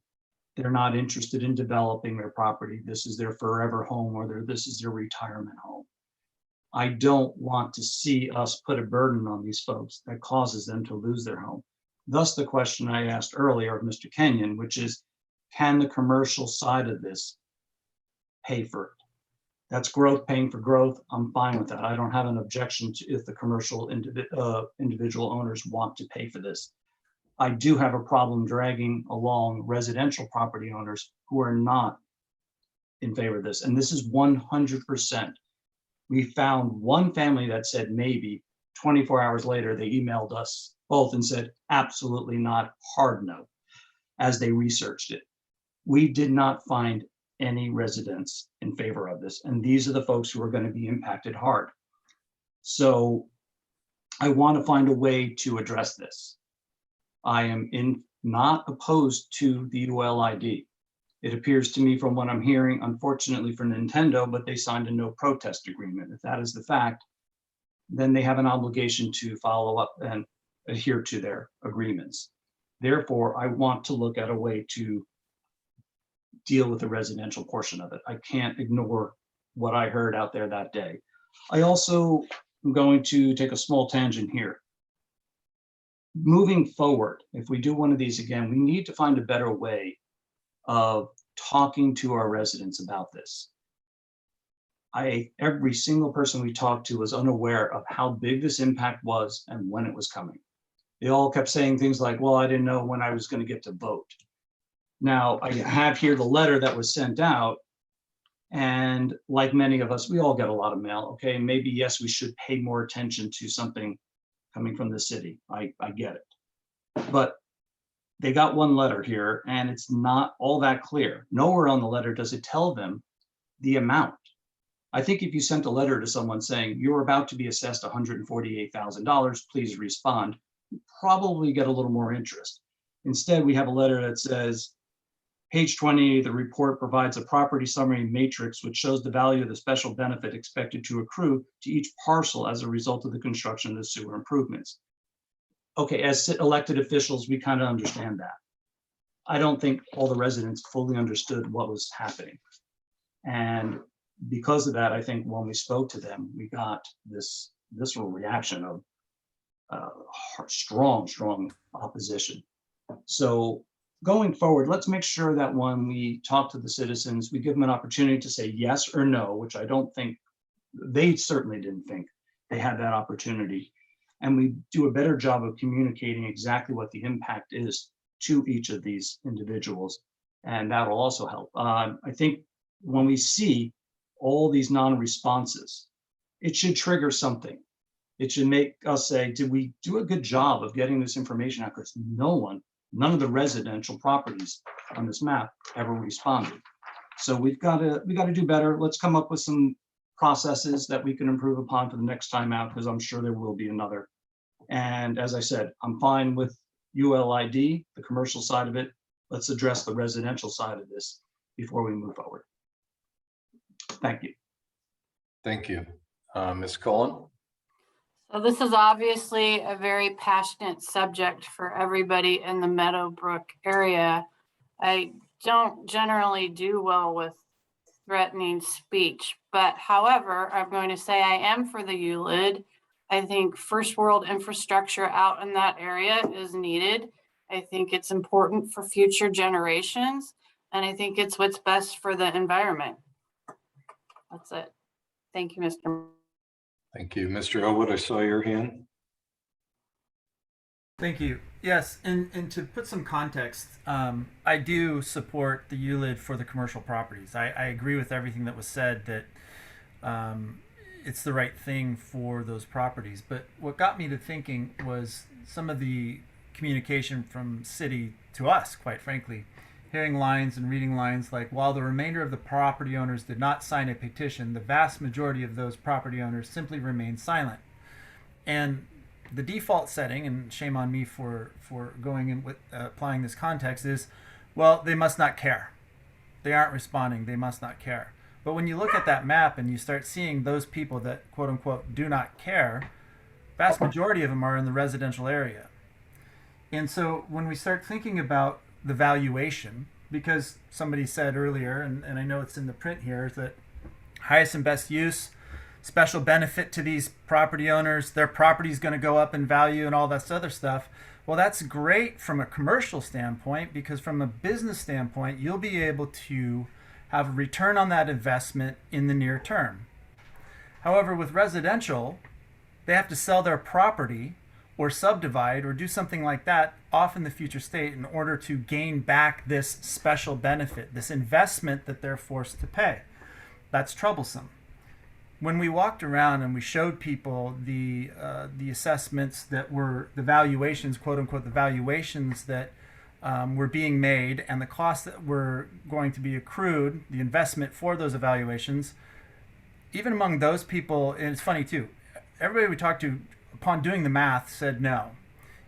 They're not interested in developing their property. This is their forever home, or this is their retirement home. I don't want to see us put a burden on these folks that causes them to lose their home. Thus, the question I asked earlier of Mr. Kenyon, which is, can the commercial side of this pay for it? That's growth paying for growth. I'm fine with that. I don't have an objection to if the commercial individual owners want to pay for this. I do have a problem dragging along residential property owners who are not in favor of this. And this is 100%. We found one family that said maybe. 24 hours later, they emailed us both and said, absolutely not, hard no, as they researched it. We did not find any residents in favor of this. And these are the folks who are going to be impacted hard. So I want to find a way to address this. I am not opposed to the ULID. It appears to me from what I'm hearing, unfortunately for Nintendo, but they signed a no protest agreement. If that is the fact, then they have an obligation to follow up and adhere to their agreements. Therefore, I want to look at a way to deal with the residential portion of it. I can't ignore what I heard out there that day. I also am going to take a small tangent here. Moving forward, if we do one of these again, we need to find a better way of talking to our residents about this. Every single person we talked to was unaware of how big this impact was and when it was coming. They all kept saying things like, well, I didn't know when I was going to get to vote. Now, I have here the letter that was sent out. And like many of us, we all get a lot of mail. Okay, maybe, yes, we should pay more attention to something coming from the city. I get it. But they got one letter here and it's not all that clear. Nowhere on the letter does it tell them the amount. I think if you sent a letter to someone saying you're about to be assessed $148,000, please respond, you probably get a little more interest. Instead, we have a letter that says, page 20, the report provides a property summary matrix which shows the value of the special benefit expected to accrue to each parcel as a result of the construction of the sewer improvements. Okay, as elected officials, we kind of understand that. I don't think all the residents fully understood what was happening. And because of that, I think when we spoke to them, we got this visceral reaction of strong opposition. So going forward, let's make sure that when we talk to the citizens, we give them an opportunity to say yes or no, which I don't think, they certainly didn't think they had that opportunity. And we do a better job of communicating exactly what the impact is to each of these individuals. And that will also help. I think when we see all these non-responses, it should trigger something. It should make us say, did we do a good job of getting this information out? Because none of the residential properties on this map ever responded. So we got to do better. Let's come up with some processes that we can improve upon for the next time out, because I'm sure there will be another. And as I said, I'm fine with ULID, the commercial side of it. Let's address the residential side of this before we move forward. Thank you. Thank you. Ms. Cullen? So this is obviously a very passionate subject for everybody in the Meadowbrook area. I don't generally do well with threatening speech, but however, I'm going to say I am for the ULID. I think first world infrastructure out in that area is needed. I think it's important for future generations, and I think it's what's best for the environment. That's it. Thank you, Mr. Thank you. Mr. Elwood, I saw your hand. Thank you. Yes, and to put some context, I do support the ULID for the commercial properties. I agree with everything that was said, that it's the right thing for those properties. But what got me to thinking was some of the communication from city to us, quite frankly. Hearing lines and reading lines like, while the remainder of the property owners did not sign a petition, the vast majority of those property owners simply remained silent. And the default setting, and shame on me for going in with applying this context, is, well, they must not care. They aren't responding. They must not care. But when you look at that map and you start seeing those people that quote unquote do not care, vast majority of them are in the residential area. And so when we start thinking about the valuation, because somebody said earlier, and I know it's in the print here, that highest and best use, special benefit to these property owners, their property is going to go up in value and all this other stuff. Well, that's great from a commercial standpoint, because from a business standpoint, you'll be able to have a return on that investment in the near term. However, with residential, they have to sell their property or subdivide or do something like that off in the future state in order to gain back this special benefit, this investment that they're forced to pay. That's troublesome. When we walked around and we showed people the assessments that were the valuations, quote unquote, the valuations that were being made and the costs that were going to be accrued, the investment for those evaluations, even among those people, and it's funny too, everybody we talked to, upon doing the math, said no.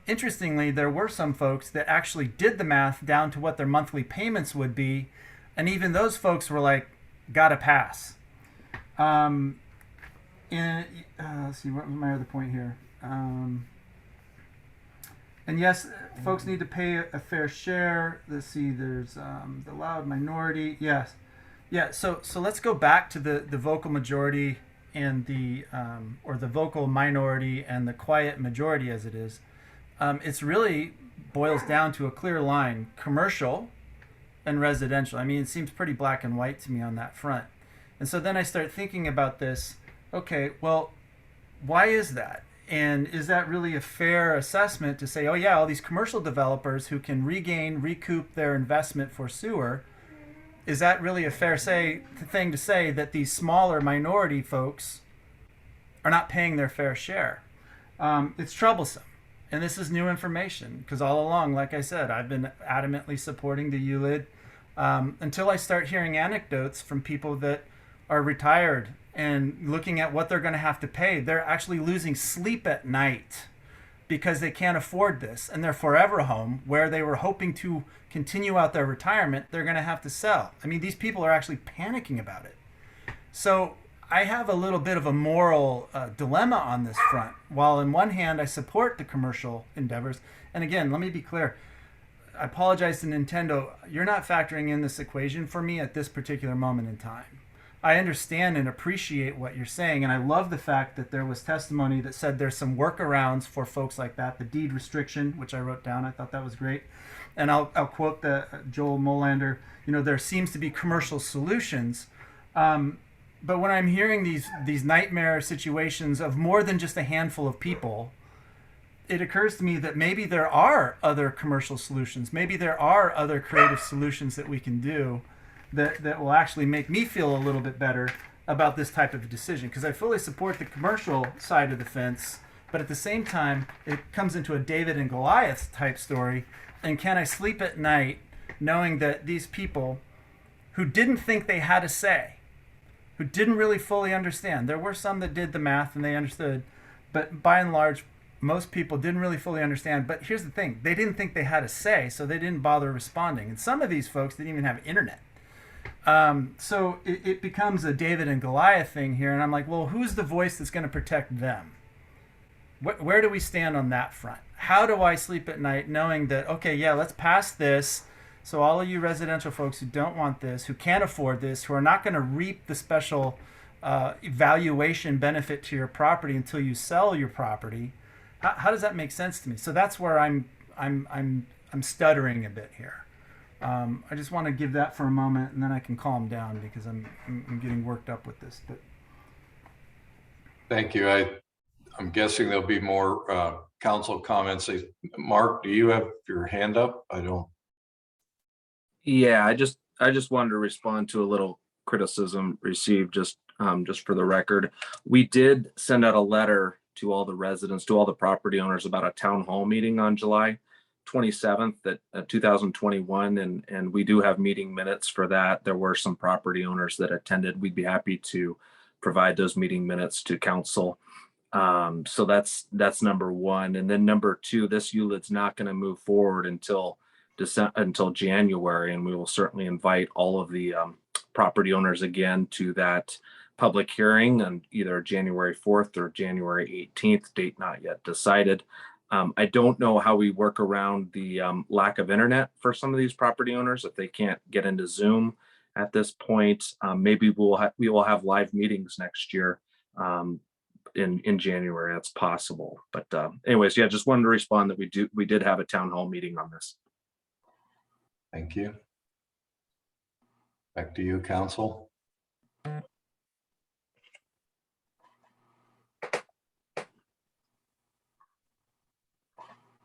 Interestingly, there were some folks that actually did the math down to what their monthly payments would be, and even those folks were like, gotta pass. Let's see, what was my other point here? And yes, folks need to pay a fair share. Let's see, there's the loud minority. Yes. Yeah, so let's go back to the vocal majority and the or the vocal minority and the quiet majority, as it is. It's really boils down to a clear line: commercial and residential. I mean, it seems pretty black and white to me on that front. And so then I start thinking about this. Okay, well, why is that? And is that really a fair assessment to say, oh yeah, all these commercial developers who can recoup their investment for sewer, is that really a fair thing to say that these smaller minority folks are not paying their fair share? It's troublesome. And this is new information because all along, like I said, I've been adamantly supporting the ULID until I start hearing anecdotes from people that are retired and looking at what they're going to have to pay. They're actually losing sleep at night because they can't afford this. And their forever home, where they were hoping to continue out their retirement, they're going to have to sell. I mean, these people are actually panicking about it. So I have a little bit of a moral dilemma on this front. While on one hand, I support the commercial endeavors. And again, let me be clear. I apologize to Nintendo. You're not factoring in this equation for me at this particular moment in time. I understand and appreciate what you're saying, and I love the fact that there was testimony that said there's some workarounds for folks like that. The deed restriction, which I wrote down, I thought that was great. And I'll quote the Joel Molander. You know, there seems to be commercial solutions, but when I'm hearing these nightmare situations of more than just a handful of people, it occurs to me that maybe there are other commercial solutions. Maybe there are other creative solutions that we can do that will actually make me feel a little bit better about this type of decision, because I fully support the commercial side of the fence, but at the same time it comes into a David and Goliath type story. And can I sleep at night knowing that these people who didn't think they had a say, who didn't really fully understand, there were some that did the math and they understood, but by and large most people didn't really fully understand. But here's the thing, they didn't think they had a say, so they didn't bother responding. And some of these folks didn't even have internet. So it becomes a David and Goliath thing here. And I'm like, well, who's the voice that's going to protect them? Where do we stand on that front? How do I sleep at night knowing that, okay, yeah, let's pass this. So all of you residential folks who don't want this, who can't afford this, who are not going to reap the special valuation benefit to your property until you sell your property, how does that make sense to me? So that's where I'm stuttering a bit here. I just want to give that for a moment, and then I can calm down because I'm getting worked up with this. But thank you. I'm guessing there'll be more council comments. Mark, do you have your hand up? I don't. Yeah, I just wanted to respond to a little criticism received just for the record. We did send out a letter to all the residents, to all the property owners about a town hall meeting on July 27th at 2021, and we do have meeting minutes for that. There were some property owners that attended. We'd be happy to provide those meeting minutes to council. So that's number one. And then number two, this ULID's not going to move forward until January, and we will certainly invite all of the property owners again to that public hearing on either January 4th or January 18th, date not yet decided. I don't know how we work around the lack of internet for some of these property owners if they can't get into Zoom at this point. Maybe we will have live meetings next year in January. That's possible. But anyways, yeah, just wanted to respond that we did have a town hall meeting on this. Thank you. Back to you, council.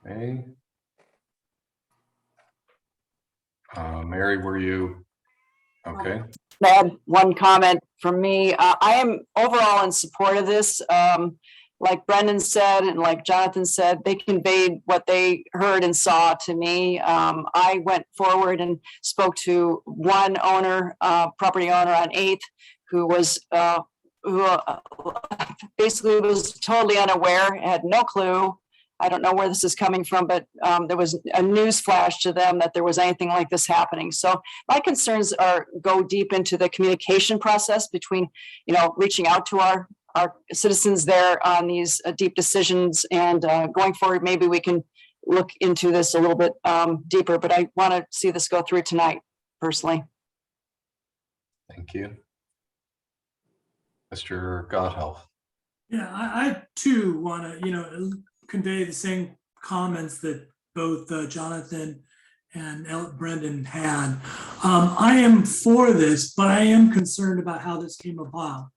Okay. Mary, were you okay? I had one comment from me. I am overall in support of this. Like Brendan said, and like Jonathan said, they conveyed what they heard and saw to me. I went forward and spoke to one owner, property owner on 8th, who was basically was totally unaware, had no clue. I don't know where this is coming from, but there was a news flash to them that there was anything like this happening. So my concerns go deep into the communication process between, reaching out to our citizens there on these deep decisions, and going forward, maybe we can look into this a little bit deeper, but I want to see this go through tonight personally. Thank you. Mr. Gotthelf. Yeah, I too want to, convey the same comments that both Jonathan and Brendan had. I am for this, but I am concerned about how this came about.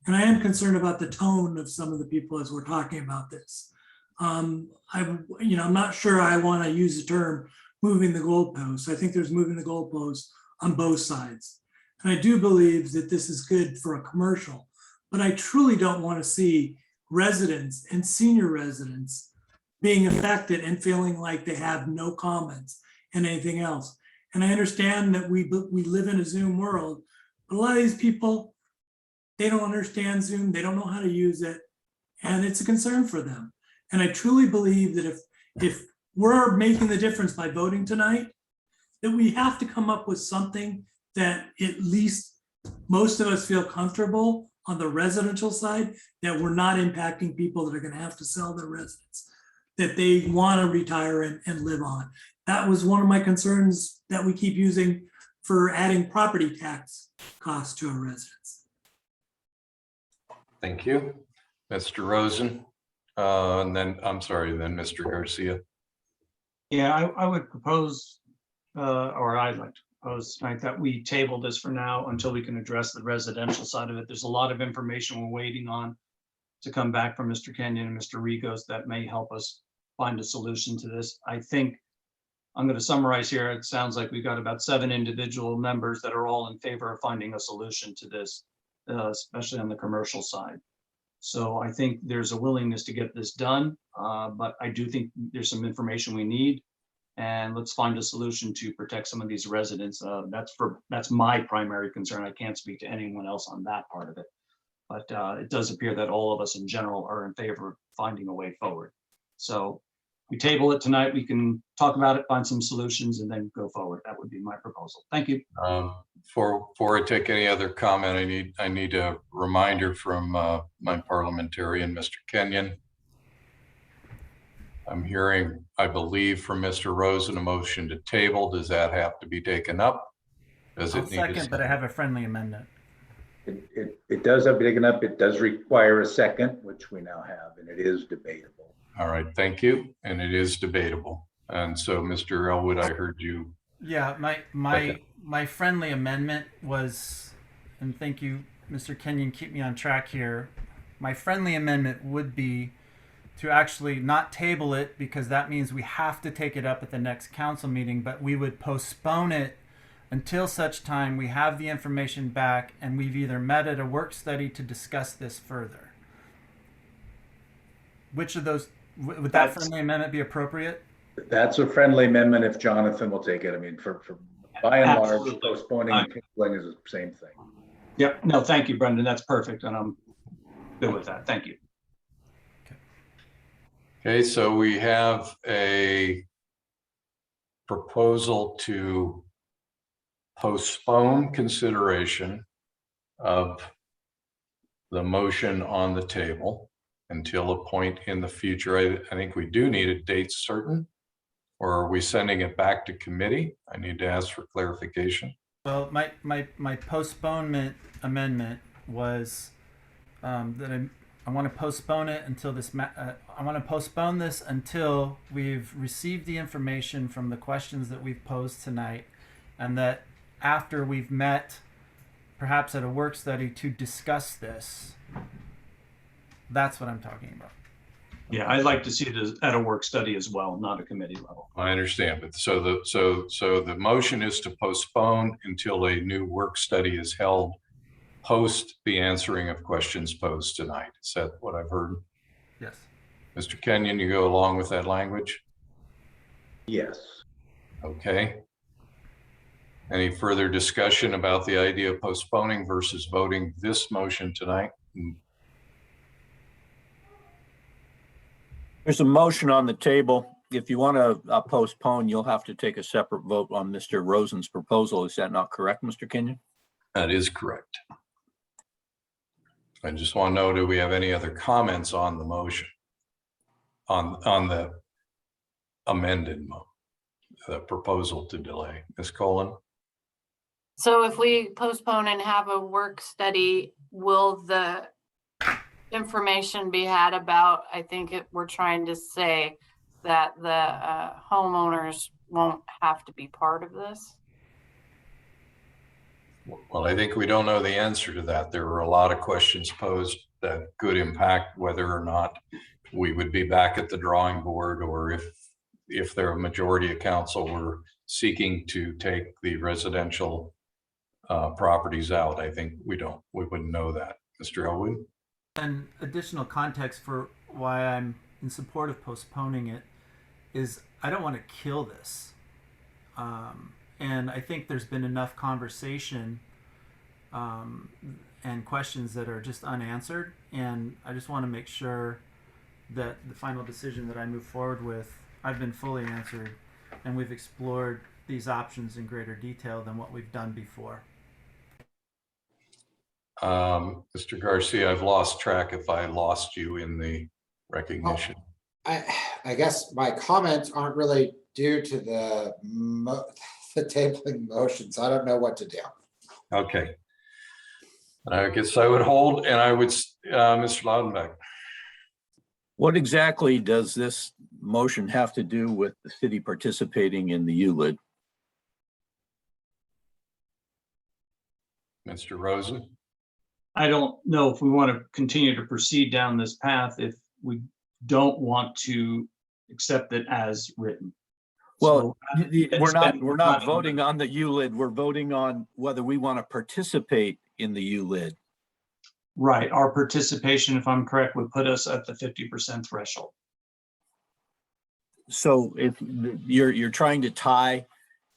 And I am concerned about the tone of some of the people as we're talking about this. I'm not sure I want to use the term moving the goalposts. I think there's moving the goalposts on both sides. And I do believe that this is good for a commercial, but I truly don't want to see residents and senior residents being affected and feeling like they have no comments and anything else. And I understand that we live in a Zoom world, but a lot of these people, they don't understand Zoom, they don't know how to use it, and it's a concern for them. And I truly believe that if we're making the difference by voting tonight, that we have to come up with something that at least most of us feel comfortable on the residential side, that we're not impacting people that are going to have to sell their residence, that they want to retire and live on. That was one of my concerns that we keep using for adding property tax costs to our residents. Thank you. Mr. Rosen, and then Mr. Garcia. Yeah, I would propose, or I'd like to propose tonight that we table this for now until we can address the residential side of it. There's a lot of information we're waiting on to come back from Mr. Kenyon and Mr. Rigos that may help us find a solution to this. I think I'm going to summarize here. It sounds like we've got about 7 individual members that are all in favor of finding a solution to this, especially on the commercial side. So I think there's a willingness to get this done, but I do think there's some information we need, and let's find a solution to protect some of these residents. That's my primary concern. I can't speak to anyone else on that part of it, but it does appear that all of us in general are in favor of finding a way forward. So we table it tonight. We can talk about it, find some solutions, and then go forward. That would be my proposal. Thank you. Before I take any other comment, I need a reminder from my parliamentarian, Mr. Kenyon. I'm hearing, I believe, from Mr. Rosen, a motion to table. Does that have to be taken up? Does I'll it need second, but I have a friendly amendment. It does have to be taken up. It does require a second, which we now have, and it is debatable. All right, thank you. And it is debatable. And so, Mr. Elwood, I heard you. Yeah, my friendly amendment was, and thank you, Mr. Kenyon, keep me on track here. My friendly amendment would be to actually not table it, because that means we have to take it up at the next council meeting, but we would postpone it until such time we have the information back and we've either met at a work study to discuss this further. Which of those, would that friendly amendment be appropriate? That's a friendly amendment if Jonathan will take it. I mean, for by and Absolutely. large, postponing and tabling is the same thing. Yep. No, thank you, Brendan. That's perfect. And I'm good with that. Thank you. Okay, so we have a proposal to postpone consideration of the motion on the table until a point in the future. I think we do need a date certain, or are we sending it back to committee? I need to ask for clarification. Well, my postponement amendment was that I want to postpone it until this. I want to postpone this until we've received the information from the questions that we've posed tonight, and that after we've met, perhaps at a work study, to discuss this. That's what I'm talking about. Yeah, I'd like to see it at a work study as well, not a committee level. I understand, but so the motion is to postpone until a new work study is held post the answering of questions posed tonight. Is that what I've heard? Yes. Mr. Kenyon, you go along with that language? Yes. Okay. Any further discussion about the idea of postponing versus voting this motion tonight? There's a motion on the table. If you want to postpone, you'll have to take a separate vote on Mr. Rosen's proposal. Is that not correct, Mr. Kenyon? That is correct. I just want to know, do we have any other comments on the motion? On the amended the proposal to delay? Ms. Colon? So if we postpone and have a work study, will the information be had about, I think we're trying to say that the homeowners won't have to be part of this? Well, I think we don't know the answer to that. There were a lot of questions posed that could impact whether or not we would be back at the drawing board, or if there a majority of council were seeking to take the residential properties out. I think we wouldn't know that. Mr. Elwood? And additional context for why I'm in support of postponing it is I don't want to kill this. And I think there's been enough conversation and questions that are just unanswered. And I just want to make sure that the final decision that I move forward with, I've been fully answered, and we've explored these options in greater detail than what we've done before. Mr. Garcia, I've lost track if I lost you in the recognition. I guess my comments aren't really due to the tabling motions. I don't know what to do. Okay. I guess I would hold, and I would, Mr. Laudenbach. What exactly does this motion have to do with the city participating in the ULID? Mr. Rosen? I don't know if we want to continue to proceed down this path if we don't want to accept it as written. Well, we're not money. voting on the ULID. We're voting on whether we want to participate in the ULID. Right, our participation, if I'm correct, would put us at the 50% threshold. So if you're trying to tie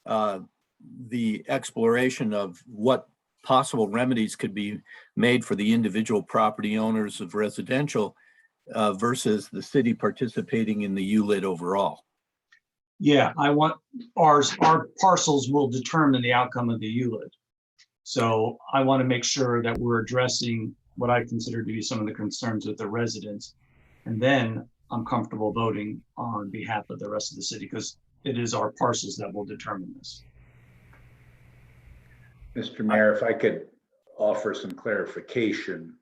the exploration of what possible remedies could be made for the individual property owners of residential versus the city participating in the ULID overall. Yeah, I want our parcels will determine the outcome of the ULID. So I want to make sure that we're addressing what I consider to be some of the concerns with the residents. And then I'm comfortable voting on behalf of the rest of the city because it is our parcels that will determine this. Mr. Mayor, if I could offer some clarification.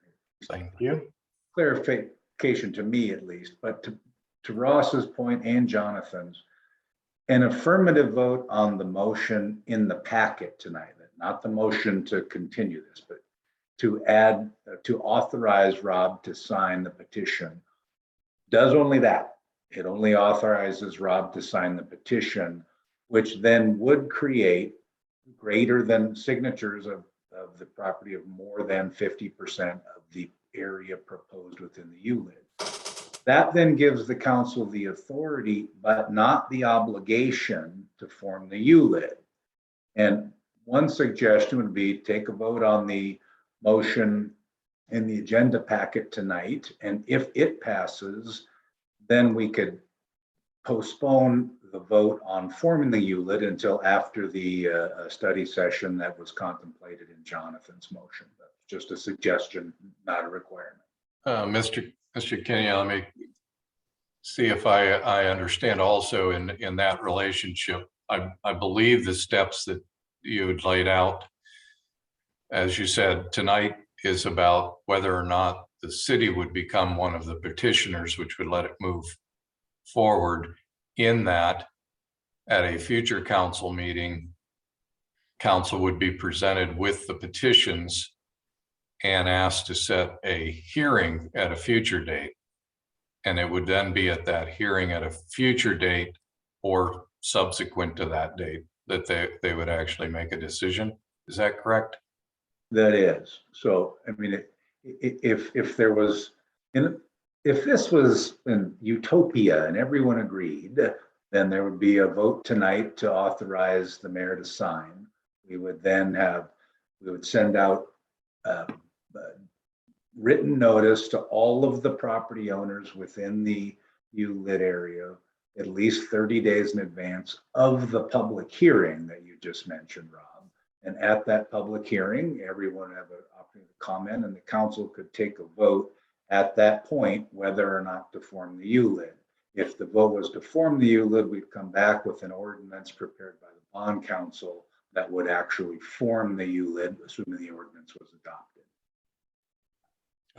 Thank you. Clarification to me at least, but to Ross's point and Jonathan's, an affirmative vote on the motion in the packet tonight, not the motion to continue this, but to authorize Rob to sign the petition, does only that. It only authorizes Rob to sign the petition, which then would create greater than signatures of the property of more than 50% of the area proposed within the ULID. That then gives the council the authority, but not the obligation to form the ULID. And one suggestion would be take a vote on the motion in the agenda packet tonight. And if it passes, then we could postpone the vote on forming the ULID until after the study session that was contemplated in Jonathan's motion. That's just a suggestion, not a requirement. Mr. Kenny, let me see if I understand also in that relationship. I believe the steps that you had laid out, as you said, tonight is about whether or not the city would become one of the petitioners, which would let it move forward. In that, at a future council meeting, council would be presented with the petitions and asked to set a hearing at a future date. And it would then be at that hearing at a future date or subsequent to that date that they would actually make a decision. Is that correct? That is. So, I mean, if there was, if this was in utopia and everyone agreed, then there would be a vote tonight to authorize the mayor to sign. We would then we would send out written notice to all of the property owners within the ULID area, at least 30 days in advance of the public hearing that you just mentioned, Rob. And at that public hearing, everyone would have an opportunity to comment, and the council could take a vote at that point whether or not to form the ULID. If the vote was to form the ULID, we'd come back with an ordinance prepared by the bond council that would actually form the ULID, assuming the ordinance was adopted.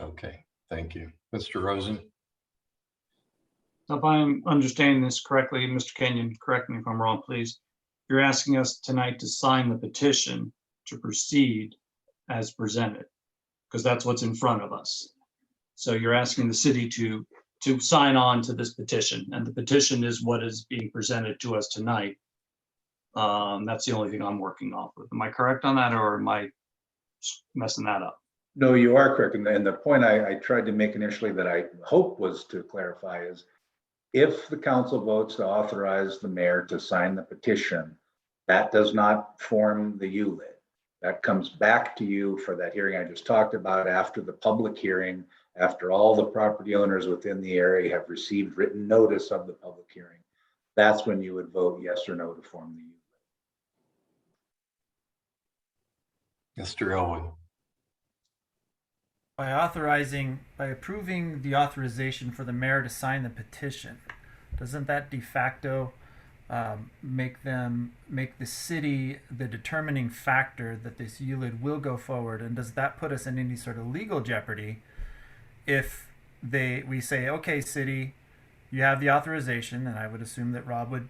Okay, thank you. Mr. Rosen? So if I'm understanding this correctly, Mr. Kenyon, correct me if I'm wrong, please. You're asking us tonight to sign the petition to proceed as presented, because that's what's in front of us. So you're asking the city to sign on to this petition, and the petition is what is being presented to us tonight. That's the only thing I'm working off with. Am I correct on that, or am I messing that up? No, you are correct. And the point I tried to make initially that I hope was to clarify is if the council votes to authorize the mayor to sign the petition, that does not form the ULID. That comes back to you for that hearing I just talked about after the public hearing, after all the property owners within the area have received written notice of the public hearing. That's when you would vote yes or no to form the ULID. Mr. Elwood. By approving the authorization for the mayor to sign the petition, doesn't that de facto make the city the determining factor that this ULID will go forward? And does that put us in any sort of legal jeopardy if we say, okay, city, you have the authorization, and I would assume that Rob would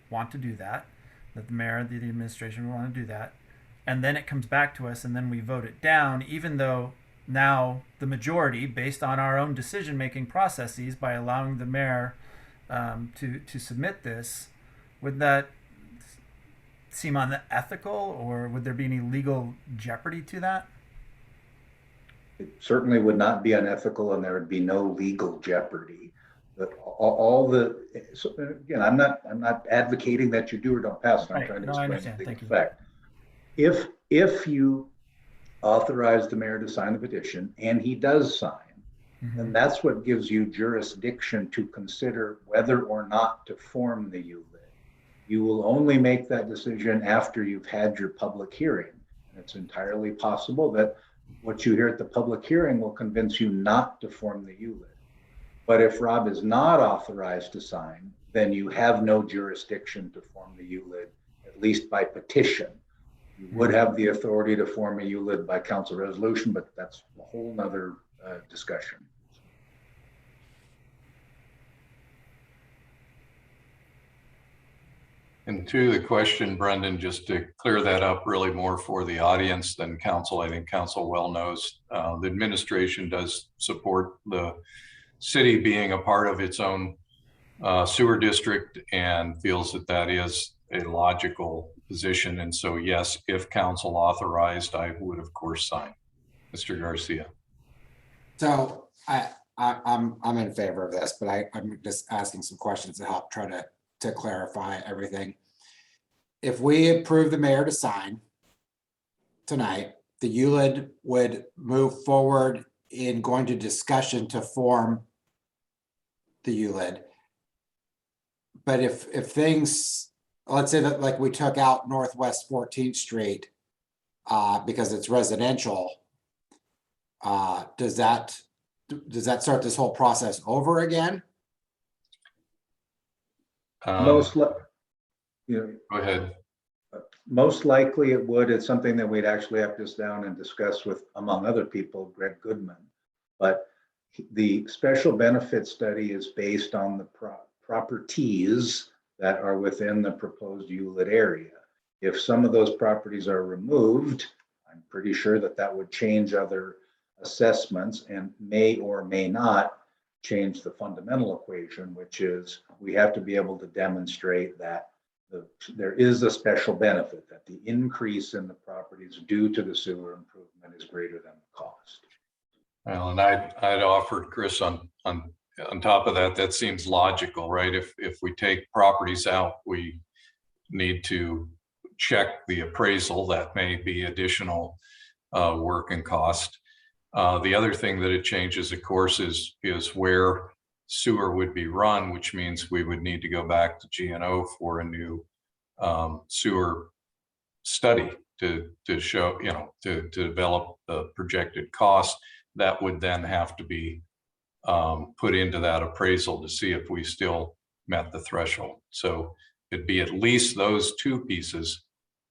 want to do that, that the mayor, the administration would want to do that, and then it comes back to us and then we vote it down, even though now the majority, based on our own decision-making processes, by allowing the mayor to submit this, would that seem unethical, or would there be any legal jeopardy to that? It certainly would not be unethical, and there would be no legal jeopardy. But again, I'm not advocating that you do or don't pass it. I'm trying to explain the effect. If you authorize the mayor to sign the petition, and he does sign, then that's what gives you jurisdiction to consider whether or not to form the ULID. You will only make that decision after you've had your public hearing. And it's entirely possible that what you hear at the public hearing will convince you not to form the ULID. But if Rob is not authorized to sign, then you have no jurisdiction to form the ULID, at least by petition. You would have the authority to form a ULID by council resolution, but that's a whole nother discussion. And to the question, Brendan, just to clear that up really more for the audience than council, I think council well knows, the administration does support the city being a part of its own sewer district and feels that that is a logical position. And so, yes, if council authorized, I would of course sign. Mr. Garcia. So I'm in favor of this, but I'm just asking some questions to help try to clarify everything. If we approve the mayor to sign tonight, the ULID would move forward in going to discussion to form the ULID. But if things, let's say that like we took out Northwest 14th Street because it's residential, does that start this whole process over again? Go ahead. Most likely it would. It's something that we'd actually have to sit down and discuss with, among other people, Greg Goodman. But the special benefit study is based on the properties that are within the proposed ULID area. If some of those properties are removed, I'm pretty sure that would change other assessments and may or may not change the fundamental equation, which is we have to be able to demonstrate that there is a special benefit, that the increase in the properties due to the sewer improvement is greater than the cost. Well, and I'd offered Chris on top of that, that seems logical, right? If we take properties out, we need to check the appraisal. That may be additional work and cost. The other thing that it changes, of course, is where sewer would be run, which means we would need to go back to GNO for a new sewer study to show, to develop the projected cost. That would then have to be put into that appraisal to see if we still met the threshold. So it'd be at least those two pieces,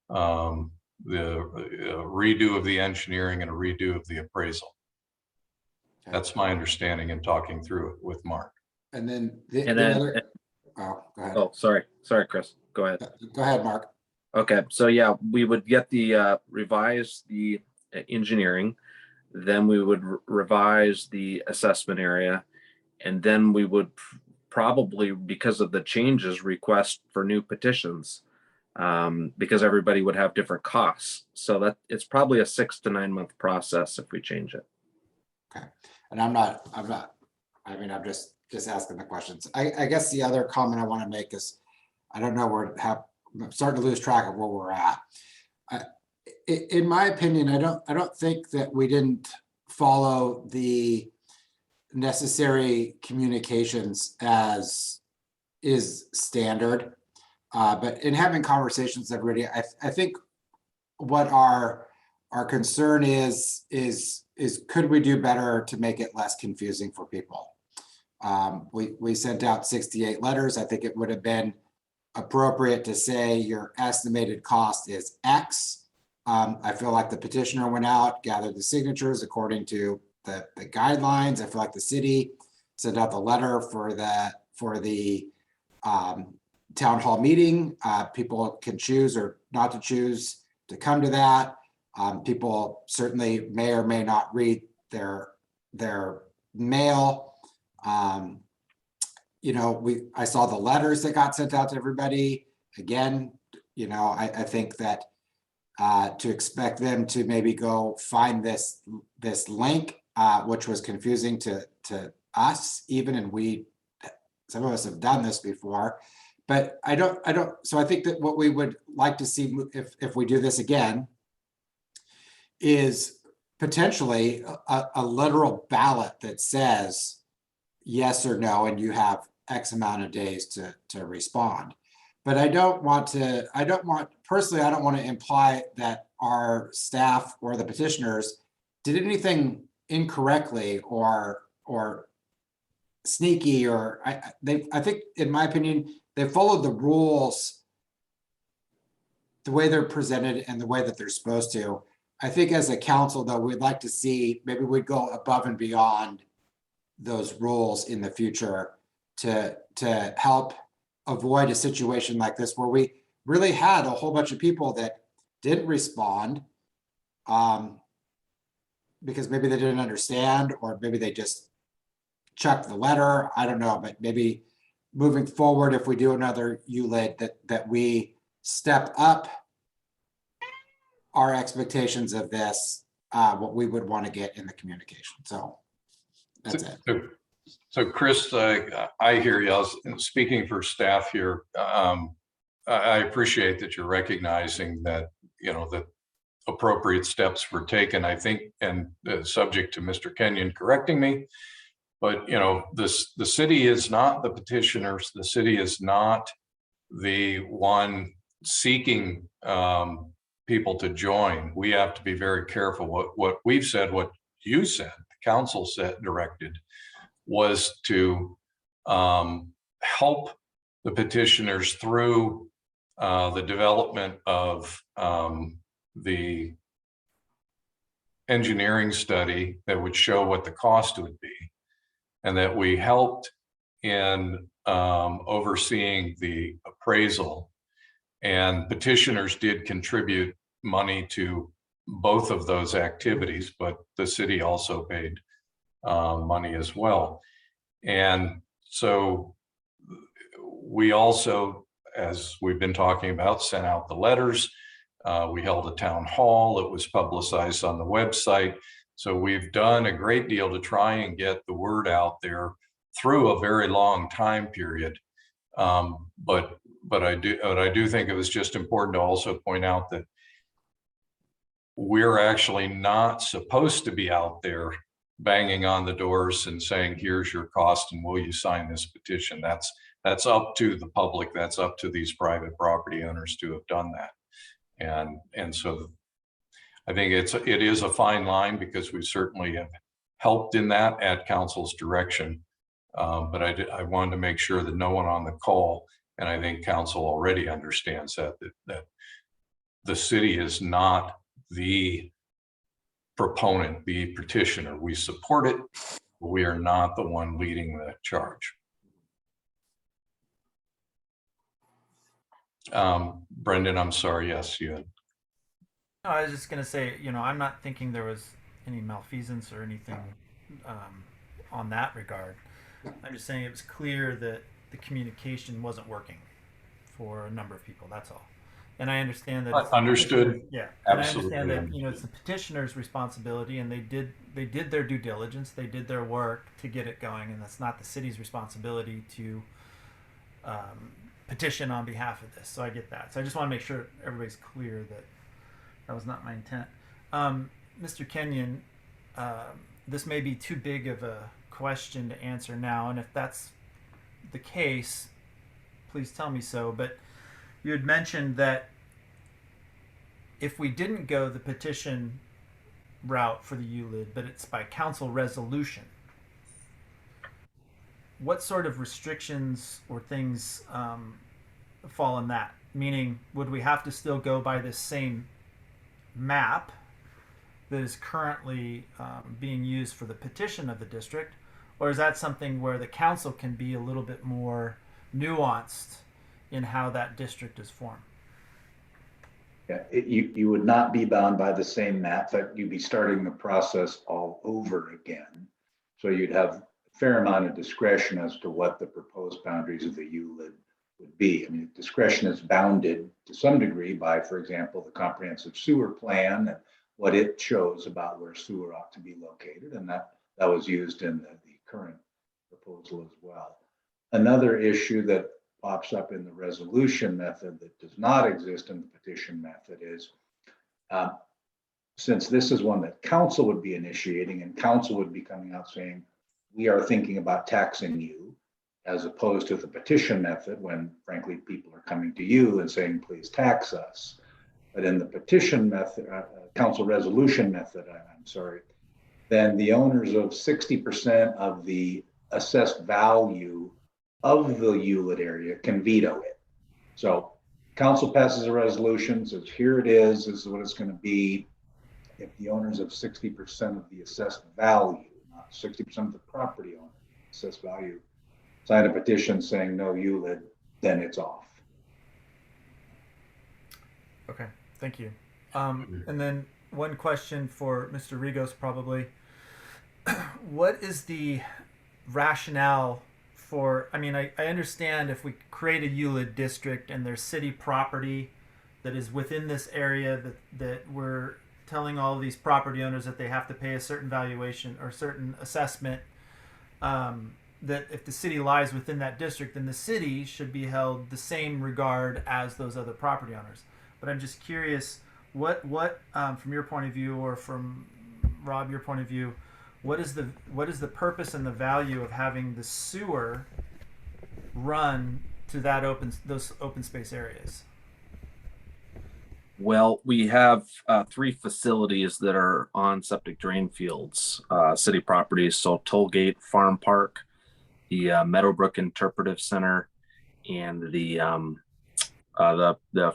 the redo of the engineering and a redo of the appraisal. That's my understanding in talking through it with Mark. And then the And then, other, oh, go ahead. oh, sorry, Chris, go ahead. Go ahead, Mark. Okay, so yeah, we would get the revise the engineering, then we would revise the assessment area, and then we would probably, because of the changes, request for new petitions, because everybody would have different costs. So that it's probably a 6 to 9 month process if we change it. Okay, and I'm just asking the questions. I guess the other comment I want to make is, I don't know I'm starting to lose track of where we're at. In my opinion, I don't think that we didn't follow the necessary communications as is standard. But in having conversations with everybody, I think what our concern is could we do better to make it less confusing for people? We sent out 68 letters. I think it would have been appropriate to say your estimated cost is X. I feel like the petitioner went out, gathered the signatures according to the guidelines. I feel like the city sent out the letter for the town hall meeting. People can choose or not to choose to come to that. People certainly may or may not read their mail. I saw the letters that got sent out to everybody. Again, I think that to expect them to maybe go find this link, which was confusing to us even, and some of us have done this before, but I don't. So I think that what we would like to see if we do this again is potentially a literal ballot that says yes or no, and you have X amount of days to respond. But I don't want to imply that our staff or the petitioners did anything incorrectly or sneaky, or I think, in my opinion, they followed the rules the way they're presented and the way that they're supposed to. I think as a council, though, we'd like to see, maybe we'd go above and beyond those rules in the future to help avoid a situation like this, where we really had a whole bunch of people that didn't respond because maybe they didn't understand, or maybe they just chucked the letter. I don't know, but maybe moving forward, if we do another ULID, that we step up our expectations of this, what we would want to get in the communication. So that's it. So Chris, I hear you. I was speaking for staff here. I appreciate that you're recognizing that, that appropriate steps were taken, I think, and subject to Mr. Kenyon correcting me. But, the city is not the petitioners. The city is not the one seeking people to join. We have to be very careful. What we've said, what you said, the council directed, was to help the petitioners through the development of the engineering study that would show what the cost would be, and that we helped in overseeing the appraisal. And petitioners did contribute money to both of those activities, but the city also paid money as well. And so we also, as we've been talking about, sent out the letters. We held a town hall. It was publicized on the website. So we've done a great deal to try and get the word out there through a very long time period. But I do think it was just important to also point out that we're actually not supposed to be out there banging on the doors and saying, here's your cost and will you sign this petition? That's up to the public. That's up to these private property owners to have done that. And so I think it is a fine line, because we certainly have helped in that at council's direction. But I wanted to make sure that no one on the call, and I think council already understands that the city is not the proponent, the petitioner. We support it, but we are not the one leading the charge. Brendan, I'm sorry. Yes, you had. No, I was just gonna say, I'm not thinking there was any malfeasance or anything on that regard. I'm just saying it was clear that the communication wasn't working for a number of people. That's all. And I understand that. Understood. Yeah, Absolutely. and I understand that it's the petitioner's responsibility, and they did their due diligence. They did their work to get it going, and that's not the city's responsibility to petition on behalf of this. So I get that. So I just want to make sure everybody's clear that that was not my intent. Mr. Kenyon, this may be too big of a question to answer now, and if that's the case, please tell me so. But you had mentioned that if we didn't go the petition route for the ULID, but it's by council resolution, what sort of restrictions or things fall in that? Meaning, would we have to still go by this same map that is currently being used for the petition of the district, or is that something where the council can be a little bit more nuanced in how that district is formed? Yeah, you would not be bound by the same map, but you'd be starting the process all over again. So you'd have a fair amount of discretion as to what the proposed boundaries of the ULID would be. I mean, discretion is bounded to some degree by, for example, the comprehensive sewer plan and what it shows about where sewer ought to be located, and that was used in the current proposal as well. Another issue that pops up in the resolution method that does not exist in the petition method is, since this is one that council would be initiating, and council would be coming out saying, we are thinking about taxing you, as opposed to the petition method when frankly people are coming to you and saying, please tax us. But in the petition method, council resolution method, I'm sorry, then the owners of 60% of the assessed value of the ULID area can veto it. So council passes a resolution, says here it is, this is what it's going to be. If the owners of 60% of the assessed value, not 60% of the property owner, assessed value, sign a petition saying no ULID, then it's off. Okay, thank you. And then one question for Mr. Rigos, probably. What is the rationale for, I mean, I understand if we create a ULID district and there's city property that is within this area that we're telling all of these property owners that they have to pay a certain valuation or certain assessment, that if the city lies within that district, then the city should be held the same regard as those other property owners. But I'm just curious, what from your point of view, or from Rob, your point of view, what is the purpose and the value of having the sewer run to those open space areas? Well, we have 3 facilities that are on septic drain fields, city properties. So Tollgate Farm Park, the Meadowbrook Interpretive Center, and the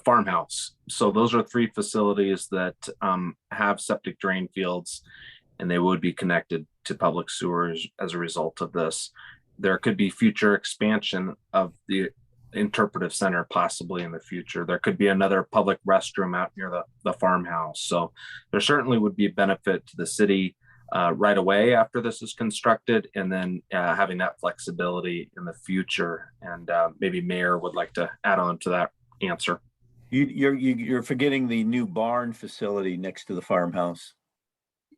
farmhouse. So those are 3 facilities that have septic drain fields, and they would be connected to public sewers as a result of this. There could be future expansion of the interpretive center possibly in the future. There could be another public restroom out near the farmhouse. So there certainly would be a benefit to the city right away after this is constructed, and then having that flexibility in the future. And maybe Mayor would like to add on to that answer. You're forgetting the new barn facility next to the farmhouse.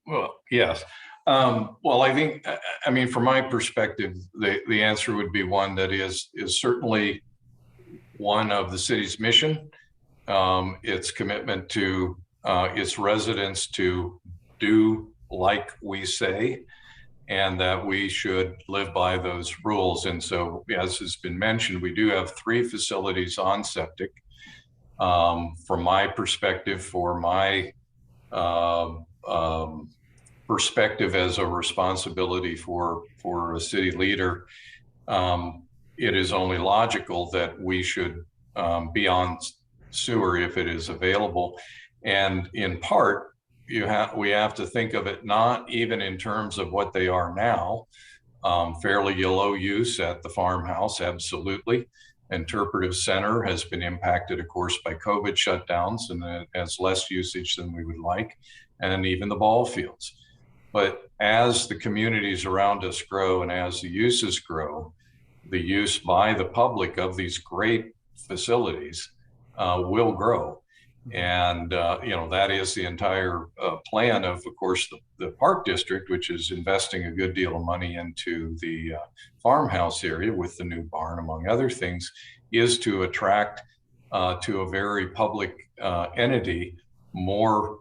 Well, yes. Well, I think, I mean, from my perspective, the answer would be one that is certainly one of the city's mission, its commitment to its residents to do like we say, and that we should live by those rules. And so, as has been mentioned, we do have 3 facilities on septic. From my perspective, for my perspective as a responsibility for a city leader, it is only logical that we should be on sewer if it is available. And in part, we have to think of it not even in terms of what they are now, fairly low use at the farmhouse, absolutely. interpretive center has been impacted, of course, by COVID shutdowns, and it has less usage than we would like, and even the ball fields. But as the communities around us grow and as the uses grow, the use by the public of these great facilities will grow. And, that is the entire plan of course, the Park District, which is investing a good deal of money into the farmhouse area with the new barn, among other things, is to attract to a very public entity more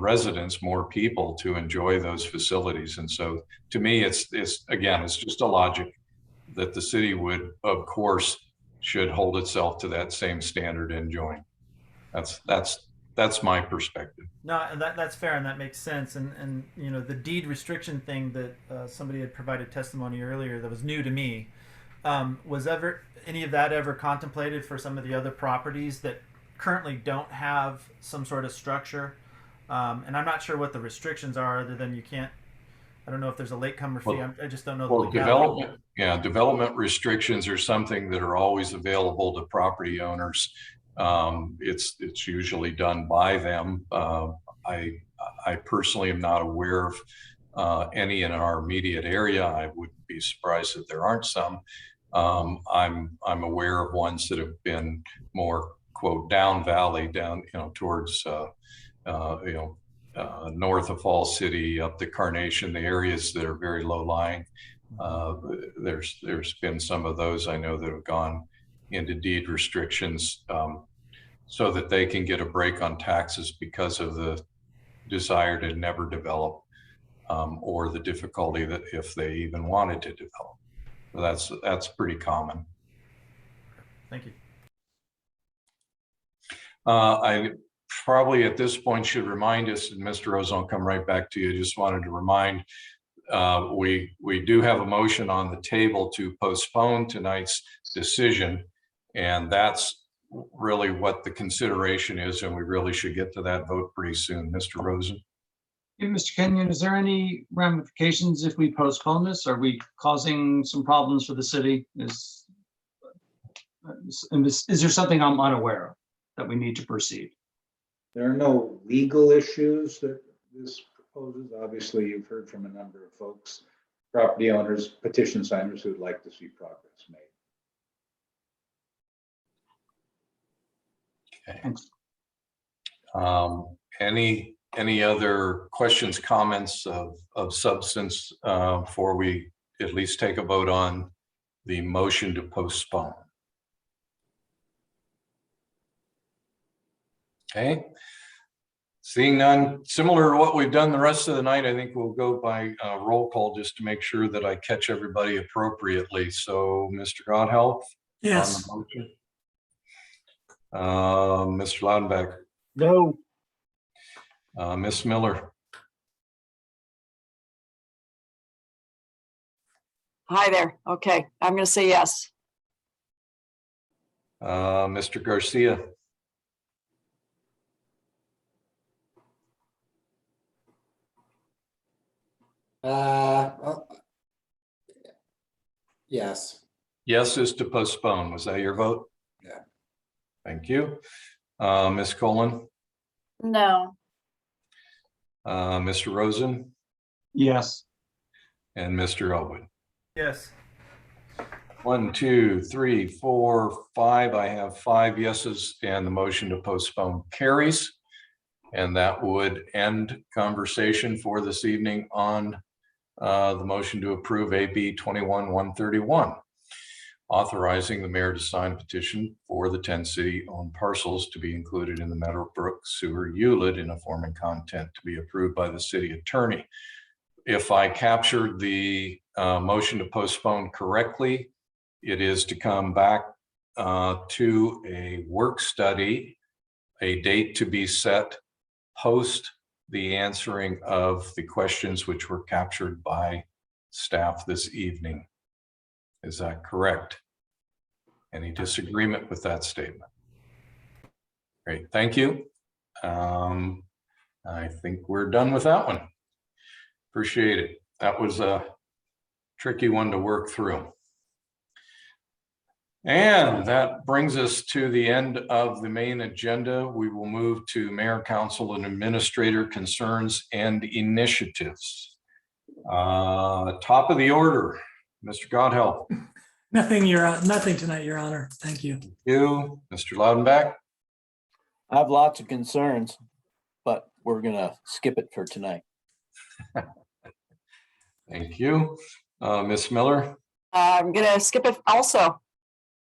residents, more people to enjoy those facilities. And so to me, it's just a logic that the city would, of course, should hold itself to that same standard and join. That's my perspective. No, and that's fair, and that makes sense. And the deed restriction thing that somebody had provided testimony earlier that was new to me, was any of that ever contemplated for some of the other properties that currently don't have some sort of structure? And I'm not sure what the restrictions are, other than you can't. I don't know if there's a latecomer fee. I just don't know. Well, development restrictions are something that are always available to property owners. It's usually done by them. I personally am not aware of any in our immediate area. I wouldn't be surprised if there aren't some. I'm aware of ones that have been more, quote, down valley, down towards north of Falls City, up to Carnation, the areas that are very low lying. There's been some of those I know that have gone into deed restrictions so that they can get a break on taxes because of the desire to never develop or the difficulty that if they even wanted to develop. So that's pretty common. Thank you. I probably at this point should remind us, and Mr. Rose, I'll come right back to you. Just wanted to remind, we do have a motion on the table to postpone tonight's decision, and that's really what the consideration is, and we really should get to that vote pretty soon. Mr. Rosen. Yeah, Mr. Kenyon, is there any ramifications if we postpone this? Are we causing some problems for the city? Is there something I'm unaware of that we need to proceed? There are no legal issues that this proposes. Obviously, you've heard from a number of folks, property owners, petition signers who would like to see progress made. Okay. Any other questions, comments of substance before we at least take a vote on the motion to postpone? Okay. Seeing none, similar to what we've done the rest of the night, I think we'll go by roll call just to make sure that I catch everybody appropriately. So, Mr. Godhelp? Yes. On the motion. Mr. Laudenbach? No. Ms. Miller? Hi there. Okay, I'm going to say yes. Mr. Garcia? Yes. Yes is to postpone. Was that your vote? Yeah. Thank you. Ms. Colon? No. Mr. Rosen? Yes. And Mr. Elwood? Yes. 1, 2, 3, 4, 5. I have 5 yeses, and the motion to postpone carries. And that would end conversation for this evening on the motion to approve AB 21-131, authorizing the mayor to sign a petition for the 10 city-owned parcels to be included in the Meadowbrook Sewer ULID in a form and content to be approved by the city attorney. If I captured the motion to postpone correctly, it is to come back to a work study, a date to be set post the answering of the questions which were captured by staff this evening. Is that correct? Any disagreement with that statement? Great, thank you. I think we're done with that one. Appreciate it. That was a tricky one to work through. And that brings us to the end of the main agenda. We will move to Mayor, Council, and Administrator concerns and initiatives. Top of the order, Mr. Godhelp. Nothing tonight, Your Honor. Thank you. You, Mr. Loudenback. I have lots of concerns, but we're gonna skip it for tonight. Thank you. Ms. Miller. I'm gonna skip it also.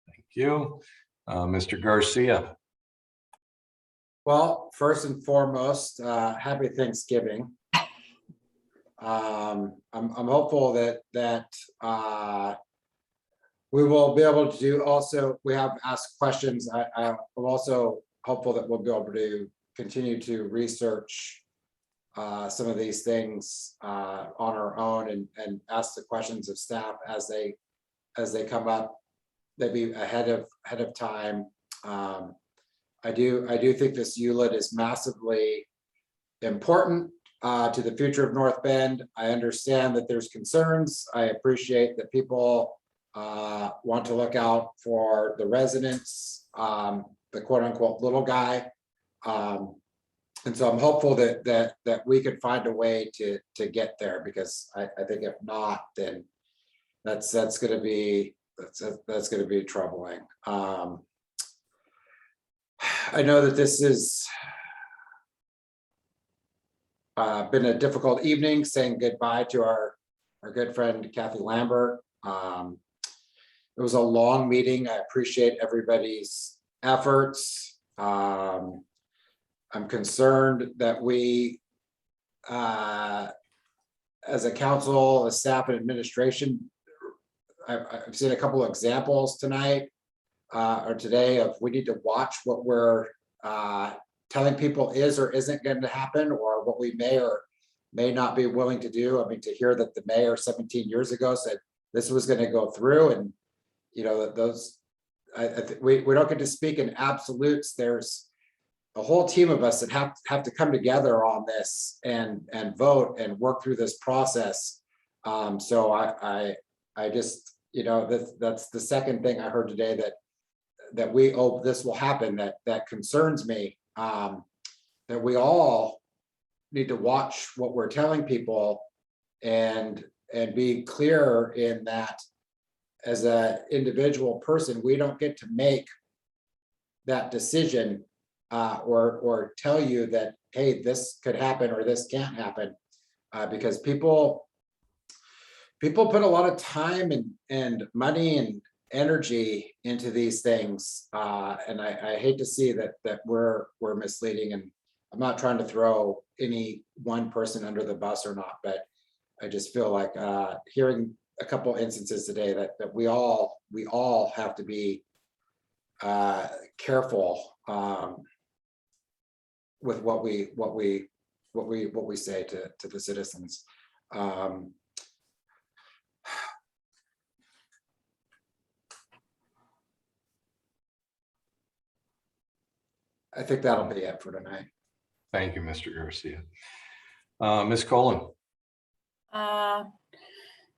Thank you. Mr. Garcia. Well, first and foremost, happy Thanksgiving. I'm hopeful that we will be able to do also, we have asked questions. I'm also hopeful that we'll be able to continue to research some of these things on our own and ask the questions of staff as they come up. They'd be ahead of time. I do think this ULIT is massively important to the future of North Bend. I understand that there's concerns. I appreciate that people want to look out for the residents, the quote unquote little guy. And so I'm hopeful that we could find a way to get there, because I think if not, then that's going to be troubling. I know that this has been a difficult evening, saying goodbye to our good friend Kathy Lambert. It was a long meeting. I appreciate everybody's efforts. I'm concerned that we, as a council, as staff and administration, I've seen a couple of examples tonight or today of we need to watch what we're telling people is or isn't going to happen, or what we may or may not be willing to do. I mean, to hear that the mayor 17 years ago said this was going to go through, and you know, those, I think we don't get to speak in absolutes. There's a whole team of us that have to come together on this and vote and work through this process. So I just, you know, that's the second thing I heard today that we hope this will happen, that concerns me, that we all need to watch what we're telling people and be clear in that as an individual person, we don't get to make that decision or tell you that, hey, this could happen or this can't happen, because people put a lot of time and money and energy into these things, and I hate to see that we're misleading. And I'm not trying to throw any one person under the bus or not, but I just feel like hearing a couple instances today that we all have to be careful with what we say to the citizens. I think that'll be it for tonight. Thank you, Mr. Garcia. Ms. Colon.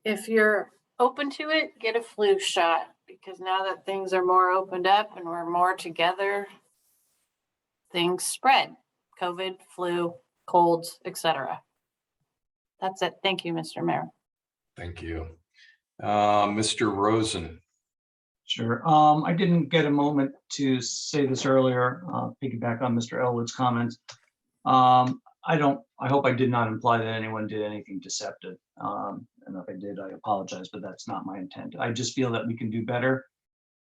If you're open to it, get a flu shot, because now that things are more opened up and we're more together, things spread. COVID, flu, colds, etc. That's it. Thank you, Mr. Mayor. Thank you. Mr. Rosen. Sure. I didn't get a moment to say this earlier, piggyback on Mr. Elwood's comments. I hope I did not imply that anyone did anything deceptive. And if I did, I apologize, but that's not my intent. I just feel that we can do better,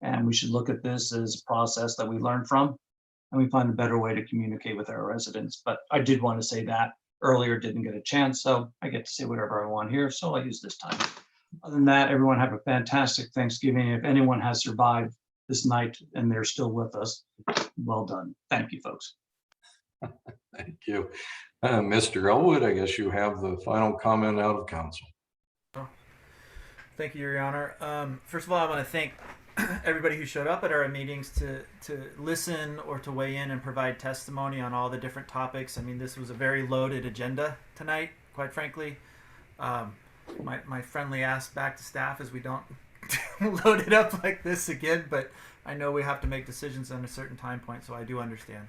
and we should look at this as a process that we learn from, and we find a better way to communicate with our residents. But I did want to say that earlier, didn't get a chance, so I get to say whatever I want here, so I'll use this time. Other than that, everyone have a fantastic Thanksgiving. If anyone has survived this night and they're still with us, well done. Thank you, folks. Thank you. Mr. Elwood, I guess you have the final comment out of council. Thank you, Your Honor. First of all, I want to thank everybody who showed up at our meetings to listen or to weigh in and provide testimony on all the different topics. I mean, this was a very loaded agenda tonight, quite frankly. My friendly ask back to staff is we don't load it up like this again, but I know we have to make decisions on a certain time point, so I do understand.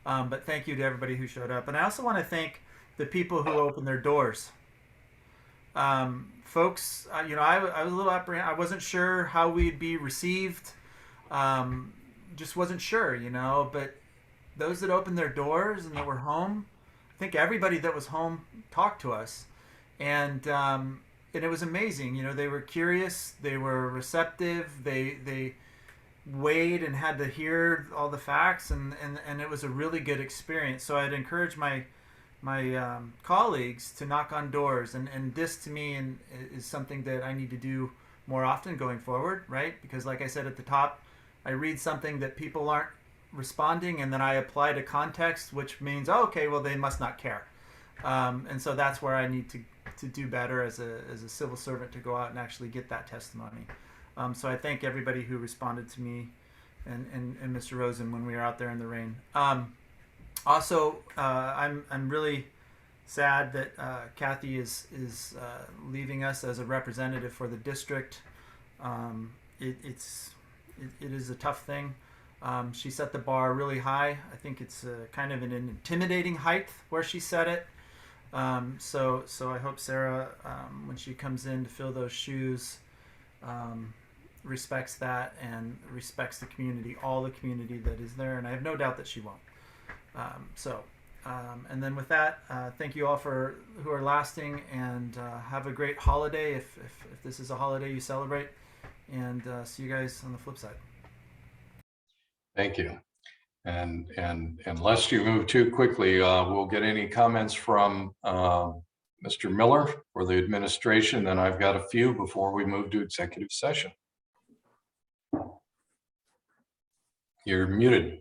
But thank you to everybody who showed up. And I also want to thank the people who opened their doors. Folks, you know, I was a little apprehensive. I wasn't sure how we'd be received. Just wasn't sure, you know, but those that opened their doors and that were home, I think everybody that was home talked to us. And it was amazing. You know, they were curious, they were receptive, they weighed and had to hear all the facts, and it was a really good experience. So I'd encourage my colleagues to knock on doors, and this to me is something that I need to do more often going forward, right? Because like I said at the top, I read something that people aren't responding, and then I apply to context, which means, oh, okay, well, they must not care. And so that's where I need to do better as a civil servant, to go out and actually get that testimony. So I thank everybody who responded to me and Mr. Rosen when we were out there in the rain. Also, I'm really sad that Kathy is leaving us as a representative for the district. It is a tough thing. She set the bar really high. I think it's kind of an intimidating height where she set it. So I hope Sarah, when she comes in to fill those shoes, respects that and respects the community, all the community that is there, and I have no doubt that she won't. And then with that, thank you all who are lasting, and have a great holiday if this is a holiday you celebrate, and see you guys on the flip side. Thank you. And unless you move too quickly, we'll get any comments from Mr. Miller for the administration. Then I've got a few before we move to executive session. You're muted.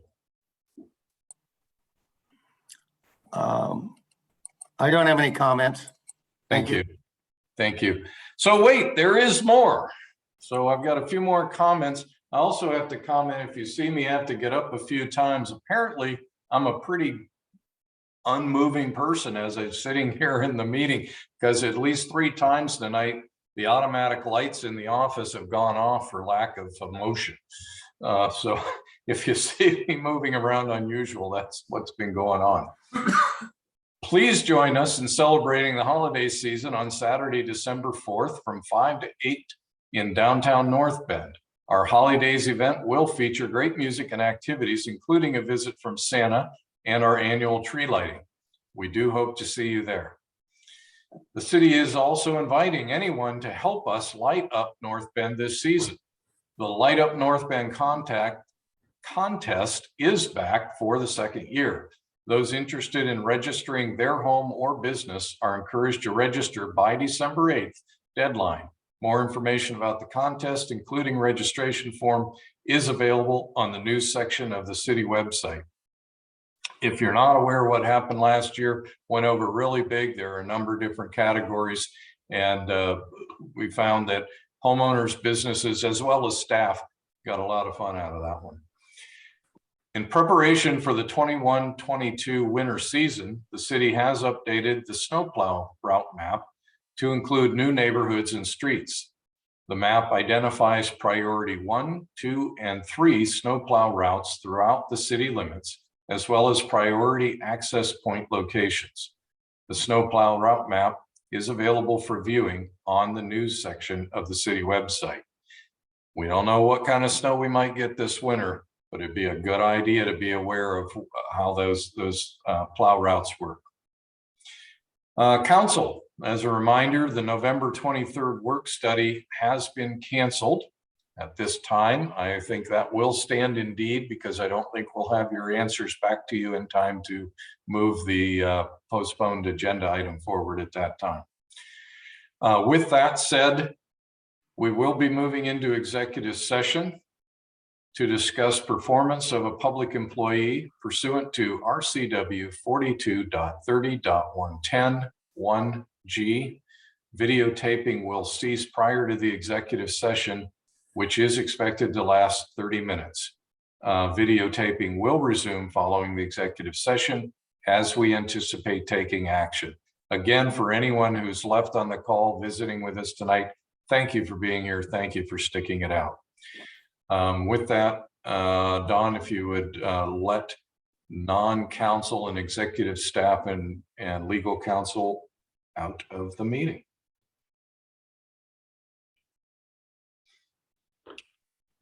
I don't have any comments. Thank you. Thank you. So wait, there is more. So I've got a few more comments. I also have to comment, if you see me, I have to get up a few times. Apparently, I'm a pretty unmoving person as I'm sitting here in the meeting, because at least 3 times tonight, the automatic lights in the office have gone off for lack of emotion. So if you see me moving around unusual, that's what's been going on. Please join us in celebrating the holiday season on Saturday, December 4th from 5 to 8 in downtown North Bend. Our Holidays event will feature great music and activities, including a visit from Santa and our annual tree lighting. We do hope to see you there. The city is also inviting anyone to help us light up North Bend this season. The Light Up North Bend contest is back for the 2nd year. Those interested in registering their home or business are encouraged to register by December 8th deadline. More information about the contest, including registration form, is available on the news section of the city website. If you're not aware what happened last year, went over really big. There are a number of different categories, and we found that homeowners, businesses, as well as staff got a lot of fun out of that one. In preparation for the 21-22 winter season, the city has updated the snowplow route map to include new neighborhoods and streets. The map identifies priority 1, 2, and 3 snowplow routes throughout the city limits, as well as priority access point locations. The snowplow route map is available for viewing on the news section of the city website. We don't know what kind of snow we might get this winter, but it'd be a good idea to be aware of how those plow routes work. Council, as a reminder, the November 23rd work study has been canceled at this time. I think that will stand indeed, because I don't think we'll have your answers back to you in time to move the postponed agenda item forward at that time. With that said, we will be moving into executive session to discuss performance of a public employee pursuant to RCW 42.30.110(1)G. Videotaping will cease prior to the executive session, which is expected to last 30 minutes. Videotaping will resume following the executive session as we anticipate taking action. Again, for anyone who's left on the call visiting with us tonight, thank you for being here. Thank you for sticking it out. With that, Don, if you would let non-council and executive staff and legal counsel out of the meeting.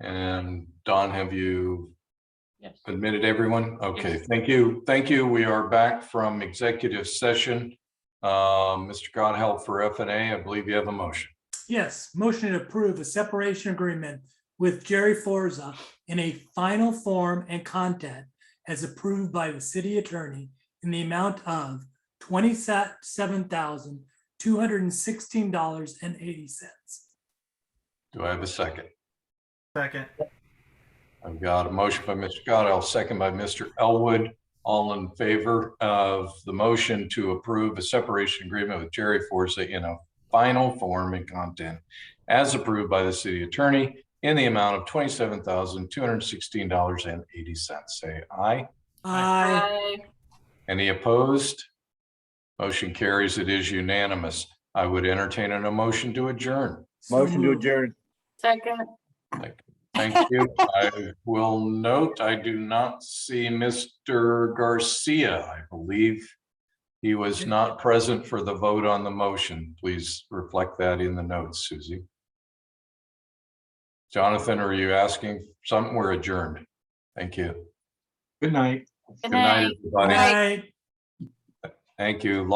And Don, have you Yes. admitted everyone? Okay, Yes. thank you. Thank you. We are back from executive session. Mr. Godhelp for F&A, I believe you have a motion. Yes, motion to approve a separation agreement with Jerry Forza in a final form and content as approved by the city attorney in the amount of $27,216.80. Do I have a second? Second. I've got a motion by Mr. Godhelp, second by Mr. Elwood. All in favor of the motion to approve a separation agreement with Jerry Forza in a final form and content as approved by the city attorney in the amount of $27,216.80. Say aye. Aye. Any opposed? Motion carries. It is unanimous. I would entertain a motion to adjourn. Motion to adjourn. Second. Thank you. I will note, I do not see Mr. Garcia. I believe he was not present for the vote on the motion. Please reflect that in the notes, Susie. Jonathan, are you asking something? We're adjourned. Thank you. Good night. Good Good night, night. everybody. Aye. Thank you. Long